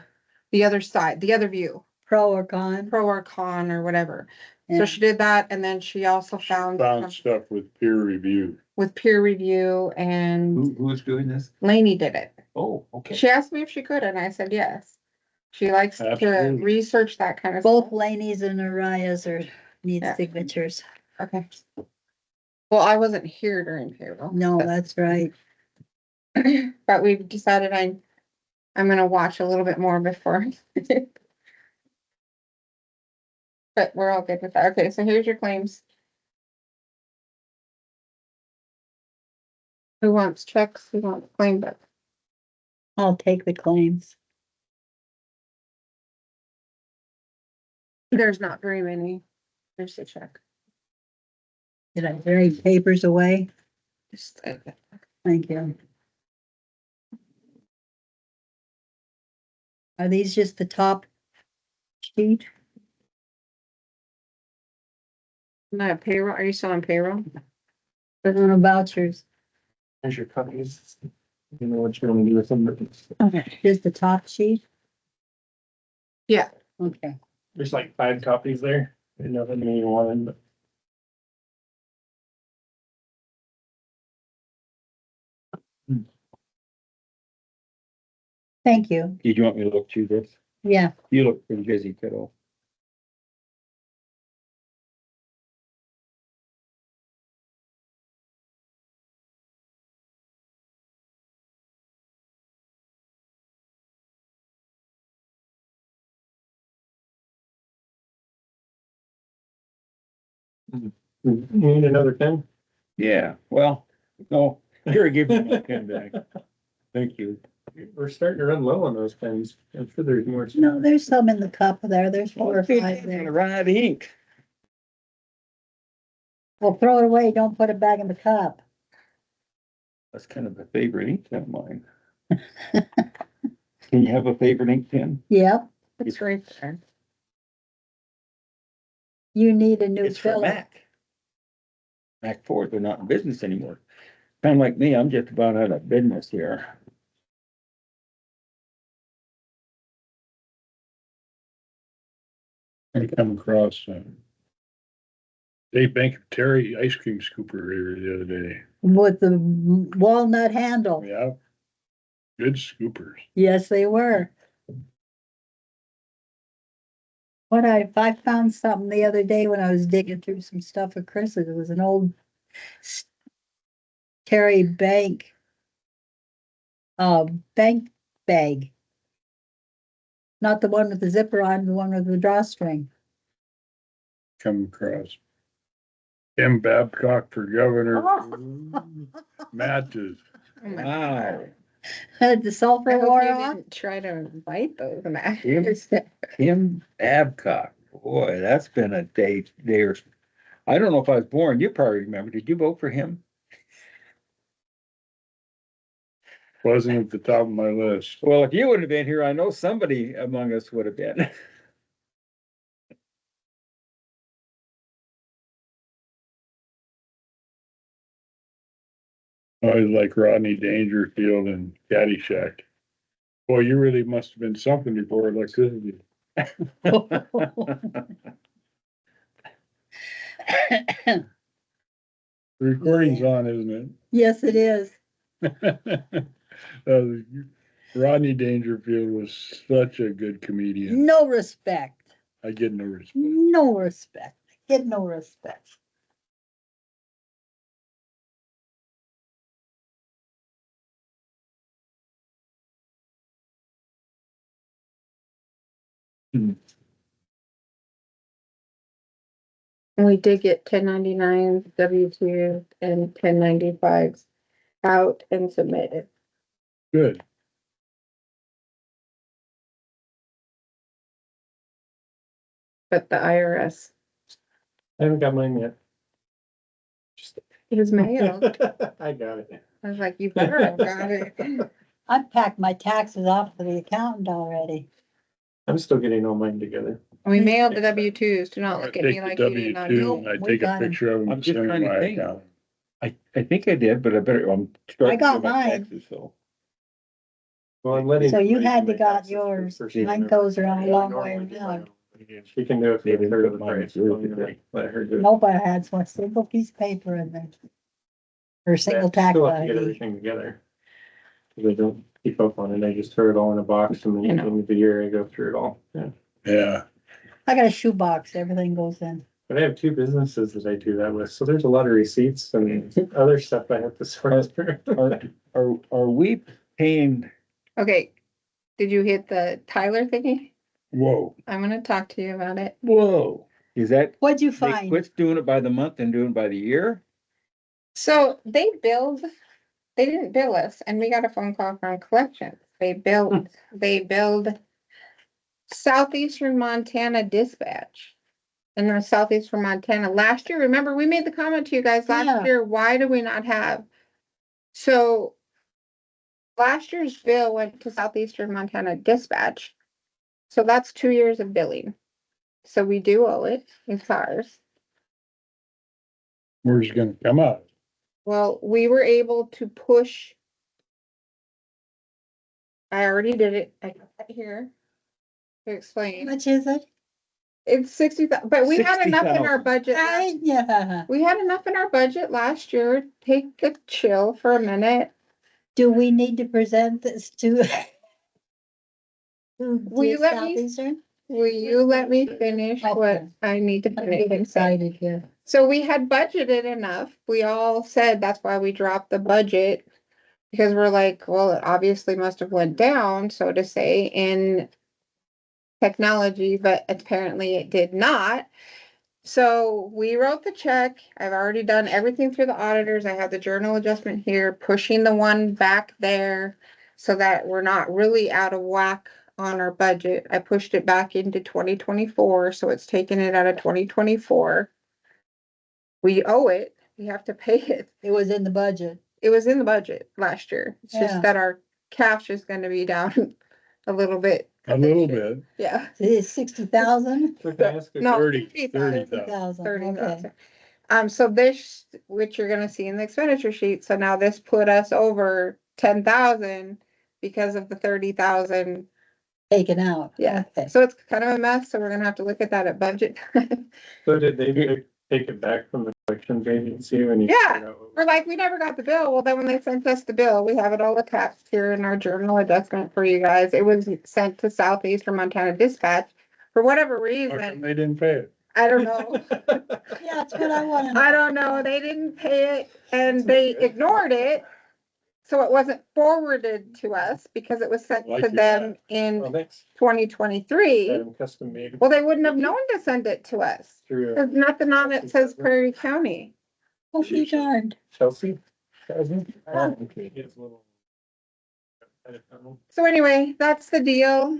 Speaker 10: The other side, the other view,
Speaker 2: pro or con?
Speaker 10: pro or con or whatever.
Speaker 2: Yeah.
Speaker 10: So she did that and then she also found
Speaker 4: Found stuff with peer review.
Speaker 10: with peer review and
Speaker 3: Who's doing this?
Speaker 10: Lainey did it.
Speaker 3: Oh, okay.
Speaker 10: She asked me if she could and I said yes. She likes to
Speaker 4: Absolutely.
Speaker 10: research that kind of
Speaker 2: Both
Speaker 10: stuff.
Speaker 2: Laney's and Arias need
Speaker 10: Yeah.
Speaker 2: signatures.
Speaker 10: Okay. Well, I wasn't here during payroll.
Speaker 2: No, that's right.
Speaker 10: But we've decided I'm gonna watch a little bit more before. But we're all good with that. Okay, so here's your claims. Who wants checks? Who wants claim book?
Speaker 2: I'll take the claims.
Speaker 10: There's not very many. There's a check.
Speaker 2: Did I carry papers away?
Speaker 10: Just,
Speaker 2: Thank you. Are these just the top sheet?
Speaker 10: not payroll. Are you still on payroll?
Speaker 2: There's no vouchers,
Speaker 6: There's your copies. You know what you want to do with them.
Speaker 2: just the top sheet?
Speaker 10: Yeah.
Speaker 2: Okay.
Speaker 6: There's like 5 copies there. I didn't know how many you wanted, but.
Speaker 2: Thank you.
Speaker 3: Did you want me to look through this?
Speaker 2: Yeah,
Speaker 3: You look pretty busy, kiddo.
Speaker 6: You need another pen?
Speaker 3: Yeah, well, no, here, give me my pen back. Thank you.
Speaker 6: We're starting to run low on those pens. I'm sure there's more.
Speaker 2: no, there's some in the cup there. There's 4 or 5
Speaker 3: I'm gonna
Speaker 2: there.
Speaker 3: run out of ink.
Speaker 2: Well, throw it away. Don't put it back in the cup.
Speaker 3: That's kind of a favorite ink of mine. Can you have a favorite ink pen?
Speaker 2: Yep,
Speaker 10: It's right there.
Speaker 2: you need a new
Speaker 3: It's for
Speaker 2: filler.
Speaker 3: Mac. Mac 4, they're not in business anymore. Kind of like me, I'm just about out of business here.
Speaker 4: I come across, Dave Bank of Terry ice cream scooper here the other day.
Speaker 2: With the walnut handle.
Speaker 4: Yeah. Good scoopers.
Speaker 2: Yes, they were. I found something the other day when I was digging through some stuff of Chris's. It was an old Terry Bank bank bag. Not the one with the zipper on, the one with the drawstring.
Speaker 4: Come across. Tim Babcock for governor. Matches.
Speaker 3: Wow.
Speaker 2: Had the
Speaker 10: I
Speaker 2: sulfur
Speaker 10: hope
Speaker 2: wore
Speaker 10: you
Speaker 2: off.
Speaker 10: didn't try to invite those Mac.
Speaker 3: Tim Babcock, boy, that's been a day or, I don't know if I was born, you probably remember, did you vote for him?
Speaker 4: Wasn't at the top of my list.
Speaker 3: Well, if you wouldn't have been here, I know somebody among us would have been.
Speaker 4: I was like Rodney Dangerfield and Caddyshack. Boy, you really must have been something before electricity. The recording's on, isn't
Speaker 2: Yes, it is.
Speaker 4: it? Rodney Dangerfield was such a good comedian.
Speaker 2: No respect.
Speaker 4: I get no respect.
Speaker 2: No respect. Get no respect.
Speaker 10: And we did get 1099 W-2 and 1095s out and submitted.
Speaker 4: Good.
Speaker 10: But the IRS,
Speaker 6: I haven't got mine yet.
Speaker 10: it was mailed.
Speaker 6: I got it.
Speaker 10: I was like, you better have got it.
Speaker 2: I packed my taxes off to the accountant already.
Speaker 6: I'm still getting all mine together.
Speaker 10: We mailed the W-2s. Do not
Speaker 4: I
Speaker 10: look at me
Speaker 4: take the
Speaker 10: like you did not
Speaker 4: W2
Speaker 10: know.
Speaker 4: and I
Speaker 2: We
Speaker 4: take a
Speaker 2: got 'em.
Speaker 4: picture of them
Speaker 3: I'm
Speaker 4: and
Speaker 3: just
Speaker 4: send it
Speaker 3: trying
Speaker 4: to
Speaker 3: to
Speaker 4: my
Speaker 3: think.
Speaker 4: account.
Speaker 3: I think I did, but I better, I'm starting to
Speaker 2: got
Speaker 3: do my
Speaker 2: mine.
Speaker 3: taxes, so.
Speaker 6: Well, I'm letting.
Speaker 2: So you
Speaker 6: everybody
Speaker 2: had
Speaker 6: do
Speaker 2: to
Speaker 6: my
Speaker 2: got
Speaker 6: taxes
Speaker 2: yours.
Speaker 6: first year.
Speaker 2: Mine goes around a
Speaker 6: I
Speaker 2: long
Speaker 6: normally
Speaker 2: way
Speaker 6: do my
Speaker 2: around.
Speaker 6: own. She can do it for
Speaker 3: They
Speaker 6: a
Speaker 3: didn't
Speaker 6: third of
Speaker 3: put
Speaker 6: the
Speaker 3: mine
Speaker 6: price.
Speaker 3: through
Speaker 6: so I'm gonna
Speaker 3: today.
Speaker 6: Let her do it.
Speaker 2: Nobody has one single piece of paper in there. Or single
Speaker 6: I
Speaker 2: tax
Speaker 6: still have to get
Speaker 2: ID.
Speaker 6: everything together. Cause I don't keep up on it. I just throw it all in a box and
Speaker 10: I
Speaker 6: then
Speaker 10: know.
Speaker 6: in the year I go through it all. Yeah.
Speaker 4: Yeah,
Speaker 2: I got a shoebox, everything goes in.
Speaker 6: But I have two businesses that I do that with, so there's a lot of receipts and other stuff I have to sort through.
Speaker 3: Are we paying,
Speaker 10: Okay, did you hit the Tyler thingy?
Speaker 4: whoa,
Speaker 10: I'm gonna talk to you about it.
Speaker 3: whoa, is that,
Speaker 2: What'd you
Speaker 3: they
Speaker 2: find?
Speaker 3: quit doing it by the month and doing it by the year?
Speaker 10: So they didn't bill us, and we got a phone call from collections. They billed Southeastern Montana Dispatch. In the Southeastern Montana last year, remember, we made the comment to you guys
Speaker 2: Yeah.
Speaker 10: last year, why do we not have? So last year's bill went to Southeastern Montana Dispatch. So that's 2 years of billing. So we do owe it, it's ours.
Speaker 4: where's it gonna come out?
Speaker 10: Well, we were able to push. I already did it, I got that here to
Speaker 2: How
Speaker 10: explain.
Speaker 2: much is it?
Speaker 10: It's 60,000, but we had enough in our
Speaker 3: 60,000.
Speaker 10: budget.
Speaker 2: Yeah.
Speaker 10: We had enough in our budget last year. Take a chill for a minute.
Speaker 2: Do we need to present this to?
Speaker 10: Will you let me-
Speaker 2: Southeastern?
Speaker 10: Will you let me finish what
Speaker 2: Okay.
Speaker 10: I need to
Speaker 2: I'm getting
Speaker 10: finish?
Speaker 2: excited here.
Speaker 10: So we had budgeted enough. We all said that's why we dropped the budget. Because we're like, well, it obviously must have went down, so to say, in technology, but apparently it did not. So we wrote the check. I've already done everything through the auditors. I have the journal adjustment here, pushing the one back there so that we're not really out of whack on our budget. I pushed it back into 2024, so it's taking it out of 2024. We owe it. We have to pay it.
Speaker 2: It was in the budget.
Speaker 10: It was in the budget last year. It's
Speaker 2: Yeah.
Speaker 10: just that our cash is gonna be down a little bit.
Speaker 4: A little bit,
Speaker 10: Yeah.
Speaker 2: It's 60,000?
Speaker 6: So can I ask a
Speaker 10: No,
Speaker 4: 30,000.
Speaker 2: 30,000,
Speaker 10: 30,000.
Speaker 2: okay.
Speaker 10: So this, which you're gonna see in the expenditure sheet, so now this put us over 10,000 because of the 30,000.
Speaker 2: Taken out.
Speaker 10: Yeah,
Speaker 2: Okay.
Speaker 10: so it's kind of a mess, so we're gonna have to look at that at budget.
Speaker 6: So did they take it back from the collections agency when you?
Speaker 10: Yeah.
Speaker 6: figured out what
Speaker 10: We're like, we never got the bill. Well, then when they sent us the bill, we have it all attached here in our journal adjustment for you guys. It was sent to Southeastern Montana Dispatch. For whatever
Speaker 4: how come
Speaker 10: reason,
Speaker 4: they didn't pay it?
Speaker 10: I don't know.
Speaker 2: Yeah, that's what I want to know.
Speaker 10: I don't know. They didn't pay it and they ignored it. So it wasn't forwarded to us because it was sent
Speaker 4: Like
Speaker 10: to
Speaker 4: your
Speaker 10: them
Speaker 6: Well,
Speaker 10: in
Speaker 6: thanks.
Speaker 10: 2023.
Speaker 6: Had them custom made
Speaker 10: Well, they wouldn't have known to send it to us.
Speaker 6: through
Speaker 10: There's nothing on it says Prairie County.
Speaker 2: Oh, be darned.
Speaker 6: Chelsea. Cousin? Oh, okay. He has a little-
Speaker 10: So anyway, that's the deal.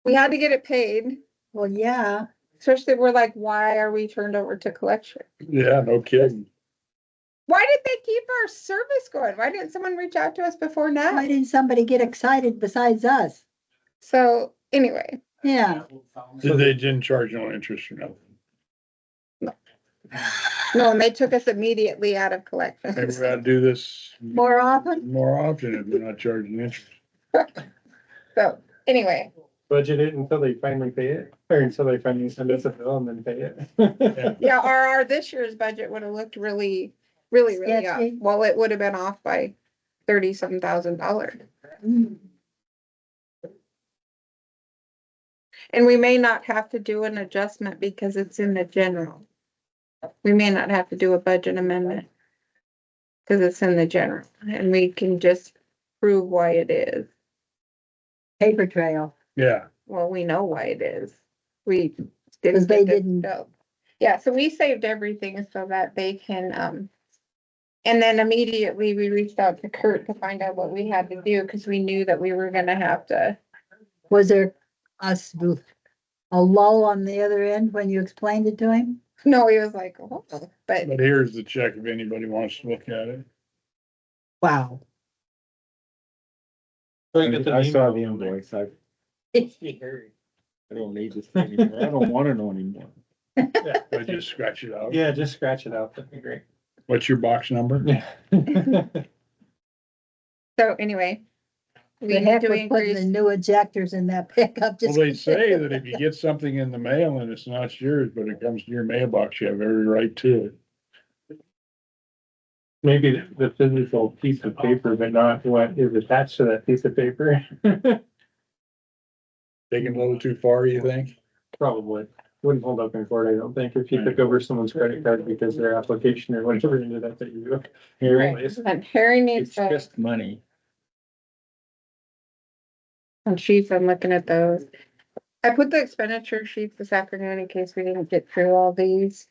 Speaker 10: We had to get it paid,
Speaker 2: Well, yeah.
Speaker 10: especially we're like, why are we turned over to collection?
Speaker 4: Yeah, no kidding.
Speaker 10: Why did they keep our service going? Why didn't someone reach out to us before
Speaker 2: Why
Speaker 10: now?
Speaker 2: didn't somebody get excited besides us?
Speaker 10: So anyway,
Speaker 2: Yeah.
Speaker 4: Did they didn't charge no interest or nothing?
Speaker 10: no, and they took us immediately out of
Speaker 4: Maybe
Speaker 10: collections.
Speaker 4: we gotta do this
Speaker 2: More often?
Speaker 4: more often if they're not charging interest.
Speaker 10: So anyway,
Speaker 6: Budget it until they finally pay it, or until they finally send us a bill and then pay it.
Speaker 10: yeah, our this year's budget would have looked really off.
Speaker 2: Sketchy.
Speaker 10: Well, it would have been off by $30,000.
Speaker 2: Mm.
Speaker 10: And we may not have to do an adjustment because it's in the general. We may not have to do a budget amendment. Cause it's in the general and we can just prove why it is.
Speaker 2: Paper trail.
Speaker 4: Yeah,
Speaker 10: Well, we know why it is. We
Speaker 2: 'Cause
Speaker 10: didn't
Speaker 2: they
Speaker 10: get the
Speaker 2: didn't-
Speaker 10: bill. Yeah, so we saved everything so that they can, and then immediately we reached out to Kurt to find out what we had to do, because we knew that we were gonna have to.
Speaker 2: Was there a lull on the other end when you explained it to him?
Speaker 10: No, he was like, oh, but
Speaker 4: But here's the check if anybody wants to look at it.
Speaker 2: Wow.
Speaker 3: I saw the invoice. I don't need this anymore. I don't wanna know anymore.
Speaker 4: I just scratch it out.
Speaker 6: Yeah, just scratch it out. That'd be great.
Speaker 4: What's your box number?
Speaker 10: so anyway. We
Speaker 2: The
Speaker 10: need
Speaker 2: heck
Speaker 10: to
Speaker 2: with putting the
Speaker 10: increase,
Speaker 2: new ejectors in that pickup.
Speaker 4: Well, they say that if you get something in the mail and it's not yours, but it comes to your mailbox, you have every right to it.
Speaker 6: Maybe the physical piece of paper, but not what is attached to that piece of paper.
Speaker 4: Taking a little too far, you think?
Speaker 6: Probably. Wouldn't hold up in court, I don't think, if you took over someone's credit card because their application or whatever ended up that you do.
Speaker 3: Harry,
Speaker 10: and Harry needs
Speaker 3: it's
Speaker 10: to,
Speaker 3: just money.
Speaker 10: and sheets, I'm looking at those. I put the expenditure sheets this afternoon in case we didn't get through all these.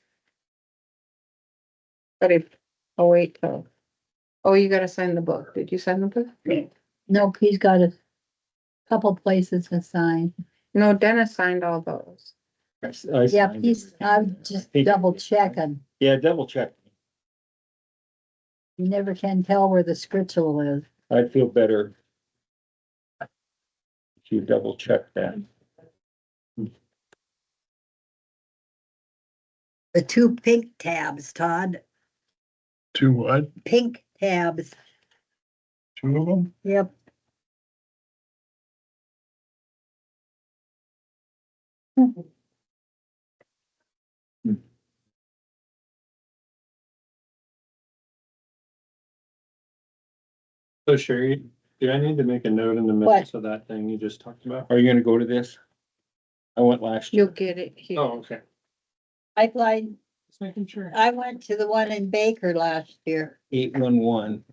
Speaker 10: But if, oh wait, oh, you gotta sign the book. Did you sign the book?
Speaker 2: Nope, he's got a couple places to sign.
Speaker 10: No, Dennis signed all those.
Speaker 2: Yep, I'm just double checking.
Speaker 3: Yeah, double check.
Speaker 2: You never can tell where the scritchel is.
Speaker 3: I'd feel better if you double check that.
Speaker 2: The two pink tabs, Todd,
Speaker 4: Two what?
Speaker 2: pink tabs.
Speaker 4: Two of them?
Speaker 2: Yep.
Speaker 6: So Sherry, do I need to make a note in the minutes of that thing you just talked about?
Speaker 3: Are you gonna go to this? I went last
Speaker 10: You'll
Speaker 3: year.
Speaker 10: get it here.
Speaker 6: Oh, okay.
Speaker 2: Pipeline,
Speaker 6: Just making sure.
Speaker 2: I went to the one in Baker last year.
Speaker 3: 811.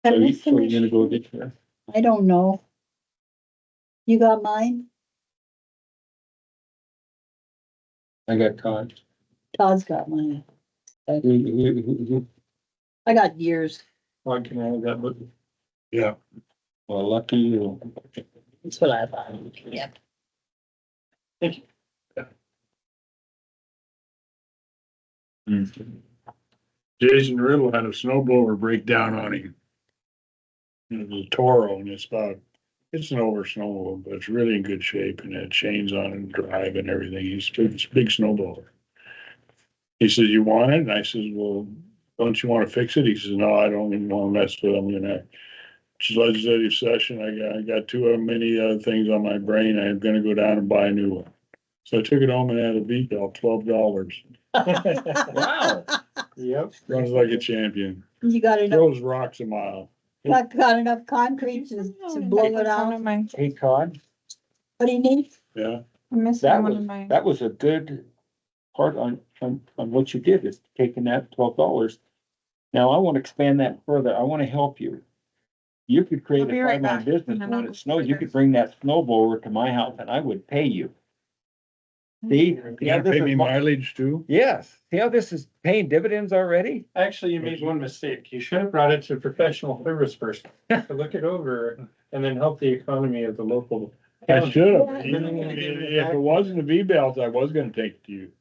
Speaker 3: So you're gonna go get your,
Speaker 2: I don't know. You got mine?
Speaker 3: I got Todd.
Speaker 2: Todd's got mine. I got yours.
Speaker 6: Why can I have that book?
Speaker 4: Yeah.
Speaker 3: Well, lucky you.
Speaker 2: That's what I thought. Yep.
Speaker 6: Thank you.
Speaker 4: Jason Riddle had a snowblower break down on him. It was a Toro and it's an over snowblower, but it's really in good shape and had chains on it and drive and everything. It's a big snowblower. He says, you want it? And I says, well, don't you want to fix it? He says, no, I don't even want to mess with them. It's a legislative session. I got too many other things on my brain. I'm gonna go down and buy a new one. So I took it home and had a V-belt, $12.
Speaker 3: Wow.
Speaker 6: Yep.
Speaker 4: Runs like a champion.
Speaker 2: You got enough,
Speaker 4: Throws rocks a mile.
Speaker 2: got enough concrete to blow it out?
Speaker 3: Hey, Todd,
Speaker 2: What do you need?
Speaker 4: Yeah.
Speaker 10: I'm missing
Speaker 3: that
Speaker 10: one
Speaker 3: was,
Speaker 10: of mine.
Speaker 3: that was a good part on what you did, is taking that $12. Now, I want to expand that further. I want to help you. You could create
Speaker 10: I'll be
Speaker 3: a
Speaker 10: right
Speaker 3: five-man
Speaker 10: back,
Speaker 3: business,
Speaker 10: and then
Speaker 3: when
Speaker 10: I'll
Speaker 3: it snows, you
Speaker 10: later.
Speaker 3: could bring that snow blower to my house and I would pay you. See?
Speaker 4: You gonna pay me mileage too?
Speaker 3: Yes, see how this is paying dividends already?
Speaker 6: Actually, you made one mistake. You should have brought it to a professional service person to look it over and then help the economy of the local.
Speaker 4: I should have.
Speaker 10: Yeah.
Speaker 4: If it wasn't a V-belt, I was gonna take it to you.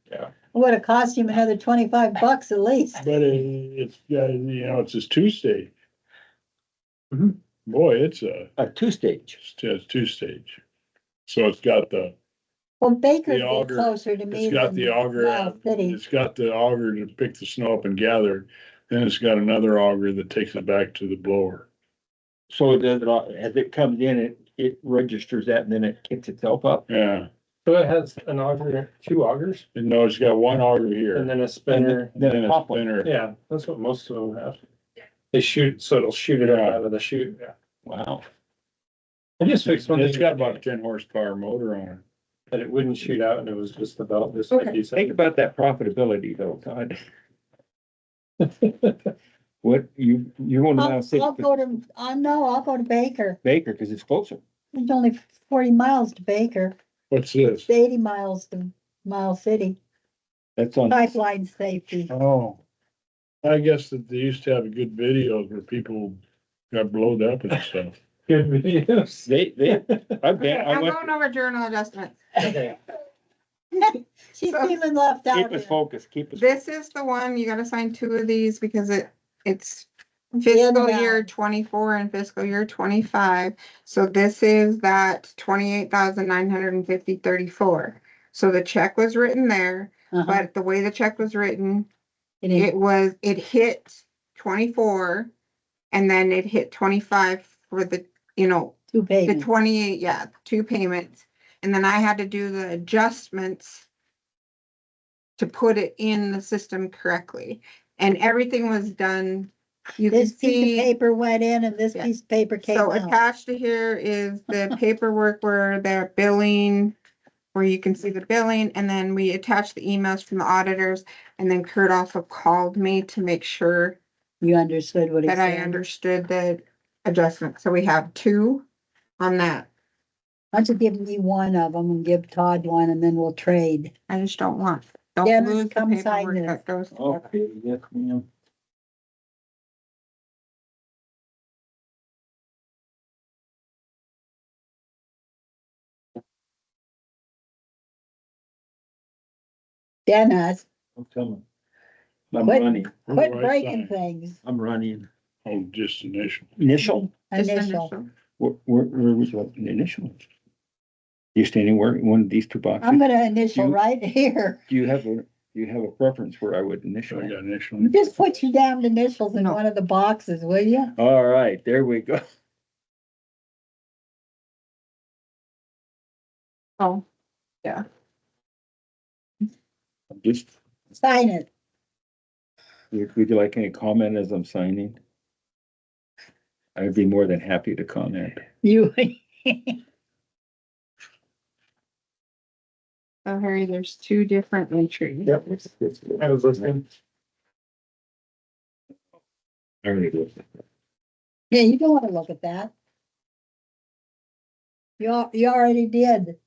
Speaker 2: Would have cost him another $25 at least.
Speaker 4: But it's, it's this two-stage. Boy, it's
Speaker 3: A two-stage.
Speaker 4: it's two-stage. So it's got
Speaker 2: Well, Baker's
Speaker 4: The
Speaker 2: a
Speaker 4: auger.
Speaker 2: bit closer to me
Speaker 4: it's got
Speaker 2: than
Speaker 4: the auger,
Speaker 2: Miles City.
Speaker 4: it's got the auger to pick the snow up and gather it. Then it's got another auger that takes it back to the blower.
Speaker 3: So it does, as it comes in, it registers that and then it kicks itself up.
Speaker 4: Yeah.
Speaker 6: So it has an auger, two augers,
Speaker 4: And no, it's got one auger here.
Speaker 6: and then a spinner.
Speaker 3: Then
Speaker 4: Then
Speaker 3: a
Speaker 4: a
Speaker 3: top one.
Speaker 4: spinner.
Speaker 6: Yeah, that's what most of them have. They shoot, so it'll shoot it up
Speaker 4: Yeah.
Speaker 6: out of the chute. Yeah.
Speaker 3: Wow.
Speaker 6: I just fixed one
Speaker 4: It's
Speaker 6: thing
Speaker 4: got about a 10 horsepower motor on it.
Speaker 6: that it wouldn't shoot out and it was just about this.
Speaker 10: Okay.
Speaker 6: 50
Speaker 3: Think about that profitability though, Todd. What, you want to now sit
Speaker 2: I'll go to, no, I'll go to Baker.
Speaker 3: Baker, because it's closer.
Speaker 2: It's only 40 miles to Baker,
Speaker 4: What's this?
Speaker 2: 80 miles to Miles City.
Speaker 3: That's on,
Speaker 2: Pipeline safety.
Speaker 4: Oh, I guess that they used to have good videos where people got blowed up and stuff.
Speaker 6: Good videos.
Speaker 3: I've been, I
Speaker 10: I'm
Speaker 3: went,
Speaker 10: going over journal adjustments.
Speaker 2: She's
Speaker 10: So-
Speaker 2: feeling left out.
Speaker 3: keep us
Speaker 2: here.
Speaker 3: focused, keep us.
Speaker 10: This is the one, you gotta sign two of these because it's
Speaker 2: end
Speaker 10: fiscal
Speaker 2: of
Speaker 10: year
Speaker 2: that.
Speaker 10: 24 and fiscal year 25. So this is that 28,950.34. So the check was written there,
Speaker 2: Uh-huh.
Speaker 10: but the way the check was written,
Speaker 2: It is
Speaker 10: it hit 24 and then it hit 25 for the,
Speaker 2: two
Speaker 10: the
Speaker 2: payments.
Speaker 10: 28, yeah, two payments. And then I had to do the adjustments to put it in the system correctly. And everything was done. You can
Speaker 2: This piece of
Speaker 10: see,
Speaker 2: paper went in and this
Speaker 10: Yeah.
Speaker 2: piece of paper came
Speaker 10: so
Speaker 2: out.
Speaker 10: attached to here is the paperwork where they're billing, where you can see the billing, and then we attached the emails from the auditors. And then Kurt also called me to make sure
Speaker 2: You understood what he
Speaker 10: that I
Speaker 2: said.
Speaker 10: understood the adjustment. So we have two on that.
Speaker 2: Why don't you give me one of them and give Todd one and then we'll trade.
Speaker 10: I just don't
Speaker 2: Dennis,
Speaker 10: lose the
Speaker 2: come sign
Speaker 10: paperwork
Speaker 2: this.
Speaker 10: that goes. to-
Speaker 3: Okay, yes, ma'am.
Speaker 2: Dennis,
Speaker 3: I'm telling. I'm
Speaker 2: Quit.
Speaker 3: running,
Speaker 4: Where
Speaker 2: quit
Speaker 4: do I
Speaker 2: breaking
Speaker 4: sign?
Speaker 2: things.
Speaker 3: I'm running.
Speaker 4: Oh, just initial.
Speaker 3: Initial,
Speaker 10: Just
Speaker 2: Initial.
Speaker 3: where was the initial? You standing where, one of these two boxes?
Speaker 2: I'm gonna initial
Speaker 3: You-
Speaker 2: right here.
Speaker 3: Do you have a preference where I would
Speaker 4: So
Speaker 3: initial?
Speaker 4: I got initial.
Speaker 2: Just put your damned initials in
Speaker 10: No.
Speaker 2: one of the boxes, will you?
Speaker 3: All right, there we go.
Speaker 10: Oh,
Speaker 3: Just,
Speaker 2: Sign it.
Speaker 3: would you like any comment as I'm signing? I'd be more than happy to comment.
Speaker 2: You.
Speaker 10: so Harry, there's two different entries.
Speaker 6: Yep, I was listening.
Speaker 3: I already looked at that.
Speaker 2: Yeah, you don't wanna look at that. You already did.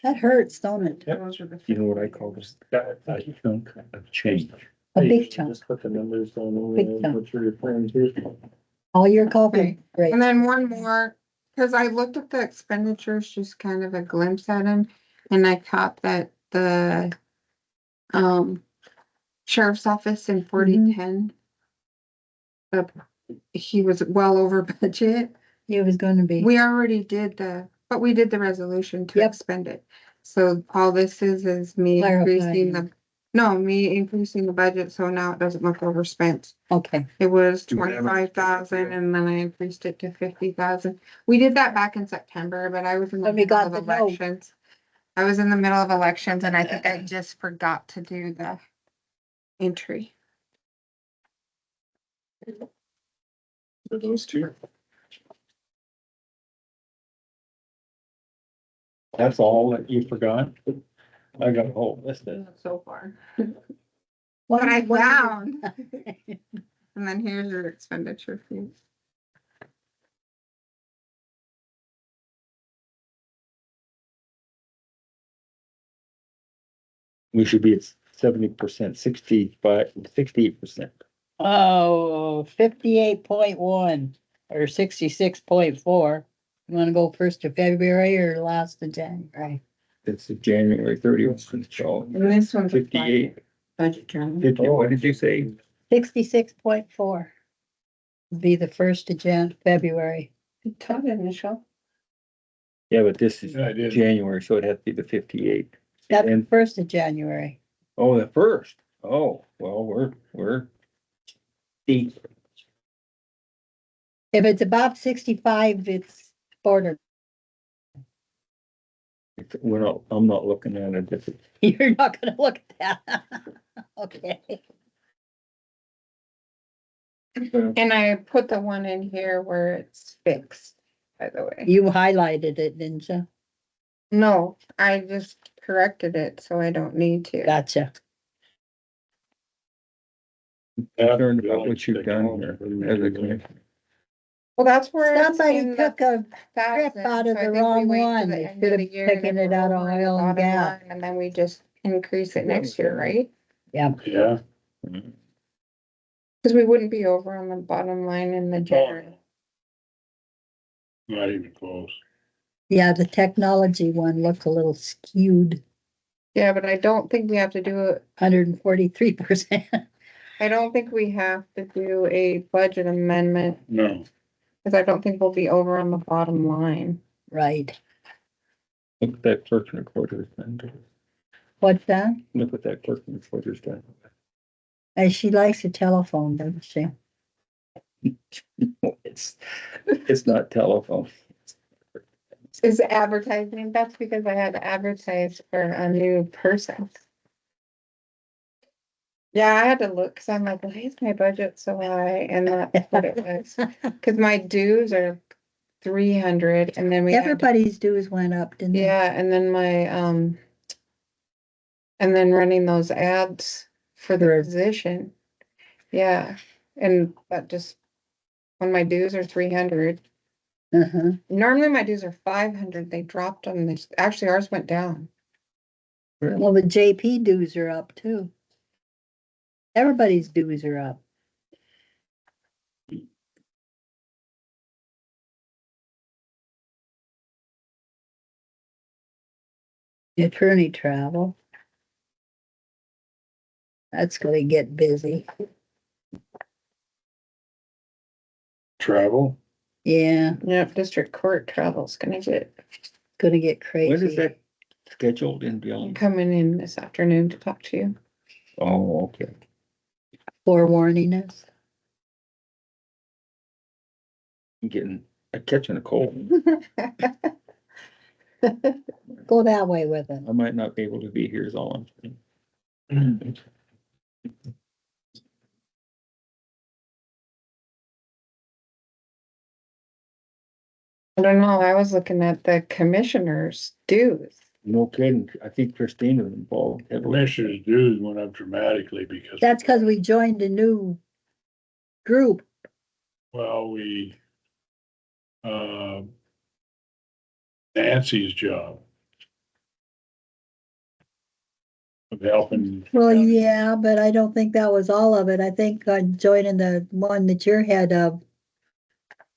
Speaker 2: That hurts, don't it?
Speaker 10: Those are the
Speaker 3: You know what I call this?
Speaker 6: Got it.
Speaker 3: A chunk of change.
Speaker 2: A
Speaker 6: Hey,
Speaker 2: big chunk.
Speaker 6: Just put the numbers down
Speaker 2: Big
Speaker 6: and
Speaker 2: chunk.
Speaker 6: what you're referring to.
Speaker 2: All your coffee,
Speaker 10: Okay.
Speaker 2: great.
Speaker 10: And then one more, because I looked at the expenditures, just kind of a glimpse at them, and I caught that the sheriff's office in 4010. He was well over budget.
Speaker 2: It was gonna be.
Speaker 10: We already did but we did the resolution to
Speaker 2: Yep.
Speaker 10: expend it. So all this is me increasing the budget, so now it doesn't look overspent.
Speaker 2: Okay,
Speaker 10: It was
Speaker 3: Do we have a-
Speaker 10: 25,000 and then I increased it to 50,000. We did that back in September, but I was in the
Speaker 2: When we
Speaker 10: middle
Speaker 2: got
Speaker 10: of
Speaker 2: the note.
Speaker 10: elections. I was in the middle of elections and I think I just forgot to do the entry.
Speaker 6: For those two.
Speaker 3: That's all that you forgot? I got a whole list of.
Speaker 10: So far.
Speaker 2: What
Speaker 10: But I found, and then here's your expenditure fees.
Speaker 3: We should be at 70%, 68%.
Speaker 2: Oh, 58.1 or 66.4. You wanna go first of February or last of January?
Speaker 3: It's January 31st, so
Speaker 10: And this one's a
Speaker 3: 58,
Speaker 10: budget journal.
Speaker 3: 50, what did you say?
Speaker 2: 66.4. Be the first of February.
Speaker 10: Todd initial.
Speaker 3: Yeah, but this is
Speaker 4: Yeah, I did.
Speaker 3: January, so it'd have to be the 58.
Speaker 2: That's the
Speaker 3: And,
Speaker 2: first of January.
Speaker 3: oh, the first. Oh, well, we're deep.
Speaker 2: If it's above 65, it's border.
Speaker 3: I'm not looking at it. If it's-
Speaker 2: You're not gonna look at that. Okay.
Speaker 10: And I put the one in here where it's fixed, by the way.
Speaker 2: You highlighted it, didn't you?
Speaker 10: No, I just corrected it, so I don't need to.
Speaker 2: Gotcha.
Speaker 3: Concerned about what you've done here as a commissioner.
Speaker 10: Well, that's where. it's
Speaker 2: Somebody
Speaker 10: in the
Speaker 2: took a
Speaker 10: thousand,
Speaker 2: trip out of
Speaker 10: so I
Speaker 2: the
Speaker 10: think we
Speaker 2: wrong
Speaker 10: wait till
Speaker 2: one.
Speaker 10: the
Speaker 2: They
Speaker 10: end
Speaker 2: should
Speaker 10: of
Speaker 2: have
Speaker 10: the year and
Speaker 2: taken
Speaker 10: if
Speaker 2: it
Speaker 10: we're
Speaker 2: out of
Speaker 10: over in the
Speaker 2: oil and
Speaker 10: bottom
Speaker 2: gas.
Speaker 10: line, and then we just increase it next year, right?
Speaker 4: Yeah,
Speaker 10: Cause we wouldn't be over on the bottom line in the generator.
Speaker 4: not even close.
Speaker 2: Yeah, the technology one looked a little skewed,
Speaker 10: Yeah, but I don't think we have to do it.
Speaker 2: 143%.
Speaker 10: I don't think we have to do a budget amendment,
Speaker 4: No,
Speaker 10: cause I don't think we'll be over on the bottom line.
Speaker 2: Right.
Speaker 3: Look at that clerk and recorder's done.
Speaker 2: What's that?
Speaker 3: Look what that clerk and recorder's done.
Speaker 2: And she likes a telephone, doesn't she?
Speaker 3: It's not telephone.
Speaker 10: Is advertising, that's because I had to advertise for a new person. Yeah, I had to look, cause I'm like, why is my budget so high? And that's what it was, cause my dues are 300 and then we had to.
Speaker 2: Everybody's dues went up, didn't they?
Speaker 10: Yeah, and then and then running those ads for the
Speaker 2: For-
Speaker 10: position. Yeah, and that just, when my dues are 300,
Speaker 2: Uh-huh.
Speaker 10: normally my dues are 500, they dropped on this, actually ours went down.
Speaker 2: Well, the JP dues are up too. Everybody's dues are up. Attorney travel. That's gonna get busy.
Speaker 4: travel,
Speaker 2: Yeah,
Speaker 10: Yep, district court travel's gonna get,
Speaker 2: gonna get
Speaker 3: When is
Speaker 2: crazy.
Speaker 3: that scheduled in
Speaker 10: I'm
Speaker 3: Beyond?
Speaker 10: coming in this afternoon to talk to you.
Speaker 3: Oh, okay.
Speaker 2: Forewarning us.
Speaker 3: I'm catching a cold.
Speaker 2: Go that way with it.
Speaker 3: I might not be able to be here is all I'm saying.
Speaker 10: I don't know, I was looking at the commissioners' dues.
Speaker 3: No kidding. I think Christina was involved heavily.
Speaker 4: commissioners' dues went up dramatically because.
Speaker 2: That's because we joined a new group.
Speaker 4: Well, Nancy's job. Of helping.
Speaker 2: Well, yeah, but I don't think that was all of it. I think joining the one that you're head of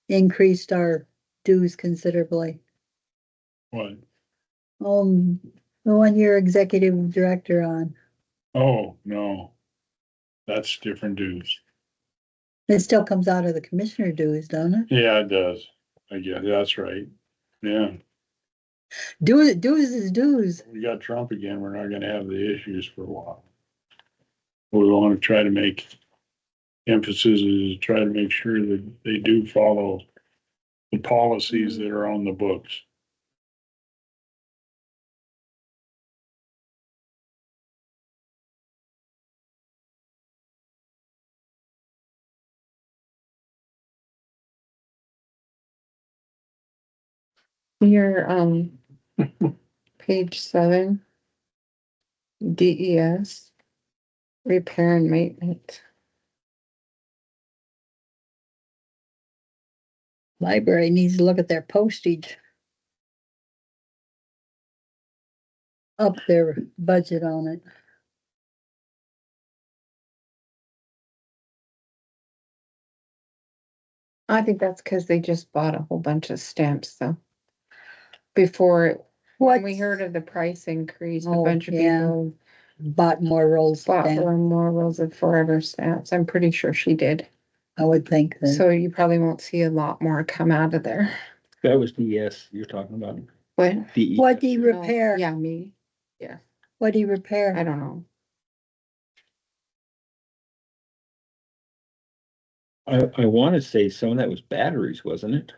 Speaker 2: increased our dues considerably.
Speaker 4: What?
Speaker 2: The one you're executive director on.
Speaker 4: Oh, no. That's different dues.
Speaker 2: It still comes out of the commissioner dues, don't it?
Speaker 4: Yeah, it does. I guess, that's right. Yeah,
Speaker 2: Dues is dues.
Speaker 4: we got Trump again. We're not gonna have the issues for a while. We want to try to make emphasis is try to make sure that they do follow the policies that are on the books.
Speaker 10: Your, page 7. DES. Repair and maintenance.
Speaker 2: Library needs to look at their postage. Up their budget on it.
Speaker 10: I think that's because they just bought a whole bunch of stamps, though. Before, when we heard of the price increase, a
Speaker 2: Oh,
Speaker 10: bunch of
Speaker 2: yeah.
Speaker 10: people
Speaker 2: Bought more rolls of
Speaker 10: bought
Speaker 2: stamps,
Speaker 10: more rolls of forever stamps. I'm pretty sure she did.
Speaker 2: I would think that.
Speaker 10: So you probably won't see a lot more come out of there.
Speaker 3: That was DES you're talking about.
Speaker 10: But
Speaker 3: DES.
Speaker 2: What do you repair?
Speaker 10: yeah, me.
Speaker 2: What do you
Speaker 10: I
Speaker 2: repair?
Speaker 10: don't know.
Speaker 3: I want to say some of that was batteries, wasn't it?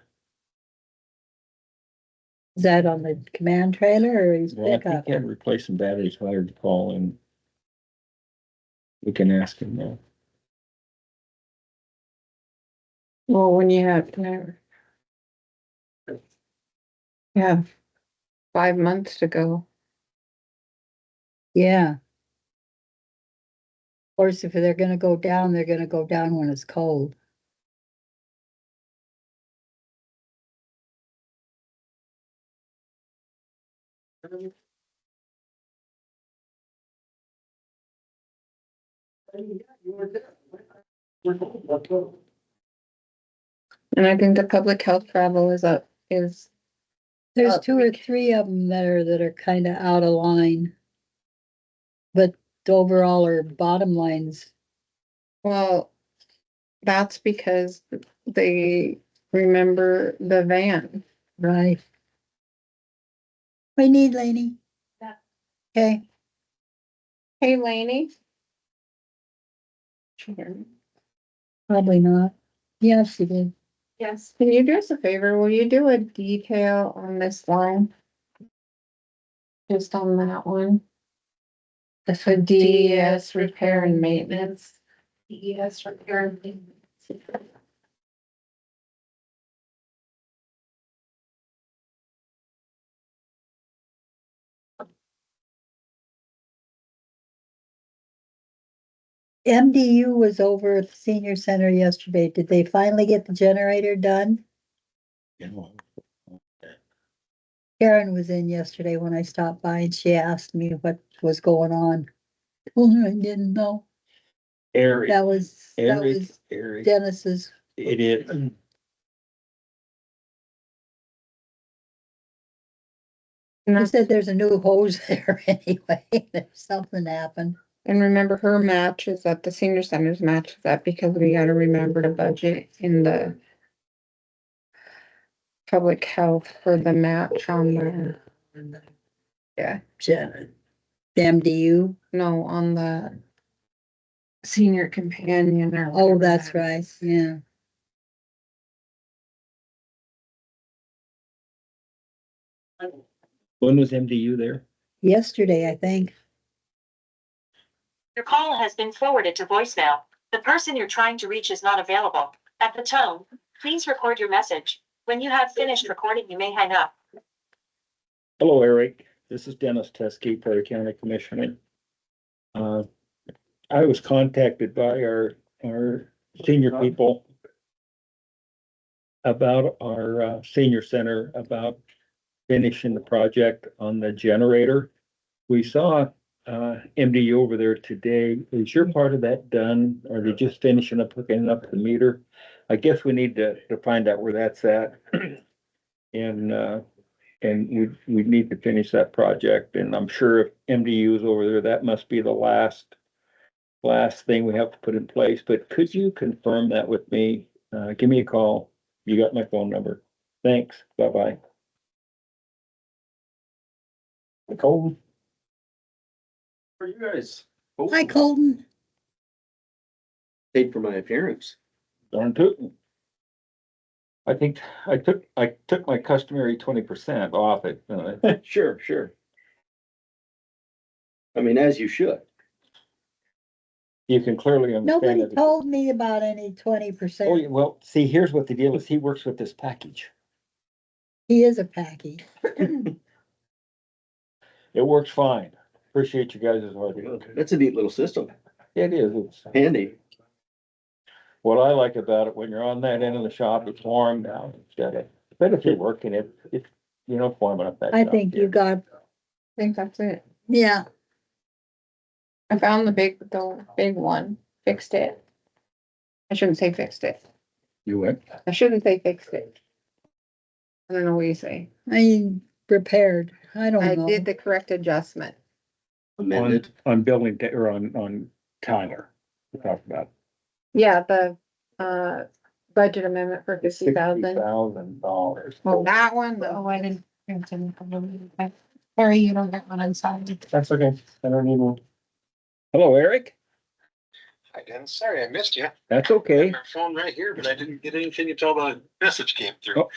Speaker 2: Is that on the command trailer or his
Speaker 3: Well, I
Speaker 2: pickup?
Speaker 3: think he had to replace some batteries, if I recall, and we can ask him now.
Speaker 10: Well, when you have 5 months to go.
Speaker 2: Yeah. Of course, if they're gonna go down, they're gonna go down when it's cold.
Speaker 10: And I think the public health travel is up,
Speaker 2: There's
Speaker 10: Up.
Speaker 2: 2 or 3 of them that are kind of out of line. But the overall are bottom lines,
Speaker 10: well, that's because they remember the van.
Speaker 2: right? We need Laney. Okay,
Speaker 10: Hey, Lainey?
Speaker 2: probably not. Yes, you did.
Speaker 10: Yes. Can you do us a favor? Will you do a detail on this line? Just on that one? That's for DES repair and maintenance. DES repair and maintenance.
Speaker 2: MDU was over at the senior center yesterday. Did they finally get the generator done? Karen was in yesterday when I stopped by and she asked me what was going on. Told her I didn't know.
Speaker 3: Eric,
Speaker 2: That was
Speaker 3: Eric,
Speaker 2: Dennis's.
Speaker 3: it is.
Speaker 2: He said there's a new hose there anyway. There's something happened.
Speaker 10: And remember, her match is at the senior center's match is that because we gotta remember to budget in the public health for the match on the, yeah,
Speaker 2: Janet. The MDU.
Speaker 10: no, on the senior companion or.
Speaker 2: Oh,
Speaker 10: whatever
Speaker 2: that's
Speaker 10: that
Speaker 2: right.
Speaker 10: is.
Speaker 2: Yeah.
Speaker 3: When was MDU there?
Speaker 2: Yesterday, I think.
Speaker 11: Your call has been forwarded to voicemail. The person you're trying to reach is not available. At the tone, please record your message. When you have finished recording, you may hang up.
Speaker 3: Hello, Eric. This is Dennis Teskey, Prairie County Commissioner. I was contacted by our senior people about our senior center, about finishing the project on the generator. We saw MDU over there today. Is your part of that done? Are they just finishing up, hooking up the meter? I guess we need to find out where that's at. And we need to finish that project. And I'm sure if MDU is over there, that must be the last thing we have to put in place. But could you confirm that with me? Give me a call. You got my phone number. Thanks. Bye-bye.
Speaker 7: Colton. For you guys.
Speaker 2: Hi, Colton.
Speaker 7: Paid for my appearance.
Speaker 3: Darn tootin'. I think I took my customary 20% off it.
Speaker 7: Sure, sure. I mean, as you should.
Speaker 3: You can clearly understand
Speaker 2: Nobody
Speaker 3: that.
Speaker 2: told me about any 20%.
Speaker 3: Oh, well, see, here's what the deal is. He works with this package.
Speaker 2: He is a packy.
Speaker 3: It works fine. Appreciate you guys' hard work.
Speaker 7: That's a neat little system.
Speaker 3: It is. It's
Speaker 7: Handy.
Speaker 3: what I like about it. When you're on that end of the shop, it's warm now instead of, but if you're working it, it's, you know, warming up that.
Speaker 2: I
Speaker 3: shop,
Speaker 2: think
Speaker 3: yeah.
Speaker 2: you got,
Speaker 10: I think that's it.
Speaker 2: yeah,
Speaker 10: I found the big one, fixed it. I shouldn't say fixed it.
Speaker 3: You what?
Speaker 10: I shouldn't say fixed it. I don't know what you say.
Speaker 2: I repaired. I don't
Speaker 10: I
Speaker 2: know.
Speaker 10: did the correct adjustment.
Speaker 7: Amended.
Speaker 3: On building, or on Tyler, we talked about.
Speaker 10: Yeah, the, budget amendment for $50,000.
Speaker 3: $60,000.
Speaker 10: Well, that one, oh, I didn't. Sorry, you don't get one, I'm sorry.
Speaker 6: That's okay. I don't need one.
Speaker 3: Hello, Eric.
Speaker 12: Hi, Dennis. Sorry I missed you.
Speaker 3: That's okay.
Speaker 12: My phone right here, but I didn't get anything until the message came through.
Speaker 3: Oh.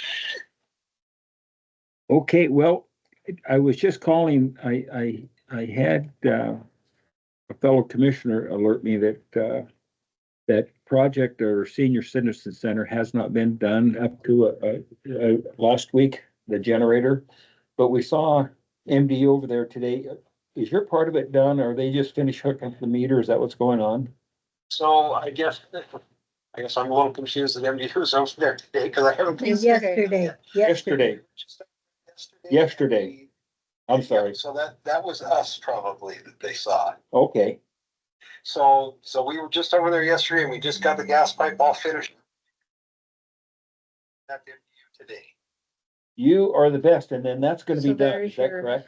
Speaker 3: Okay, well, I was just calling, I had, a fellow commissioner alert me that, that project or senior citizen center has not been done up to, last week, the generator. But we saw MD over there today. Is your part of it done? Or are they just finished hooking up the meter? Is that what's going on?
Speaker 12: So I guess I'm a little confused that MD was over there today because I haven't been.
Speaker 2: Yesterday.
Speaker 3: Yesterday. Yesterday. I'm sorry.
Speaker 12: So that was us probably that they saw.
Speaker 3: Okay,
Speaker 12: So we were just over there yesterday and we just got the gas pipe all finished. That did you today.
Speaker 3: you are the best, and then that's gonna be
Speaker 10: So
Speaker 3: done,
Speaker 10: there's
Speaker 3: is that
Speaker 10: your-
Speaker 3: correct?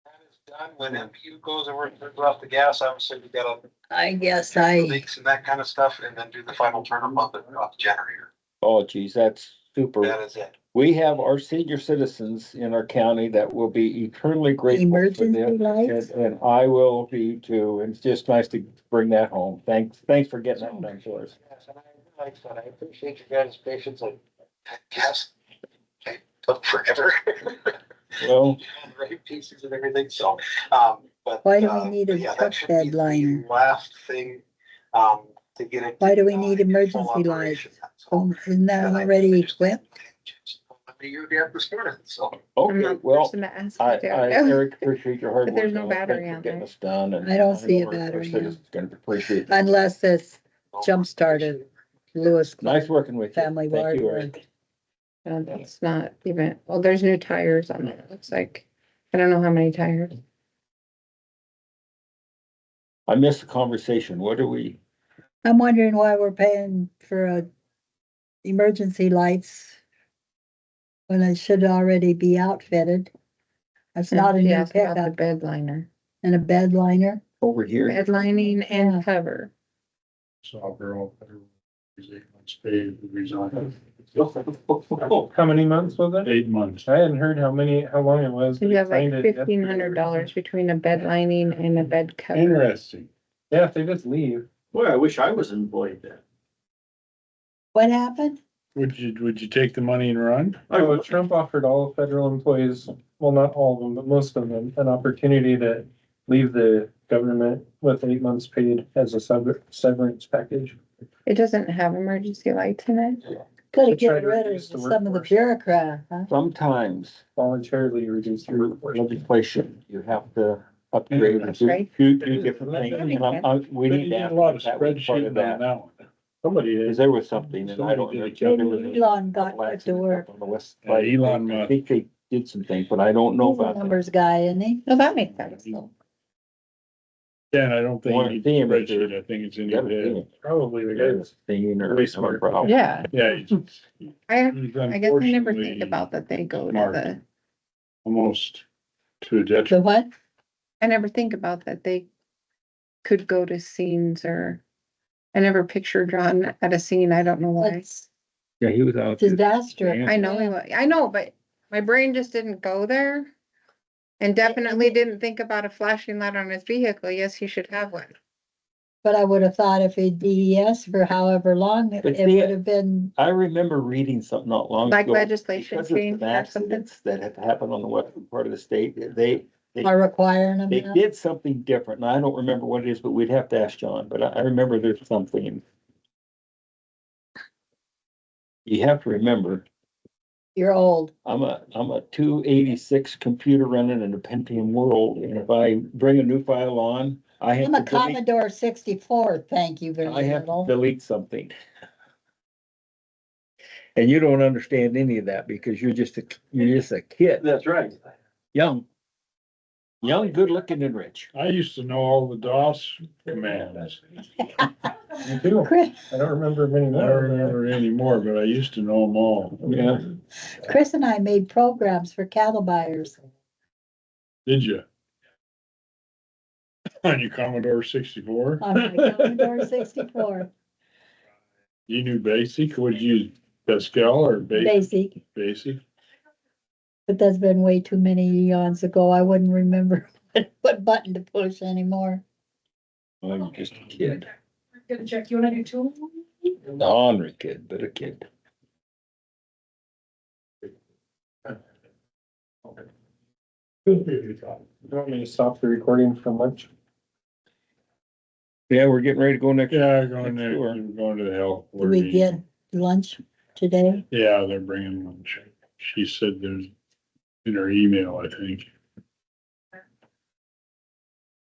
Speaker 12: That is done. When MPU goes over and turns off the gas, obviously we gotta
Speaker 2: I guess
Speaker 12: check the
Speaker 2: I,
Speaker 12: leaks and that kind of stuff and then do the final turn up on the generator.
Speaker 3: Oh geez, that's super.
Speaker 12: That is it.
Speaker 3: We have our senior citizens in our county that will be eternally grateful for
Speaker 2: emergency
Speaker 3: this.
Speaker 2: lights,
Speaker 3: And I will be too, and it's just nice to bring that home. Thanks for getting that done for us.
Speaker 12: Yes, and like I said, I appreciate your guys' patience. I guess it took forever.
Speaker 3: Well,
Speaker 12: Right pieces and everything, so, but.
Speaker 2: Why do we need a
Speaker 12: but yeah, that
Speaker 2: truck
Speaker 12: should be the
Speaker 2: bedliner?
Speaker 12: Last thing, to get it.
Speaker 2: Why do we need
Speaker 12: in full
Speaker 2: emergency
Speaker 12: operation.
Speaker 2: lights?
Speaker 12: So,
Speaker 2: Isn't that
Speaker 12: and I
Speaker 2: already
Speaker 12: just-
Speaker 2: equipped?
Speaker 12: You got this morning, so.
Speaker 10: I'm
Speaker 3: okay,
Speaker 10: not the
Speaker 3: well,
Speaker 10: person to ask,
Speaker 3: I,
Speaker 10: I don't
Speaker 3: I,
Speaker 10: know.
Speaker 3: Eric, appreciate your hard
Speaker 10: But
Speaker 3: work.
Speaker 10: there's no
Speaker 3: on it.
Speaker 10: battery
Speaker 3: Thanks for
Speaker 10: on
Speaker 3: getting
Speaker 10: there.
Speaker 3: us done, and
Speaker 2: I don't see a
Speaker 3: know our
Speaker 2: battery on.
Speaker 3: citizens Gonna appreciate it.
Speaker 2: Unless it's jump-started Lewis
Speaker 3: Nice working with you.
Speaker 2: Family
Speaker 3: Thank you,
Speaker 2: Water.
Speaker 3: Eric.
Speaker 10: No, that's not even, well, there's new tires on it. Looks like, I don't know how many tires.
Speaker 3: I missed the conversation. What do we,
Speaker 2: I'm wondering why we're paying for emergency lights when it should already be outfitted. That's not a
Speaker 10: She
Speaker 2: new
Speaker 10: asked about the
Speaker 2: pickup
Speaker 10: bed liner,
Speaker 2: and a bed liner.
Speaker 3: over here?
Speaker 10: bed lining
Speaker 2: Yeah.
Speaker 10: and cover.
Speaker 4: Saw girl, he's 8 months paid, resigned.
Speaker 6: How many months was it?
Speaker 4: 8 months.
Speaker 6: I hadn't heard how long it was.
Speaker 10: You have like
Speaker 6: Signed it yesterday.
Speaker 10: $1,500 between a bed lining and a bed cover.
Speaker 4: Interesting.
Speaker 6: Yeah, if they just leave.
Speaker 7: Boy, I wish I was employed then.
Speaker 2: What happened?
Speaker 4: Would you take the money and run?
Speaker 6: Oh, Trump offered all federal employees, well, not all of them, but most of them, an opportunity to leave the government with 8 months paid as a severance package.
Speaker 10: It doesn't have emergency lights in it.
Speaker 2: Could
Speaker 6: To
Speaker 2: have
Speaker 6: try
Speaker 2: get
Speaker 6: to
Speaker 2: rid of
Speaker 6: reduce the
Speaker 2: some of the
Speaker 6: workforce.
Speaker 2: bureaucrat, huh?
Speaker 3: Sometimes
Speaker 6: Voluntarily reduce the
Speaker 3: through
Speaker 6: workforce.
Speaker 3: legislation, you have to upgrade and do,
Speaker 10: Right.
Speaker 3: do different things. And we need to
Speaker 4: Did
Speaker 3: ask
Speaker 4: a lot of
Speaker 3: that was part
Speaker 4: spreadsheeting
Speaker 3: of
Speaker 4: on
Speaker 3: that.
Speaker 4: that one.
Speaker 6: Somebody
Speaker 3: Cause
Speaker 6: is.
Speaker 3: there was something, and I don't
Speaker 4: Somebody did
Speaker 3: know.
Speaker 4: a
Speaker 3: there was
Speaker 2: Maybe Elon got
Speaker 3: couple
Speaker 2: put to
Speaker 3: accidents
Speaker 2: work.
Speaker 3: up on the west
Speaker 4: Yeah,
Speaker 3: side.
Speaker 4: Elon
Speaker 3: I
Speaker 4: Musk.
Speaker 3: think they did some things, but I don't know
Speaker 2: He's a
Speaker 3: about that.
Speaker 2: numbers guy, isn't he?
Speaker 10: No, that makes sense. though.
Speaker 4: Yeah, and I don't think
Speaker 3: Wanna
Speaker 4: you need
Speaker 3: see
Speaker 4: a
Speaker 3: him if
Speaker 4: spreadsheet,
Speaker 3: they're-
Speaker 4: I think it's in
Speaker 3: You
Speaker 4: your
Speaker 3: gotta see
Speaker 4: head.
Speaker 3: it.
Speaker 6: Probably the guy that's
Speaker 3: Thing or
Speaker 6: Way
Speaker 3: some
Speaker 6: smart.
Speaker 3: problem.
Speaker 10: Yeah,
Speaker 4: Yeah,
Speaker 10: I
Speaker 4: he's
Speaker 10: guess I never think
Speaker 4: unfortunately
Speaker 10: about that they go to
Speaker 4: smart.
Speaker 10: the,
Speaker 4: almost to a
Speaker 2: The
Speaker 4: detriment.
Speaker 2: what?
Speaker 10: I never think about that they could go to scenes or, I never picture John at a scene, I don't know why.
Speaker 2: It's
Speaker 3: Yeah, he was out.
Speaker 2: disaster.
Speaker 3: Yeah.
Speaker 10: I know, I know, but my brain just didn't go there. And definitely didn't think about a flashing light on his vehicle. Yes, he should have one.
Speaker 2: But I would have thought if he DES for however long, it
Speaker 3: But see,
Speaker 2: would have been,
Speaker 3: I remember reading something not long
Speaker 10: Like
Speaker 3: ago.
Speaker 10: legislation
Speaker 3: Because of
Speaker 10: change
Speaker 3: some
Speaker 10: or something?
Speaker 3: accidents that have happened on the western part of the state, they
Speaker 2: are requiring them
Speaker 3: They
Speaker 2: now.
Speaker 3: did something different, and I don't remember what it is, but we'd have to ask John, but I remember there's something. You have to remember,
Speaker 2: You're old.
Speaker 3: I'm a 286 computer running in a Pentium world, and if I bring a new file on, I have
Speaker 2: I'm a
Speaker 3: to delete,
Speaker 2: Commodore 64, thank you
Speaker 3: I
Speaker 2: very
Speaker 3: have to
Speaker 2: little.
Speaker 3: delete something. And you don't understand any of that because you're just a kid,
Speaker 7: That's right.
Speaker 3: young, good looking and rich.
Speaker 4: I used to know all the DOS commands.
Speaker 6: Me too.
Speaker 2: Chris,
Speaker 6: I don't remember many
Speaker 4: I
Speaker 6: more.
Speaker 4: don't remember anymore, but I used to know them all.
Speaker 3: Yeah.
Speaker 2: Chris and I made programs for cattle buyers.
Speaker 4: Did you? On your Commodore 64?
Speaker 2: On my Commodore 64,
Speaker 4: You knew BASIC, would you use Pascal or
Speaker 2: basic,
Speaker 4: Basic?
Speaker 2: but that's been way too many eons ago. I wouldn't remember what button to push anymore.
Speaker 3: I'm just a kid,
Speaker 9: Gonna check, you wanna do two?
Speaker 3: an ornery kid, but a kid.
Speaker 6: You want me to stop the recording for lunch?
Speaker 3: Yeah, we're getting ready to go next.
Speaker 4: Yeah, going
Speaker 3: next
Speaker 4: there,
Speaker 3: door.
Speaker 4: we're going to the health.
Speaker 2: Did
Speaker 4: board
Speaker 2: we
Speaker 4: meeting.
Speaker 2: get lunch today?
Speaker 4: Yeah, they're bringing lunch. She said there's in her email, I think.